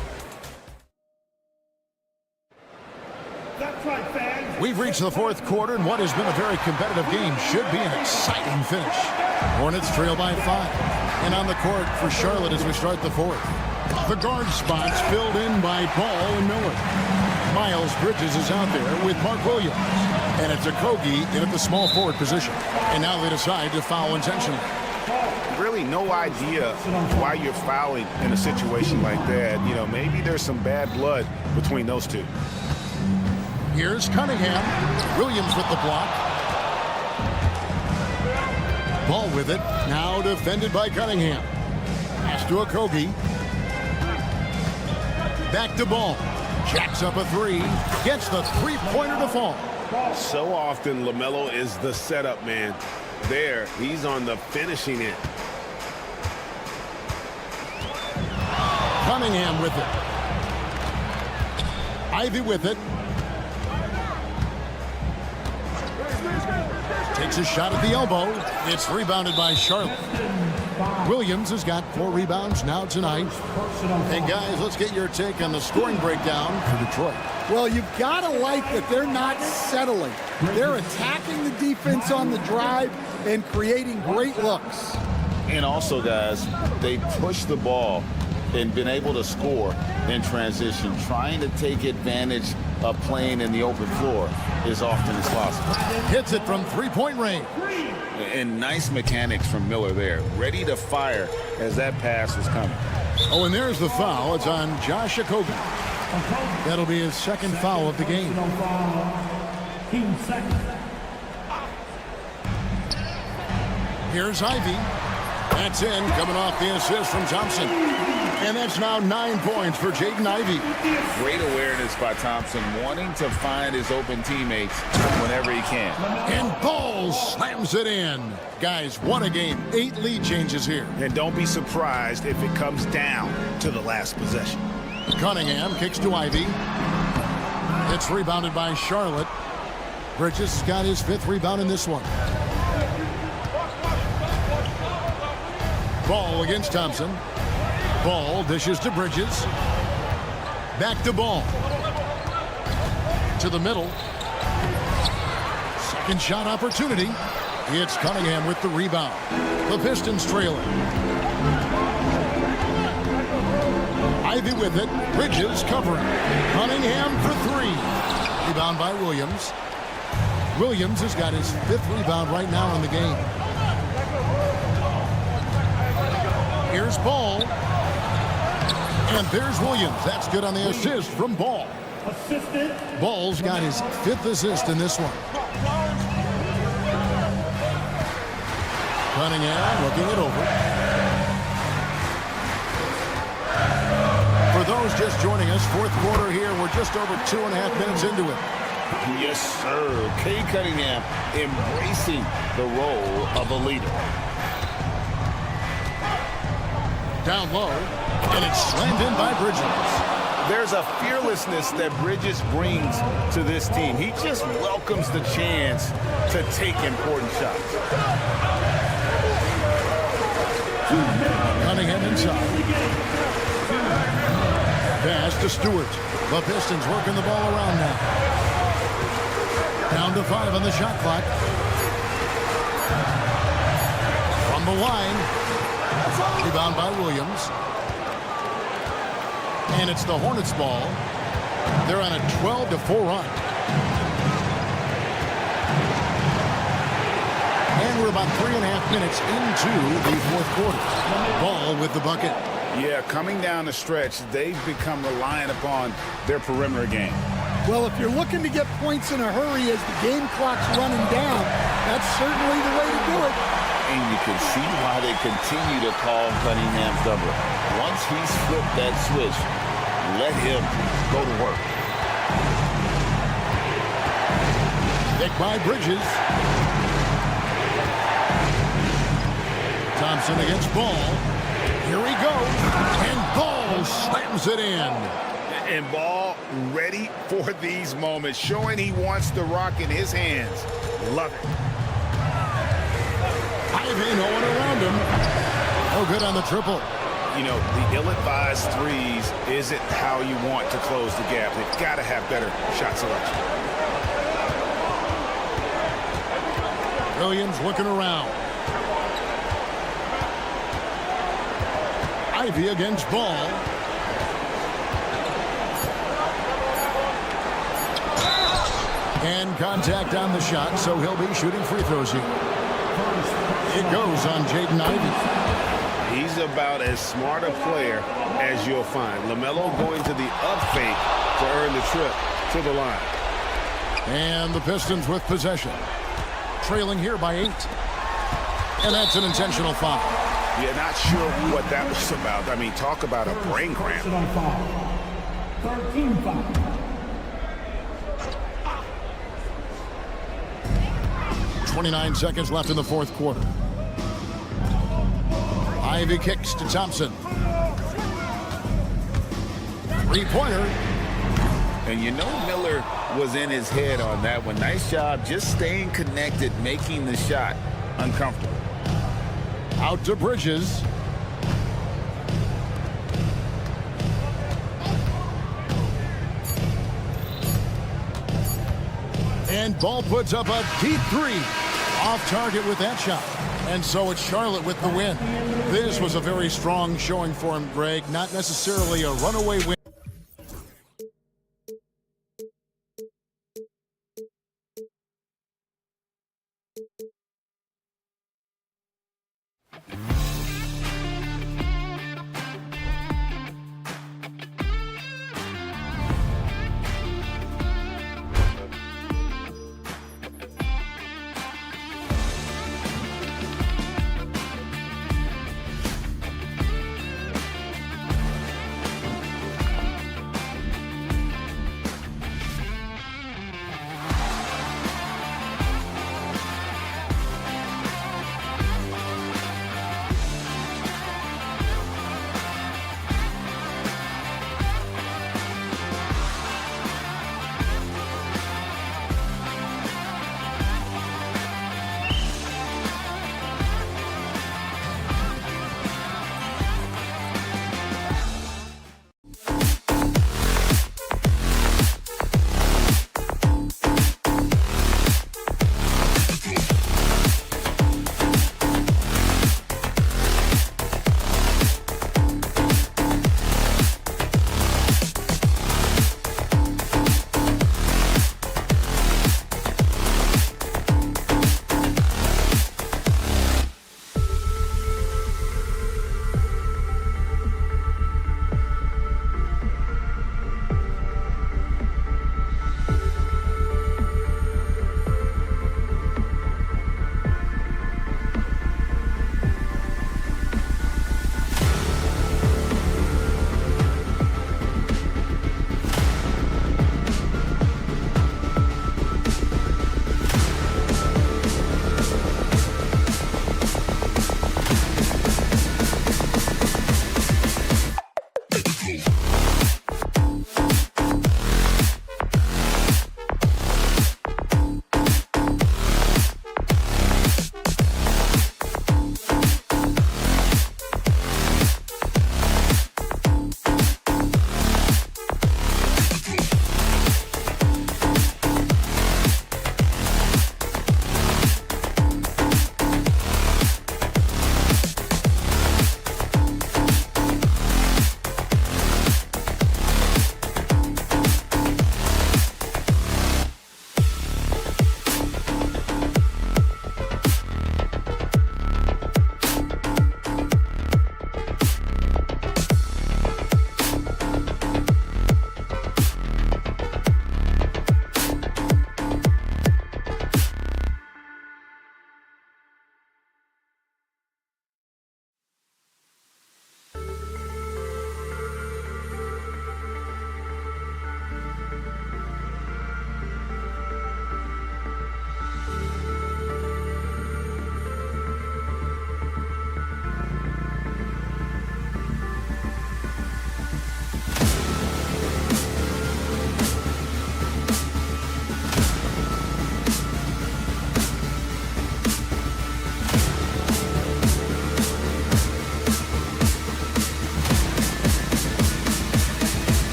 We've reached the fourth quarter, and what has been a very competitive game should be an exciting finish. Hornets trail by 5. And on the court for Charlotte as we start the fourth. The guard spots filled in by Ball and Miller. Miles Bridges is out there with Mark Williams. And it's Okogie in at the small forward position. And now they decide to foul intentionally. Really no idea why you're fouling in a situation like that. You know, maybe there's some bad blood between those two. Here's Cunningham. Williams with the block. Ball with it. Now defended by Cunningham. Pass to Okogie. Back to Ball. Jacks up a 3. Gets the three-pointer to fall. So often LaMelo is the setup man. There, he's on the finishing end. Cunningham with it. Ivy with it. Takes a shot at the elbow. It's rebounded by Charlotte. Williams has got 4 rebounds now tonight. And guys, let's get your take on the scoring breakdown for Detroit. Well, you've got to like that they're not settling. They're attacking the defense on the drive and creating great looks. And also, guys, they push the ball and been able to score in transition, trying to take advantage of playing in the open floor as often as possible. Hits it from three-point range. And nice mechanics from Miller there, ready to fire as that pass was coming. Oh, and there's the foul. It's on Josh Okogie. That'll be his second foul of the game. Here's Ivy. That's in, coming off the assist from Thompson. And that's now 9 points for Jaden Ivey. Great awareness by Thompson, wanting to find his open teammates whenever he can. And Ball slams it in. Guys, what a game. 8 lead changes here. And don't be surprised if it comes down to the last possession. Cunningham kicks to Ivy. It's rebounded by Charlotte. Bridges got his 5th rebound in this one. Ball against Thompson. Ball dishes to Bridges. Back to Ball. To the middle. Second shot opportunity. It's Cunningham with the rebound. The Pistons trailing. Ivy with it. Bridges covering. Cunningham for 3. Rebound by Williams. Williams has got his 5th rebound right now in the game. Here's Ball. And there's Williams. That's good on the assist from Ball. Ball's got his 5th assist in this one. Cunningham looking it over. For those just joining us, 4th quarter here. We're just over 2.5 minutes into it. Yes, sir. Cade Cunningham embracing the role of a leader. Down low, and it's slammed in by Bridges. There's a fearlessness that Bridges brings to this team. He just welcomes the chance to take important shots. Cunningham inside. Pass to Stewart. The Pistons working the ball around now. Down to 5 on the shot clock. From the line. Rebound by Williams. And it's the Hornets ball. They're on a 12-4 run. And we're about 3.5 minutes into the 4th quarter. Ball with the bucket. Yeah, coming down the stretch, they've become reliant upon their perimeter game. Well, if you're looking to get points in a hurry as the game clock's running down, that's certainly the way to do it. And you can see why they continue to call Cunningham's number. Once he's flipped that switch, let him go to work. Pick by Bridges. Thompson against Ball. Here he goes. And Ball slams it in. And Ball ready for these moments, showing he wants the rock in his hands. Love it. Ivy, no one around him. No good on the triple. You know, the ill-advised threes isn't how you want to close the gap. They've got to have better shot selection. Williams looking around. Ivy against Ball. And contact on the shot, so he'll be shooting free throws here. It goes on Jaden Ivey. He's about as smart a player as you'll find. LaMelo going to the up fake to earn the trip to the line. And the Pistons with possession. Trailing here by 8. And that's an intentional foul. Yeah, not sure what that was about. I mean, talk about a brain cramp. 13 foul. .29 seconds left in the fourth quarter. Ivy kicks to Thompson. Three-pointer. And you know Miller was in his head on that one. Nice job just staying connected, making the shot uncomfortable. Out to Bridges. And Ball puts up a deep three. Off target with that shot. And so it's Charlotte with the win. This was a very strong showing for him, Greg. Not necessarily a runaway win.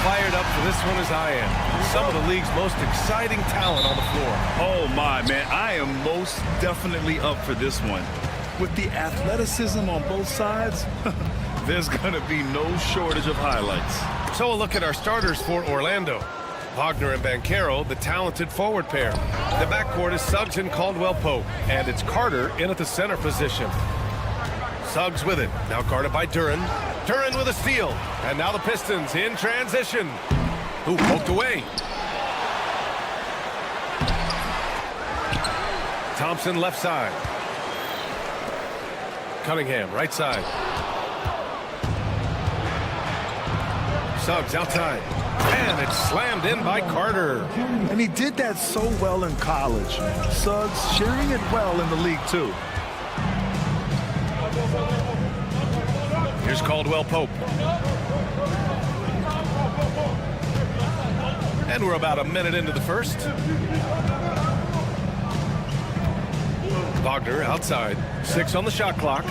fired up for this one as I am. Some of the league's most exciting talent on the floor. Oh, my, man. I am most definitely up for this one. With the athleticism on both sides, there's going to be no shortage of highlights. So a look at our starters for Orlando. Wagner and Banchero, the talented forward pair. The backcourt is Suggs and Caldwell-Pope, and it's Carter in at the center position. Suggs with it, now guarded by Duren. Duren with a steal, and now the Pistons in transition. Who poked away? Thompson left side. Cunningham right side. Suggs outside. And it's slammed in by Carter. And he did that so well in college. Suggs sharing it well in the league, too. Here's Caldwell-Pope. And we're about a minute into the first. Wagner outside. 6 on the shot clock.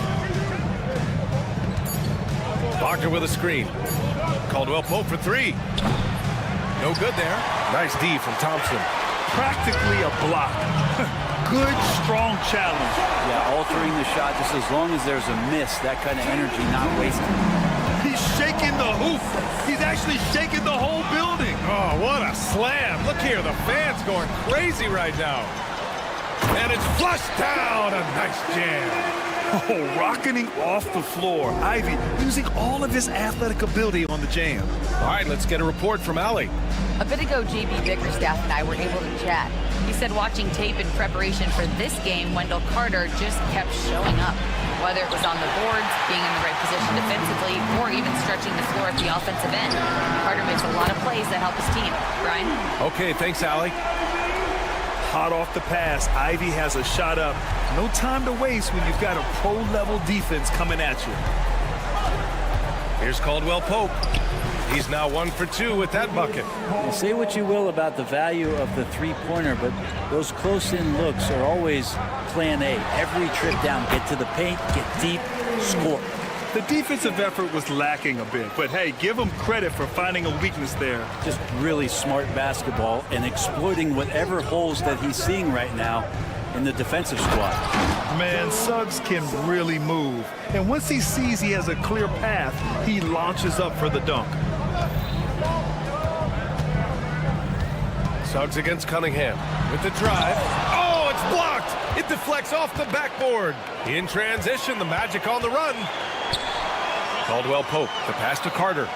Wagner with a screen. Caldwell-Pope for 3. No good there. Nice D from Thompson. Practically a block. Good, strong challenge. Yeah, altering the shot just as long as there's a miss. That kind of energy not wasted. He's shaking the hoop. He's actually shaking the whole building. Oh, what a slam. Look here, the fans going crazy right now. And it's flushed down. A nice jam. Oh, rocketing off the floor. Ivy using all of his athletic ability on the jam. All right, let's get a report from Allie. A bit ago, JB Bickerstaff and I were able to chat. He said watching tape in preparation for this game, Wendell Carter just kept showing up. Whether it was on the boards, being in the right position defensively, or even stretching the floor at the offensive end. Carter makes a lot of plays that help his team. Brian? Okay, thanks, Allie. Hot off the pass, Ivy has a shot up. No time to waste when you've got a pro-level defense coming at you. Here's Caldwell-Pope. He's now 1 for 2 with that bucket. Well, say what you will about the value of the three-pointer, but those close-in looks are always plan A. Every trip down, get to the paint, get deep, score. The defensive effort was lacking a bit, but hey, give him credit for finding a weakness there. Just really smart basketball and exploiting whatever holes that he's seeing right now in the defensive squad. Man, Suggs can really move. And once he sees he has a clear path, he launches up for the dunk. Suggs against Cunningham with the drive. Oh, it's blocked. It deflects off the backboard. In transition, the Magic on the run. Caldwell-Pope, the pass to Carter.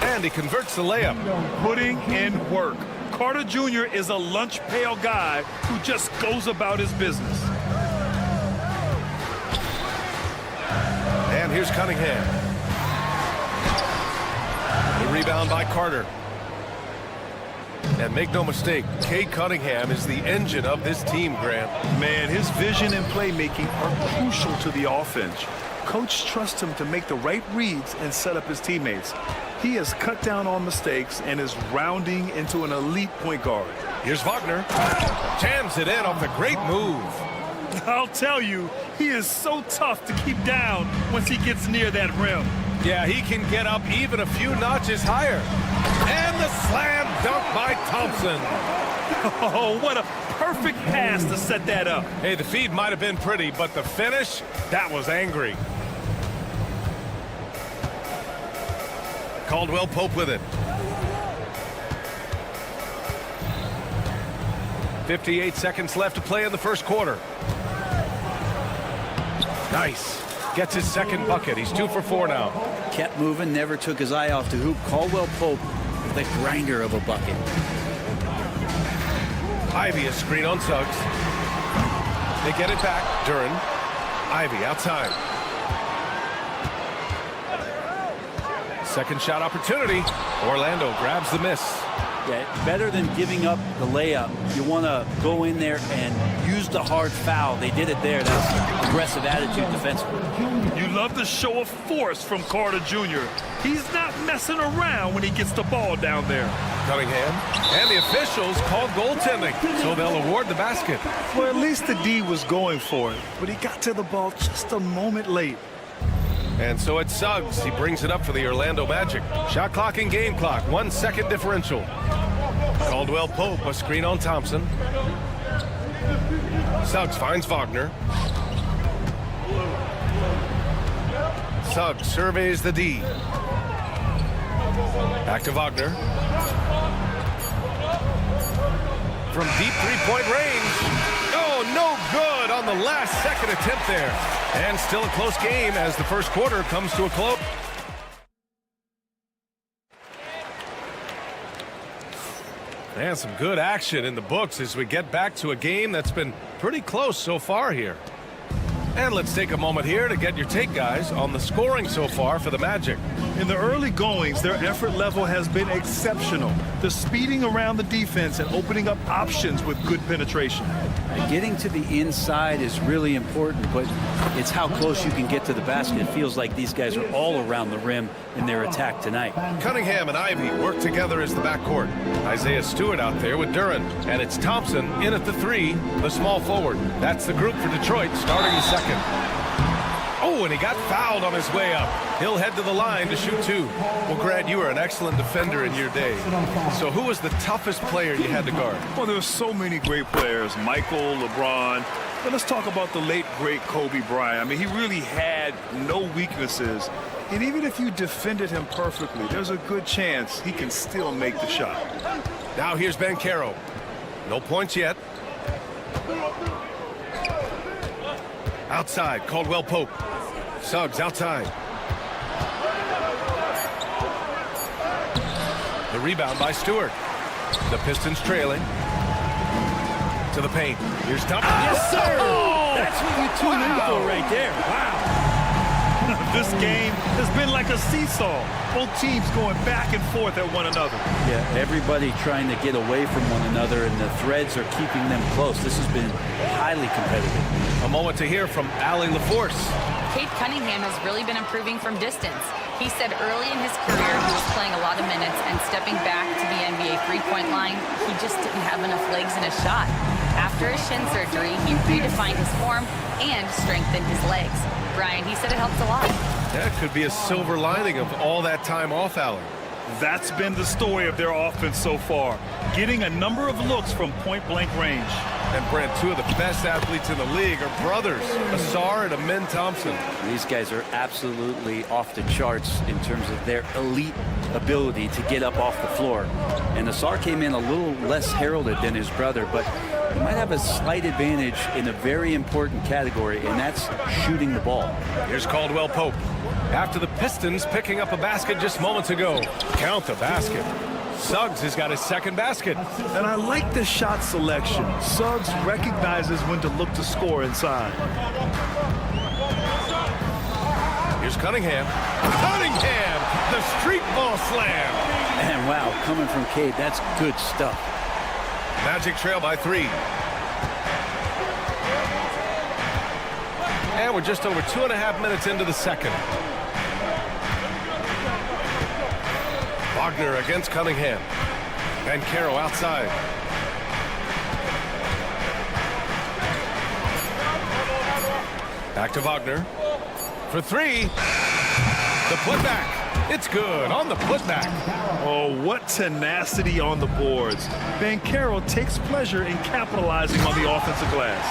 And he converts the layup. Putting in work. Carter Jr. is a lunch pail guy who just goes about his business. And here's Cunningham. The rebound by Carter. And make no mistake, Cade Cunningham is the engine of this team, Grant. Man, his vision and playmaking are crucial to the offense. Coach trusts him to make the right reads and set up his teammates. He has cut down on mistakes and is rounding into an elite point guard. Here's Wagner. Jams it in off the great move. I'll tell you, he is so tough to keep down once he gets near that rim. Yeah, he can get up even a few notches higher. And the slam dunk by Thompson. Oh, what a perfect pass to set that up. Hey, the feed might have been pretty, but the finish, that was angry. Caldwell-Pope with it. 58 seconds left to play in the first quarter. Nice. Gets his second bucket. He's 2 for 4 now. Kept moving, never took his eye off the hoop. Caldwell-Pope, the grinder of a bucket. Ivy a screen on Suggs. They get it back. Duren. Ivy outside. Second shot opportunity. Orlando grabs the miss. Yeah, better than giving up the layup. You want to go in there and use the hard foul. They did it there. That's aggressive attitude defensively. You love the show of force from Carter Jr. He's not messing around when he gets the ball down there. Cunningham. And the officials called goaltending, so they'll award the basket. Well, at least the D was going for it, but he got to the ball just a moment late. And so it's Suggs. He brings it up for the Orlando Magic. Shot clock and game clock. 1 second differential. Caldwell Pope, a screen on Thompson. Suggs finds Wagner. Suggs surveys the D. Back to Wagner. From deep three-point range. Oh, no good on the last second attempt there. And still a close game as the first quarter comes to a close. And some good action in the books as we get back to a game that's been pretty close so far here. And let's take a moment here to get your take, guys, on the scoring so far for the Magic. In the early goings, their effort level has been exceptional. The speeding around the defense and opening up options with good penetration. Getting to the inside is really important, but it's how close you can get to the basket. It feels like these guys are all around the rim in their attack tonight. Cunningham and Ivy work together as the backcourt. Isaiah Stewart out there with Duren. And it's Thompson in at the 3, the small forward. That's the group for Detroit starting the second. Oh, and he got fouled on his way up. He'll head to the line to shoot 2. Well, Grant, you were an excellent defender in your day. So who was the toughest player you had to guard? Well, there were so many great players. Michael, LeBron. But let's talk about the late, great Kobe Bryant. I mean, he really had no weaknesses. And even if you defended him perfectly, there's a good chance he can still make the shot. Now here's Banchero. No points yet. Outside, Caldwell Pope. Suggs outside. The rebound by Stewart. The Pistons trailing. To the paint. Here's Thompson. Yes, sir! That's what you tune in for right there. Wow. This game has been like a seesaw. Both teams going back and forth at one another. Yeah, everybody trying to get away from one another, and the threads are keeping them close. This has been highly competitive. A moment to hear from Allie LaForce. Cade Cunningham has really been improving from distance. He said early in his career he was playing a lot of minutes, and stepping back to the NBA three-point line, he just didn't have enough legs in his shot. After his shin surgery, he redefined his form and strengthened his legs. Brian, he said it helped a lot. That could be a silver lining of all that time off, Allen. That's been the story of their offense so far, getting a number of looks from point-blank range. And Brent, 2 of the best athletes in the league are brothers, Asar and Amin Thompson. These guys are absolutely off the charts in terms of their elite ability to get up off the floor. And Asar came in a little less heralded than his brother, but he might have a slight advantage in a very important category, and that's shooting the ball. Here's Caldwell Pope. After the Pistons picking up a basket just moments ago. Count the basket. Suggs has got his second basket. And I like the shot selection. Suggs recognizes when to look to score inside. Here's Cunningham. Cunningham! The street ball slam! And wow, coming from Cade, that's good stuff. Magic trail by 3. And we're just over 2.5 minutes into the second. Wagner against Cunningham. Banchero outside. Back to Wagner. For 3. The putback. It's good on the putback. Oh, what tenacity on the boards. Banchero takes pleasure in capitalizing on the offensive glass.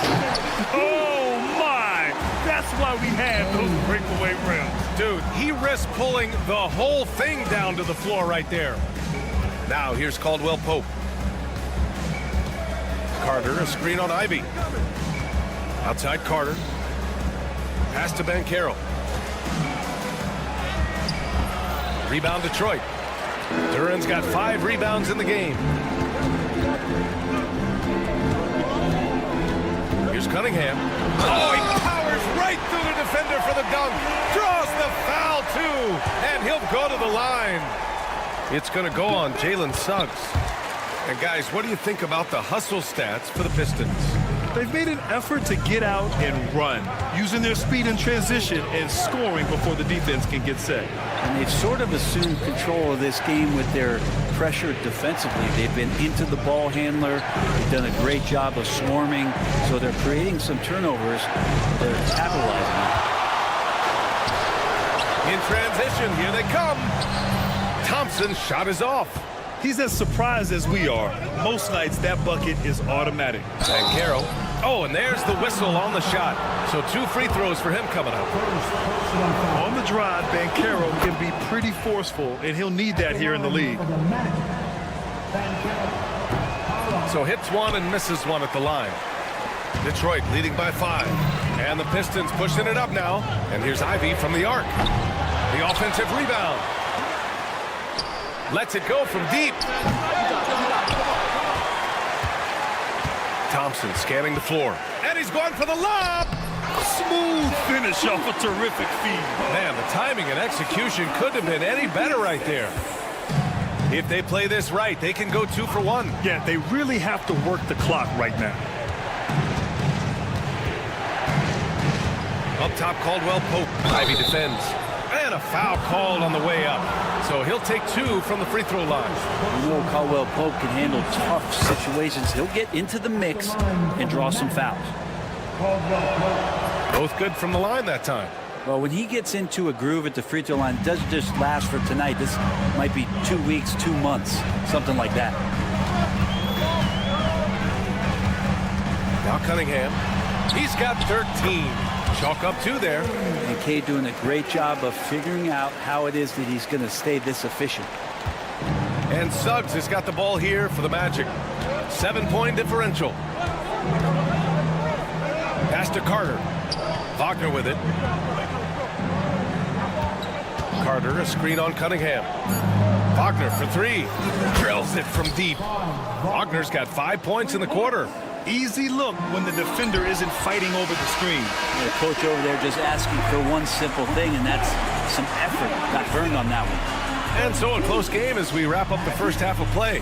Oh, my! That's why we have those breakaway rims. Dude, he risked pulling the whole thing down to the floor right there. Now here's Caldwell Pope. Carter, a screen on Ivy. Outside Carter. Pass to Banchero. Rebound Detroit. Duren's got 5 rebounds in the game. Here's Cunningham. Oh, he powers right through the defender for the dunk. Draws the foul, too. And he'll go to the line. It's going to go on Jalen Suggs. And, guys, what do you think about the hustle stats for the Pistons? They've made an effort to get out and run, using their speed in transition and scoring before the defense can get set. And they've sort of assumed control of this game with their pressure defensively. They've been into the ball handler. They've done a great job of swarming. So they're creating some turnovers. They're capitalizing on. transition. Here they come. Thompson's shot is off. He's as surprised as we are. Most nights, that bucket is automatic. Banchero. Oh, and there's the whistle on the shot. So 2 free throws for him coming up. On the drive, Banchero can be pretty forceful, and he'll need that here in the league. So hits one and misses one at the line. Detroit leading by 5. And the Pistons pushing it up now. And here's Ivy from the arc. The offensive rebound. Lets it go from deep. Thompson scanning the floor. And he's going for the lob. Smooth finish off a terrific feed. Man, the timing and execution couldn't have been any better right there. If they play this right, they can go 2 for 1. Yeah, they really have to work the clock right now. Up top, Caldwell Pope. Ivy defends. And a foul called on the way up. So he'll take 2 from the free throw line. You know Caldwell Pope can handle tough situations. He'll get into the mix and draw some fouls. Both good from the line that time. Well, when he gets into a groove at the free throw line, it doesn't just last for tonight. This might be 2 weeks, 2 months, something like that. Now Cunningham. He's got 13. Chalk up 2 there. And Kay doing a great job of figuring out how it is that he's going to stay this efficient. And Suggs has got the ball here for the Magic. 7-point differential. Pass to Carter. Wagner with it. Carter, a screen on Cunningham. Wagner for 3. Drills it from deep. Wagner's got 5 points in the quarter. Easy look when the defender isn't fighting over the screen. The coach over there just asking for one simple thing, and that's some effort. Got burned on that one. And so a close game as we wrap up the first half of play.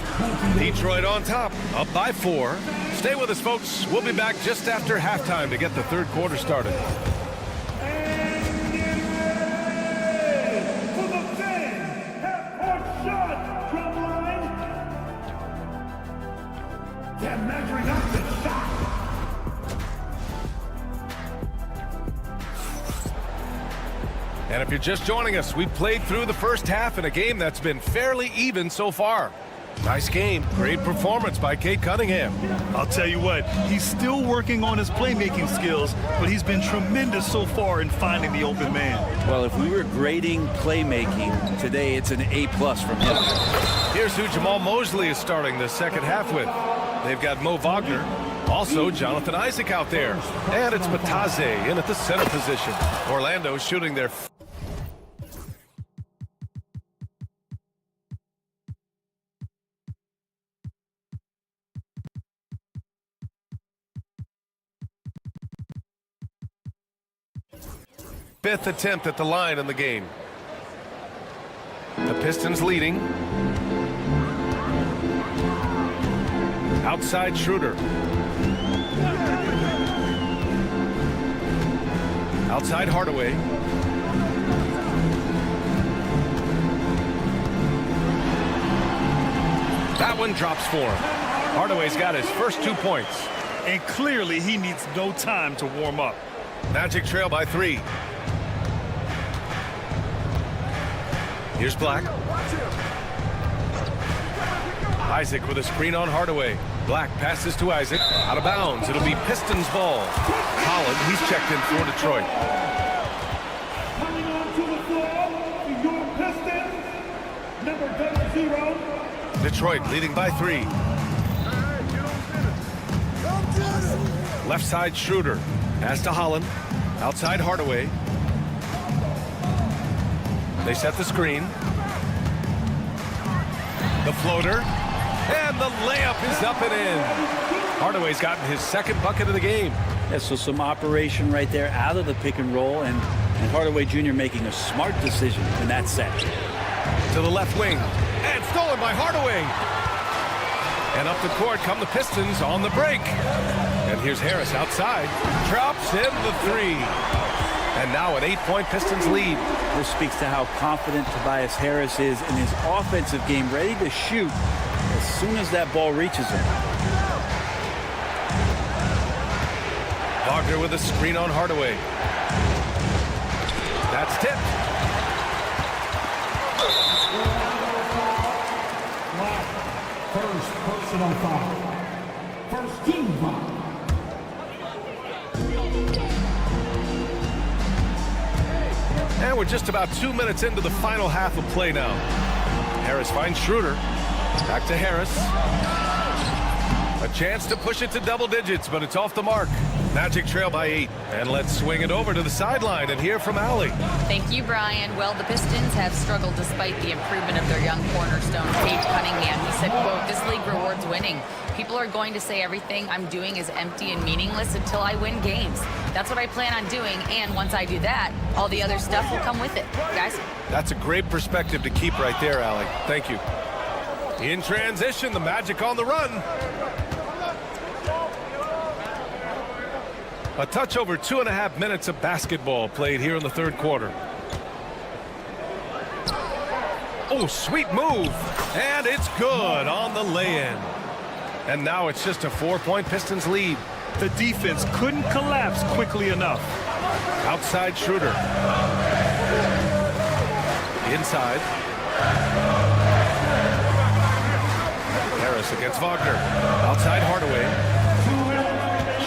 Detroit on top, up by 4. Stay with us, folks. We'll be back just after halftime to get the third quarter started. And if you're just joining us, we played through the first half in a game that's been fairly even so far. Nice game. Great performance by Cade Cunningham. I'll tell you what, he's still working on his playmaking skills, but he's been tremendous so far in finding the open man. Well, if we were grading playmaking today, it's an A+ from him. Here's who Jamal Mosley is starting the second half with. They've got Mo Wagner. Also, Jonathan Isaac out there. And it's Bataze in at the center position. Orlando shooting their... fifth attempt at the line in the game. The Pistons leading. Outside Schroeder. Outside Hardaway. That one drops for him. Hardaway's got his first 2 points. And clearly he needs no time to warm up. Magic trail by 3. Here's Black. Isaac with a screen on Hardaway. Black passes to Isaac. Out of bounds. It'll be Pistons ball. Holland, he's checked in for Detroit. Coming onto the floor, your Pistons, number 0. Detroit leading by 3. Left side Schroeder. Pass to Holland. Outside Hardaway. They set the screen. The floater. And the layup is up and in. Hardaway's gotten his second bucket of the game. Yeah, so some operation right there out of the pick and roll, and Hardaway Jr. making a smart decision in that set. To the left wing. And stolen by Hardaway. And up the court come the Pistons on the break. And here's Harris outside. Drops in the 3. And now an 8-point Pistons lead. This speaks to how confident Tobias Harris is in his offensive game, ready to shoot as soon as that ball reaches him. Wagner with a screen on Hardaway. That's tipped. personal foul. First team foul. And we're just about 2 minutes into the final half of play now. Harris finds Schroeder. Back to Harris. A chance to push it to double digits, but it's off the mark. Magic trail by 8. And let's swing it over to the sideline and hear from Allie. Thank you, Brian. Well, the Pistons have struggled despite the improvement of their young cornerstone, Cade Cunningham. He said, quote, "This league rewards winning. People are going to say everything I'm doing is empty and meaningless until I win games. That's what I plan on doing, and once I do that, all the other stuff will come with it." Guys? That's a great perspective to keep right there, Allie. Thank you. In transition, the Magic on the run. A touch over 2.5 minutes of basketball played here in the third quarter. Oh, sweet move. And it's good on the lay-in. And now it's just a 4-point Pistons lead. The defense couldn't collapse quickly enough. Outside Schroeder. Inside. Harris against Wagner. Outside Hardaway.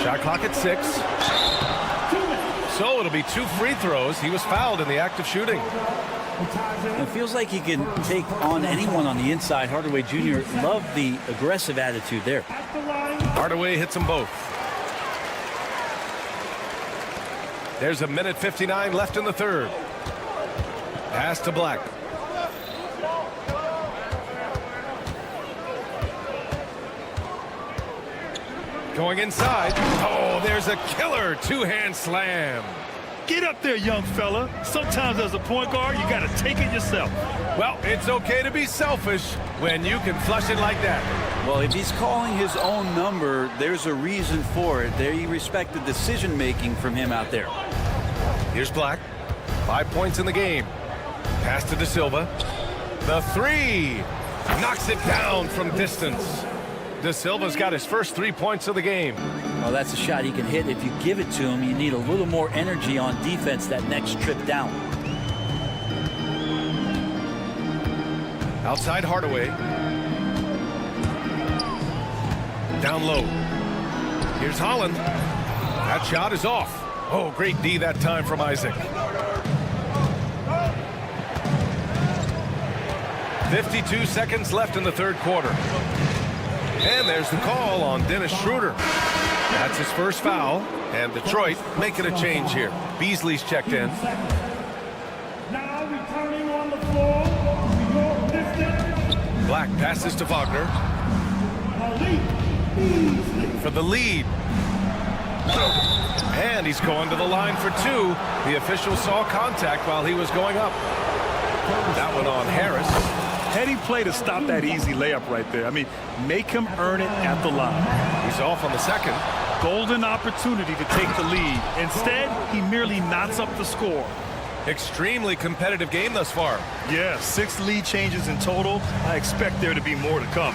Shot clock at 6. So it'll be 2 free throws. He was fouled in the act of shooting. It feels like he can take on anyone on the inside. Hardaway Jr. loved the aggressive attitude there. Hardaway hits them both. There's 1:59 left in the third. Pass to Black. Going inside. Oh, there's a killer 2-hand slam. Get up there, young fella. Sometimes as a point guard, you got to take it yourself. Well, it's okay to be selfish when you can flush it like that. Well, if he's calling his own number, there's a reason for it. There you respect the decision-making from him out there. Here's Black. 5 points in the game. Pass to De Silva. The 3. Knocks it down from distance. De Silva's got his first 3 points of the game. Well, that's a shot he can hit. If you give it to him, you need a little more energy on defense that next trip down. Outside Hardaway. Down low. Here's Holland. That shot is off. Oh, great D that time from Isaac. 52 seconds left in the third quarter. And there's the call on Dennis Schroeder. That's his first foul. And Detroit making a change here. Beasley's checked in. Now returning on the floor, New York Pistons. Black passes to Wagner. For the lead. And he's going to the line for 2. The official saw contact while he was going up. That one on Harris. Heady play to stop that easy layup right there. I mean, make him earn it at the line. He's off on the second. Golden opportunity to take the lead. Instead, he merely knots up the score. Extremely competitive game thus far. Yeah, 6 lead changes in total. I expect there to be more to come.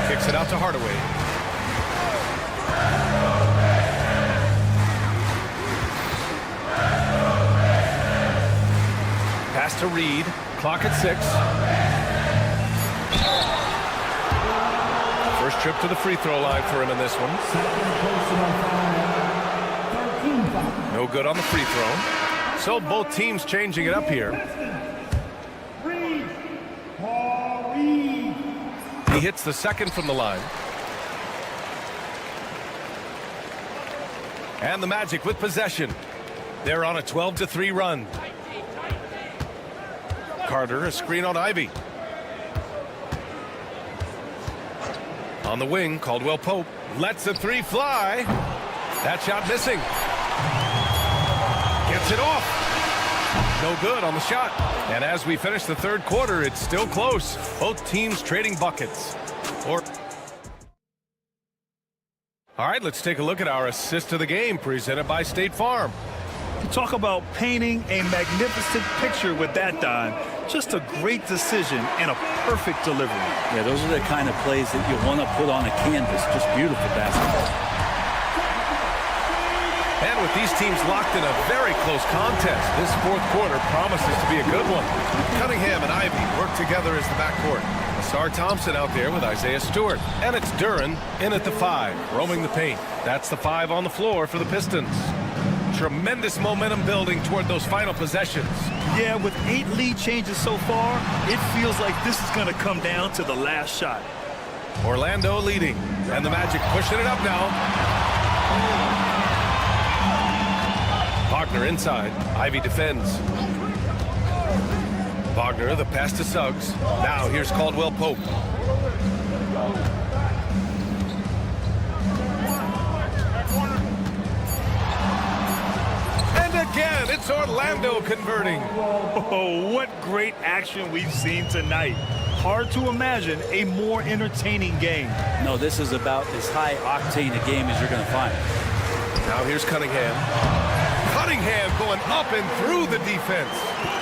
Kicks it out to Hardaway. Pass to Reed. Clock at 6. First trip to the free throw line for him in this one. No good on the free throw. So both teams changing it up here. He hits the second from the line. And the Magic with possession. They're on a 12-3 run. Carter, a screen on Ivy. On the wing, Caldwell Pope lets the 3 fly. That shot missing. Gets it off. No good on the shot. And as we finish the third quarter, it's still close. Both teams trading buckets. All right, let's take a look at our assist of the game presented by State Farm. You talk about painting a magnificent picture with that dime. Just a great decision and a perfect delivery. Yeah, those are the kind of plays that you want to put on a canvas. Just beautiful basketball. And with these teams locked in a very close contest, this fourth quarter promises to be a good one. Cunningham and Ivy work together as the backcourt. Asar Thompson out there with Isaiah Stewart. And it's Duren in at the 5, roaming the paint. That's the 5 on the floor for the Pistons. Tremendous momentum building toward those final possessions. Yeah, with 8 lead changes so far, it feels like this is going to come down to the last shot. Orlando leading, and the Magic pushing it up now. Wagner inside. Ivy defends. Wagner, the pass to Suggs. Now here's Caldwell Pope. And again, it's Orlando converting. Oh, what great action we've seen tonight. Hard to imagine a more entertaining game. No, this is about as high octane a game as you're going to find. Now here's Cunningham. Cunningham going up and through the defense.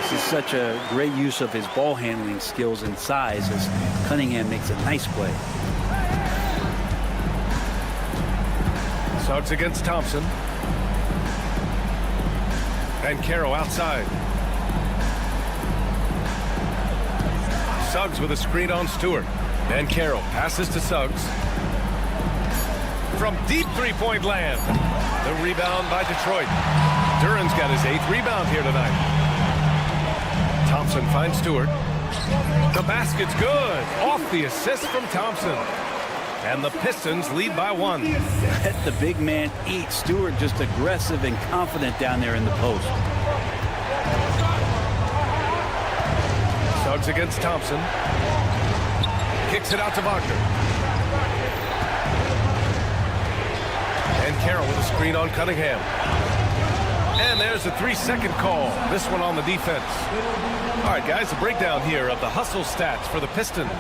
This is such a great use of his ball handling skills and size as Cunningham makes a nice play. Suggs against Thompson. And Caro outside. Suggs with a screen on Stewart. And Caro passes to Suggs. From deep three-point land. The rebound by Detroit. Duren's got his 8th rebound here tonight. Thompson finds Stewart. The basket's good. Off the assist from Thompson. And the Pistons lead by 1. Let the big man eat. Stewart just aggressive and confident down there in the post. Suggs against Thompson. Kicks it out to Wagner. And Carroll with a screen on Cunningham. And there's a 3-second call. This one on the defense. All right, guys, a breakdown here of the hustle stats for the Pistons.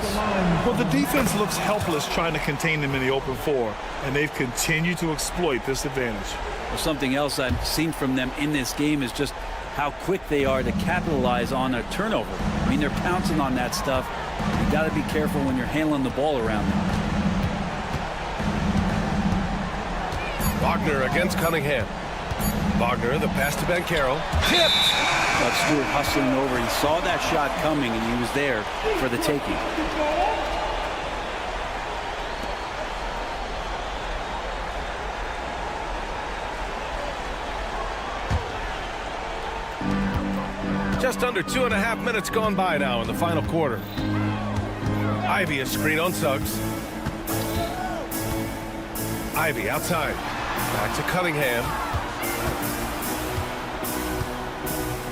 Well, the defense looks helpless trying to contain them in the open floor, and they've continued to exploit this advantage. Well, something else I've seen from them in this game is just how quick they are to capitalize on a turnover. I mean, they're pouncing on that stuff. You got to be careful when you're handling the ball around them. Wagner against Cunningham. Wagner, the pass to Banchero. Tipped! But Stewart hustling over. He saw that shot coming, and he was there for the taking. Just under 2.5 minutes gone by now in the final quarter. Ivy a screen on Suggs. Ivy outside. Back to Cunningham.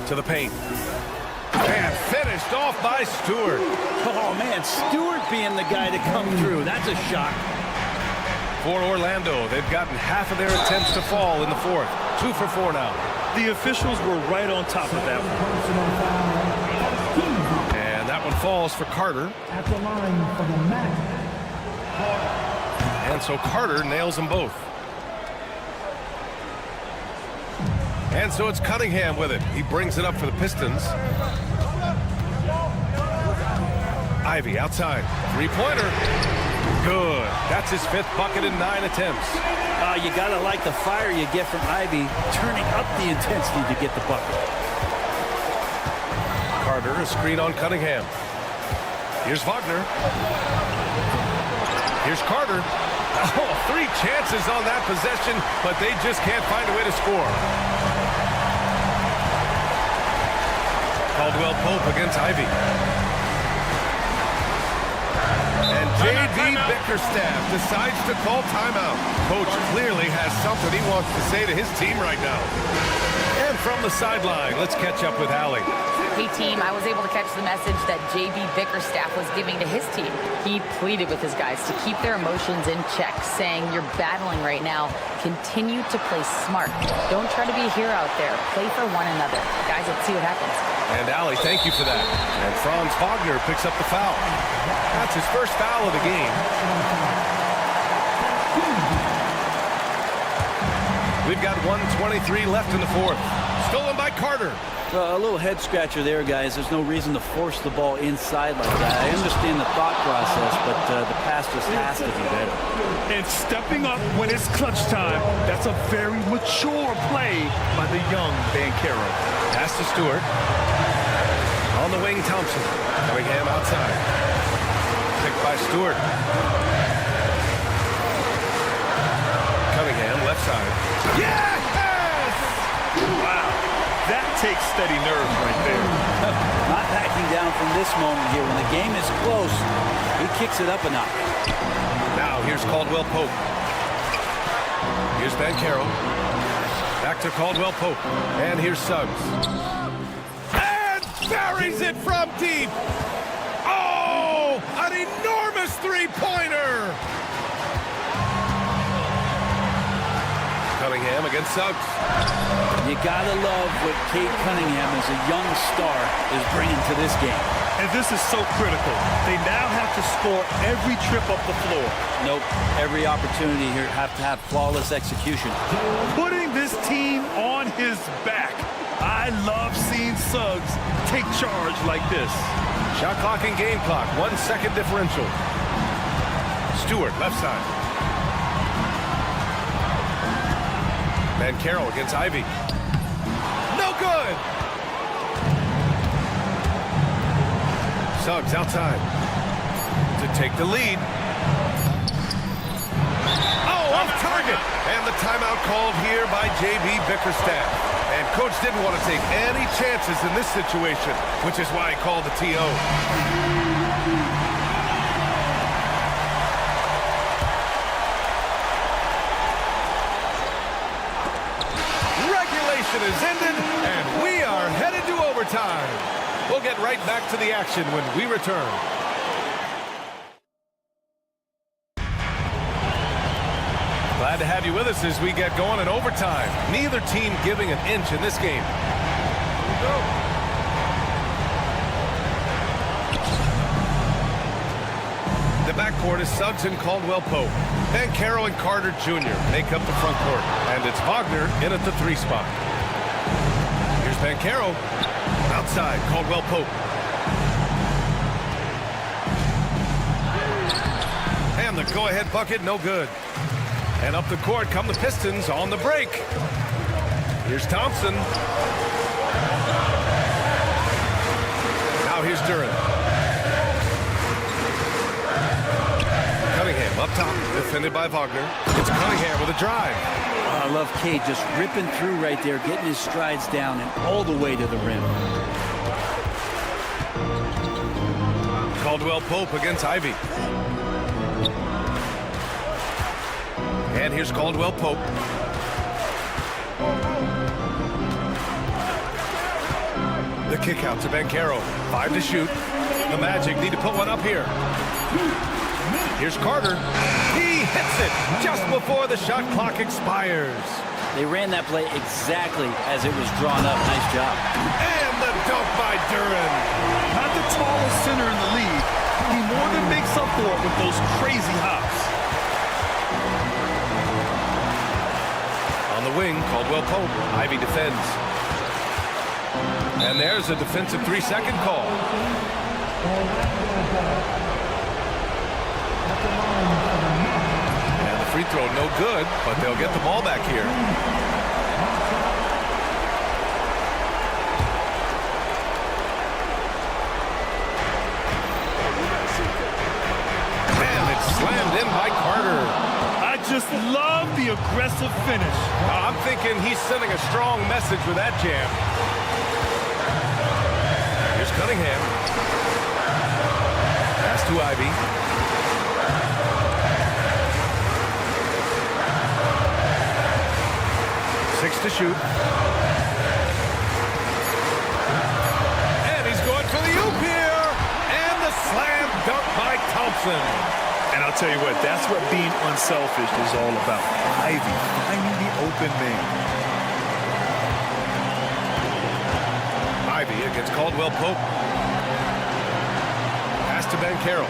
To the paint. And finished off by Stewart. Oh, man, Stewart being the guy to come through. That's a shock. For Orlando, they've gotten half of their attempts to fall in the fourth. 2 for 4 now. The officials were right on top of that one. And that one falls for Carter. At the line for the Magic. And so Carter nails them both. And so it's Cunningham with it. He brings it up for the Pistons. Ivy outside. 3-pointer. Good. That's his 5th bucket in 9 attempts. You got to like the fire you get from Ivy, turning up the intensity to get the bucket. Carter, a screen on Cunningham. Here's Wagner. Here's Carter. Oh, 3 chances on that possession, but they just can't find a way to score. Caldwell Pope against Ivy. And J.D. Bickerstaff decides to call timeout. Coach clearly has something he wants to say to his team right now. And from the sideline, let's catch up with Allie. Hey, team, I was able to catch the message that J.D. Bickerstaff was giving to his team. He pleaded with his guys to keep their emotions in check, saying, you're battling right now. Continue to play smart. Don't try to be a hero out there. Play for one another. Guys, let's see what happens. And Allie, thank you for that. And Franz Wagner picks up the foul. That's his first foul of the game. We've got 1:23 left in the fourth. Stolen by Carter. A little head scratcher there, guys. There's no reason to force the ball inside like that. I understand the thought process, but the pass just has to be better. And stepping up when it's clutch time, that's a very mature play by the young Banchero. Pass to Stewart. On the wing, Thompson. Cunningham outside. Picked by Stewart. Cunningham left side. Yes! Wow. That takes steady nerves right there. Not backing down from this moment here. When the game is close, he kicks it up a notch. Now here's Caldwell Pope. Here's Banchero. Back to Caldwell Pope. And here's Suggs. And buries it from deep. Oh, an enormous three-pointer. Cunningham against Suggs. You gotta love what Cade Cunningham as a young star is bringing to this game. And this is so critical. They now have to score every trip up the floor. Nope. Every opportunity here have to have flawless execution. Putting this team on his back. I love seeing Suggs take charge like this. Shot clock and game clock. 1 second differential. Stewart, left side. Banchero against Ivy. No good! Suggs outside to take the lead. Oh, off target! And the timeout called here by J.B. Bickerstaff. And coach didn't want to take any chances in this situation, which is why he called the TO. Is ended, and we are headed to overtime. We'll get right back to the action when we return. Glad to have you with us as we get going in overtime. Neither team giving an inch in this game. The backcourt is Suggs and Caldwell Pope. Banchero and Carter Jr. make up the front court. And it's Wagner in at the 3 spot. Here's Banchero. Outside, Caldwell Pope. And the go-ahead bucket, no good. And up the court come the Pistons on the break. Here's Thompson. Now here's Duran. Cunningham up top, defended by Wagner. It's Cunningham with a drive. I love Cade just ripping through right there, getting his strides down and all the way to the rim. Caldwell Pope against Ivy. And here's Caldwell Pope. The kick out to Banchero. 5 to shoot. The Magic need to put one up here. Here's Carter. He hits it just before the shot clock expires. They ran that play exactly as it was drawn up. Nice job. And the dunk by Duran. Not the tallest center in the league. He more than makes up for it with those crazy hops. On the wing, Caldwell Pope. Ivy defends. And there's a defensive 3-second call. And the free throw no good, but they'll get the ball back here. And it's slammed in by Carter. I just love the aggressive finish. I'm thinking he's sending a strong message with that jam. Here's Cunningham. Pass to Ivy. 6 to shoot. And he's going for the oop here. And the slam dunk by Thompson. And I'll tell you what, that's what being unselfish is all about. Ivy finding the open man. Ivy against Caldwell Pope. Pass to Banchero.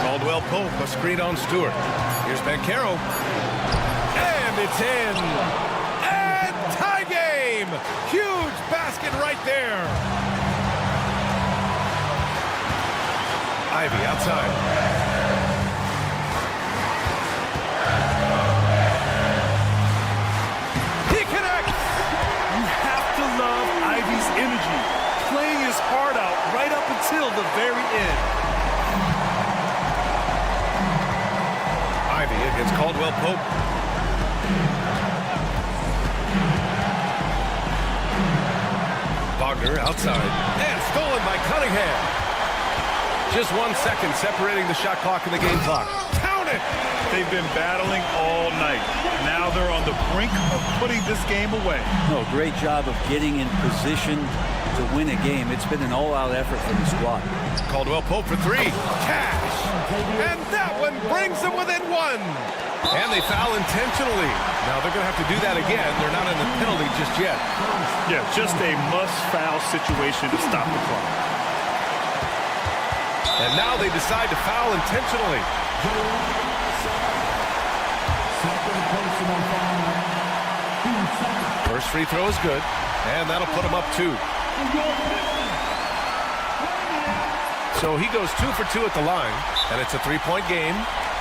Caldwell Pope, a screen on Stewart. Here's Banchero. And it's in. And tie game! Huge basket right there. Ivy outside. He connects! You have to love Ivy's energy, playing his heart out right up until the very end. Ivy against Caldwell Pope. Wagner outside. And stolen by Cunningham. Just 1 second separating the shot clock and the game clock. Count it! They've been battling all night. Now they're on the brink of putting this game away. No, great job of getting in position to win a game. It's been an all-out effort from the squad. Caldwell Pope for three. Cash! And that one brings them within one. And they foul intentionally. Now they're going to have to do that again. They're not in the penalty just yet. Yeah, just a must-foul situation to stop the clock. And now they decide to foul intentionally. First free throw is good, and that'll put him up 2. So he goes 2 for 2 at the line, and it's a 3-point game.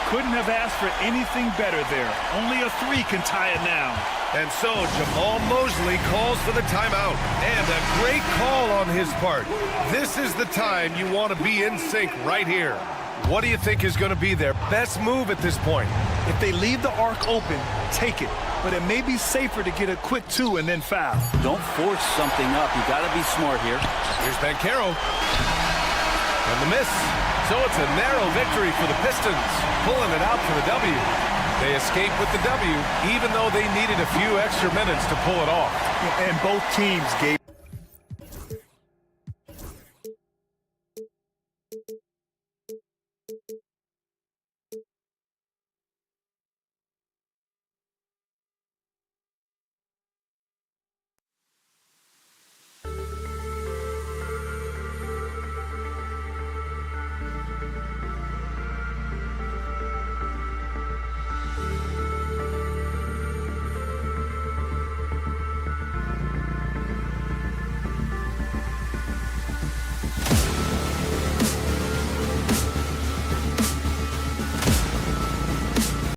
Couldn't have asked for anything better there. Only a 3 can tie it now. And so Jamal Mosley calls for the timeout. And a great call on his part. This is the time you want to be in sync right here. What do you think is going to be their best move at this point? If they leave the arc open, take it. But it may be safer to get a quick 2 and then foul. Don't force something up. You got to be smart here. Here's Banchero. And the miss. So it's a narrow victory for the Pistons, pulling it out for the W. They escape with the W, even though they needed a few extra minutes to pull it off. And both teams gave